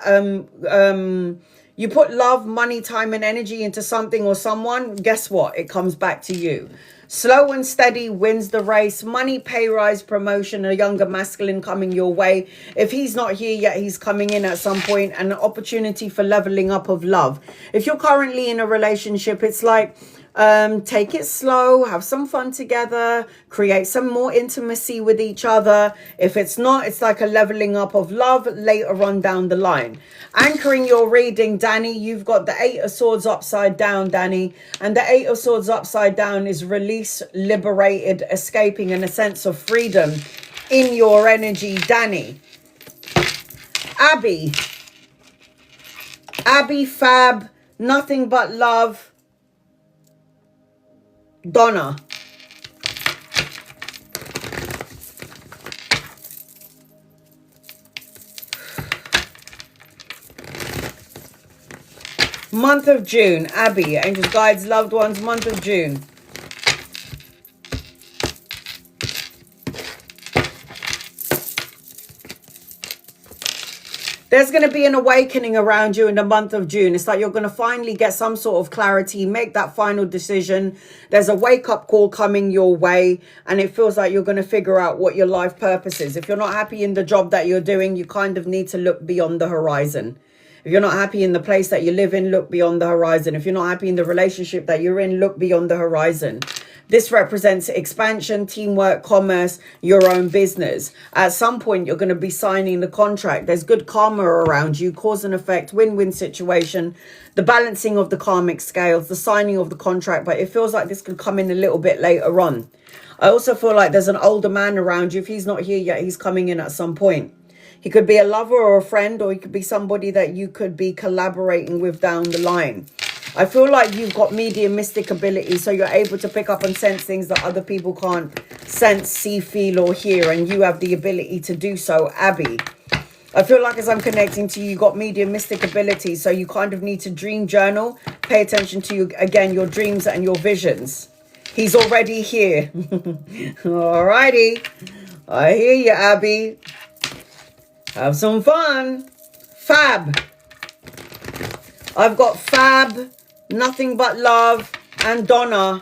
you put love, money, time and energy into something or someone, guess what? It comes back to you. Slow and steady wins the race. Money, pay rise, promotion, a younger masculine coming your way. If he's not here yet, he's coming in at some point, and an opportunity for leveling up of love. If you're currently in a relationship, it's like, take it slow, have some fun together, create some more intimacy with each other. If it's not, it's like a leveling up of love later on down the line. Anchoring your reading, Danny, you've got the Eight of Swords upside down, Danny, and the Eight of Swords upside down is release, liberated, escaping, and a sense of freedom in your energy, Danny. Abby. Abby, Fab, nothing but love, Donna. Month of June, Abby, angels, guides, loved ones, month of June. There's going to be an awakening around you in the month of June. It's like you're going to finally get some sort of clarity, make that final decision. There's a wake-up call coming your way, and it feels like you're going to figure out what your life purpose is. If you're not happy in the job that you're doing, you kind of need to look beyond the horizon. If you're not happy in the place that you live in, look beyond the horizon. If you're not happy in the relationship that you're in, look beyond the horizon. This represents expansion, teamwork, commerce, your own business. At some point, you're going to be signing the contract. There's good karma around you, cause and effect, win-win situation, the balancing of the karmic scales, the signing of the contract. But it feels like this could come in a little bit later on. I also feel like there's an older man around you. If he's not here yet, he's coming in at some point. He could be a lover or a friend, or he could be somebody that you could be collaborating with down the line. I feel like you've got mediumistic ability, so you're able to pick up and sense things that other people can't sense, see, feel, or hear, and you have the ability to do so, Abby. I feel like as I'm connecting to you, you've got mediumistic ability, so you kind of need to dream journal, pay attention to, again, your dreams and your visions. He's already here. Alrighty. I hear you, Abby. Have some fun. Fab. I've got Fab, nothing but love, and Donna.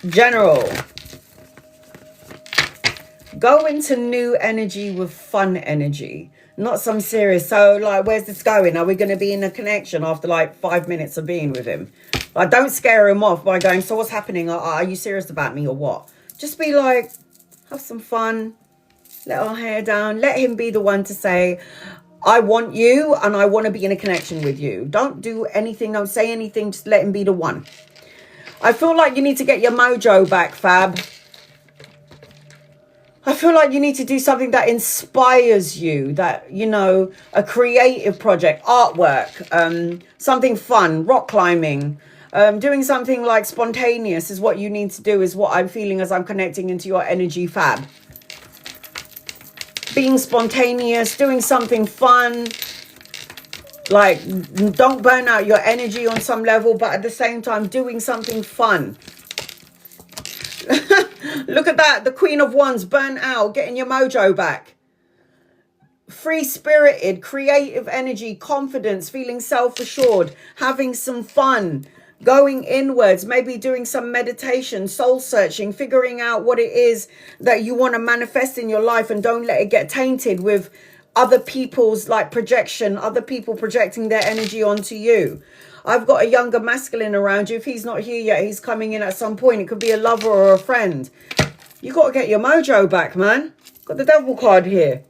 General. Go into new energy with fun energy. Not some serious. So, like, where's this going? Are we going to be in a connection after, like, 5 minutes of being with him? Like, don't scare him off by going, so what's happening? Are you serious about me or what? Just be like, have some fun. Let our hair down. Let him be the one to say, I want you and I want to be in a connection with you. Don't do anything. Don't say anything. Just let him be the one. I feel like you need to get your mojo back, Fab. I feel like you need to do something that inspires you. That, you know, a creative project, artwork, something fun, rock climbing. Doing something like spontaneous is what you need to do, is what I'm feeling as I'm connecting into your energy, Fab. Being spontaneous, doing something fun. Like, don't burn out your energy on some level, but at the same time, doing something fun. Look at that. The Queen of Wands, burn out, getting your mojo back. Free-spirited, creative energy, confidence, feeling self-assured, having some fun. Going inwards, maybe doing some meditation, soul searching, figuring out what it is that you want to manifest in your life, and don't let it get tainted with other people's like projection, other people projecting their energy onto you. I've got a younger masculine around you. If he's not here yet, he's coming in at some point. It could be a lover or a friend. You got to get your mojo back, man. Got the devil card here.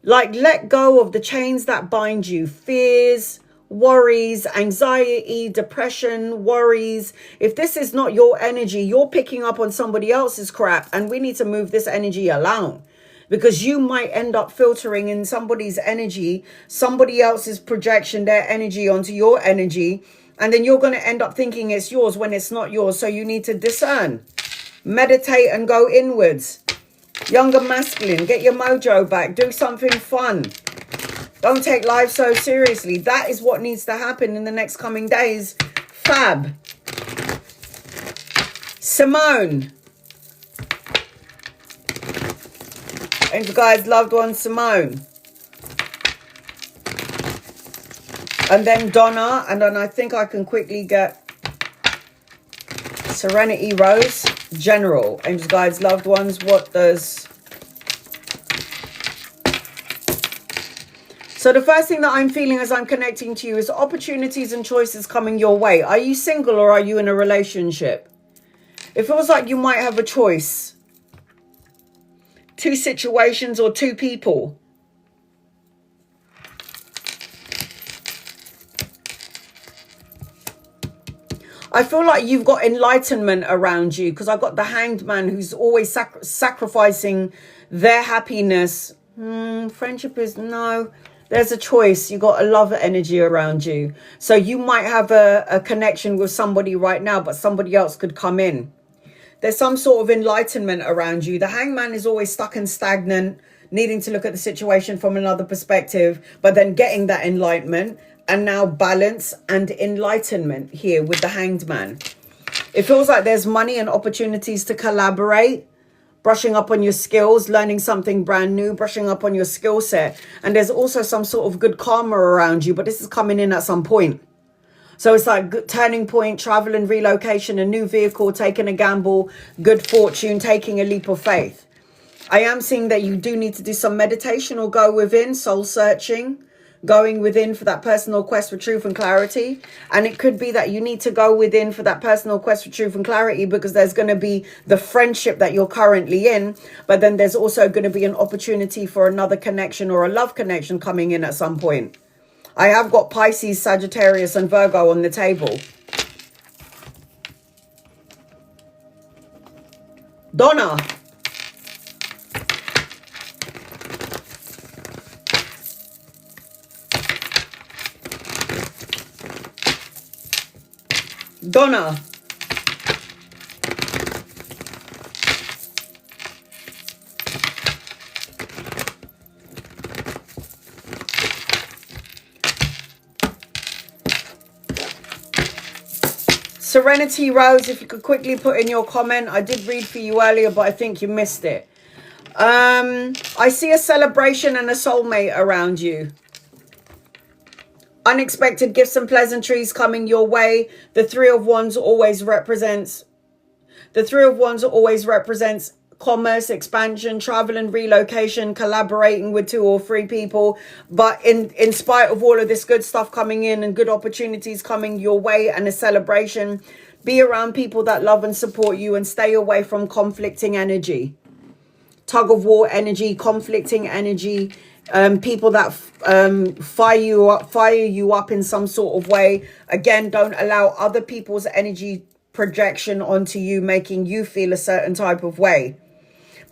Like, let go of the chains that bind you. Fears, worries, anxiety, depression, worries. If this is not your energy, you're picking up on somebody else's crap, and we need to move this energy along, because you might end up filtering in somebody's energy, somebody else's projection, their energy onto your energy, and then you're going to end up thinking it's yours when it's not yours. So you need to discern, meditate, and go inwards. Younger masculine, get your mojo back, do something fun. Don't take life so seriously. That is what needs to happen in the next coming days. Fab. Simone. And you guys, loved one, Simone. And then Donna. And then I think I can quickly get Serenity Rose. General. And you guys, loved ones, what does... So the first thing that I'm feeling as I'm connecting to you is opportunities and choices coming your way. Are you single or are you in a relationship? It feels like you might have a choice. Two situations or two people. I feel like you've got enlightenment around you, because I've got the Hanged Man who's always sacrificing their happiness Friendship is no. There's a choice. You got a love energy around you. So you might have a connection with somebody right now, but somebody else could come in. There's some sort of enlightenment around you. The hangman is always stuck and stagnant, needing to look at the situation from another perspective, but then getting that enlightenment and now balance and enlightenment here with the hanged man. It feels like there's money and opportunities to collaborate, brushing up on your skills, learning something brand new, brushing up on your skill set. And there's also some sort of good karma around you, but this is coming in at some point. So it's like good turning point, travel and relocation, a new vehicle, taking a gamble, good fortune, taking a leap of faith. I am seeing that you do need to do some meditation or go within, soul searching, going within for that personal quest for truth and clarity. And it could be that you need to go within for that personal quest for truth and clarity because there's going to be the friendship that you're currently in, but then there's also going to be an opportunity for another connection or a love connection coming in at some point. I have got Pisces, Sagittarius and Virgo on the table. Donna. Donna. Serenity Rose, if you could quickly put in your comment. I did read for you earlier, but I think you missed it. I see a celebration and a soulmate around you. Unexpected gifts and pleasantries coming your way. The Three of Wands always represents commerce, expansion, travel and relocation, collaborating with 2 or 3 people. But in spite of all of this good stuff coming in and good opportunities coming your way and a celebration, be around people that love and support you and stay away from conflicting energy. Tug of war energy, conflicting energy. People that fire you up in some sort of way. Again, don't allow other people's energy projection onto you, making you feel a certain type of way.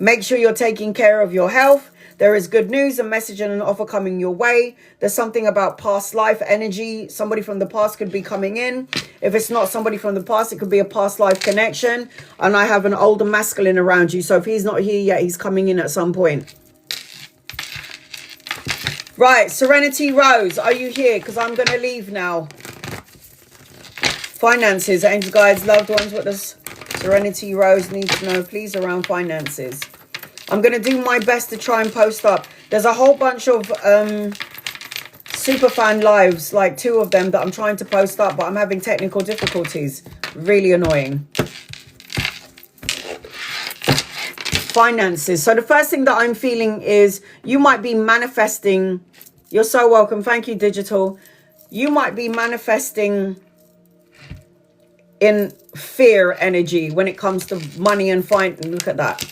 Make sure you're taking care of your health. There is good news, a message and an offer coming your way. There's something about past life energy. Somebody from the past could be coming in. If it's not somebody from the past, it could be a past life connection. And I have an older masculine around you. So if he's not here yet, he's coming in at some point. Right, Serenity Rose, are you here? Because I'm going to leave now. Finances, angel guides, loved ones, what does Serenity Rose need to know, please, around finances? I'm going to do my best to try and post up. There's a whole bunch of SuperFan lives, like 2 of them that I'm trying to post up, but I'm having technical difficulties. Really annoying. Finances. So the first thing that I'm feeling is you might be manifesting. You're so welcome. Thank you, Digital. You might be manifesting in fear energy when it comes to money and finance. Look at that.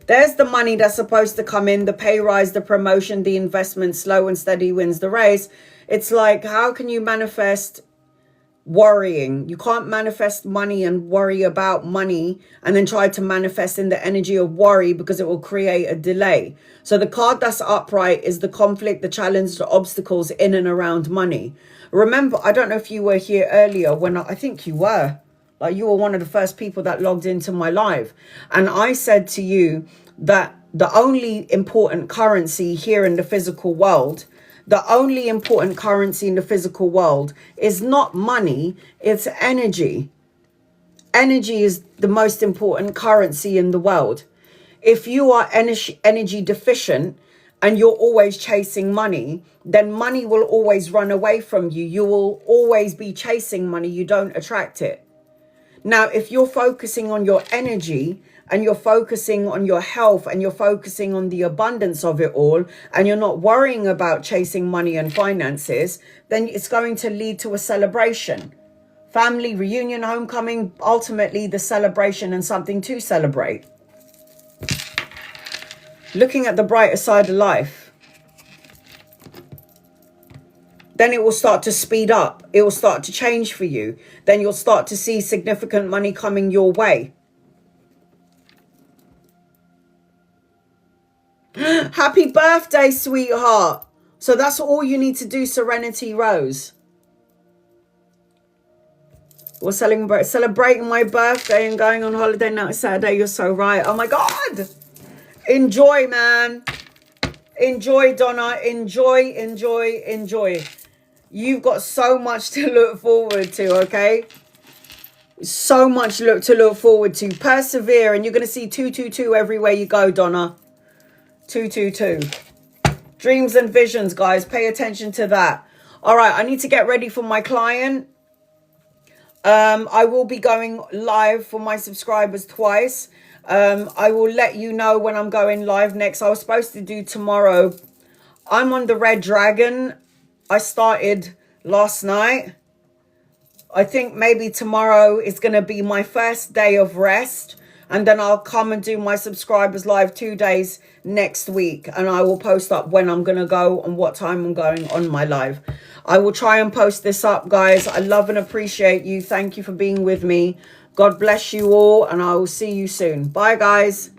There's the money that's supposed to come in, the pay rise, the promotion, the investment, slow and steady wins the race. It's like, how can you manifest worrying? You can't manifest money and worry about money and then try to manifest in the energy of worry, because it will create a delay. So the card that's upright is the conflict, the challenge, the obstacles in and around money. Remember, I don't know if you were here earlier when I think you were. Like, you were one of the first people that logged into my live. And I said to you that the only important currency here in the physical world, the only important currency in the physical world is not money, it's energy. Energy is the most important currency in the world. If you are energy deficient and you're always chasing money, then money will always run away from you. You will always be chasing money. You don't attract it. Now, if you're focusing on your energy and you're focusing on your health and you're focusing on the abundance of it all, and you're not worrying about chasing money and finances, then it's going to lead to a celebration. Family, reunion, homecoming, ultimately the celebration and something to celebrate. Looking at the brighter side of life. Then it will start to speed up. It will start to change for you. Then you'll start to see significant money coming your way. Happy birthday, sweetheart. So that's all you need to do, Serenity Rose. We're celebrating my birthday and going on holiday next Saturday. You're so right. Oh my God. Enjoy, man. Enjoy, Donna. Enjoy, enjoy, enjoy. You've got so much to look forward to, okay? So much to look forward to. Persevere, and you're going to see 222 everywhere you go, Donna. 222. Dreams and visions, guys. Pay attention to that. All right, I need to get ready for my client. I will be going live for my subscribers twice. I will let you know when I'm going live next. I was supposed to do tomorrow. I'm on the Red Dragon. I started last night. I think maybe tomorrow is going to be my first day of rest. And then I'll come and do my subscribers live 2 days next week. And I will post up when I'm going to go and what time I'm going on my live. I will try and post this up, guys. I love and appreciate you. Thank you for being with me. God bless you all. And I will see you soon. Bye, guys.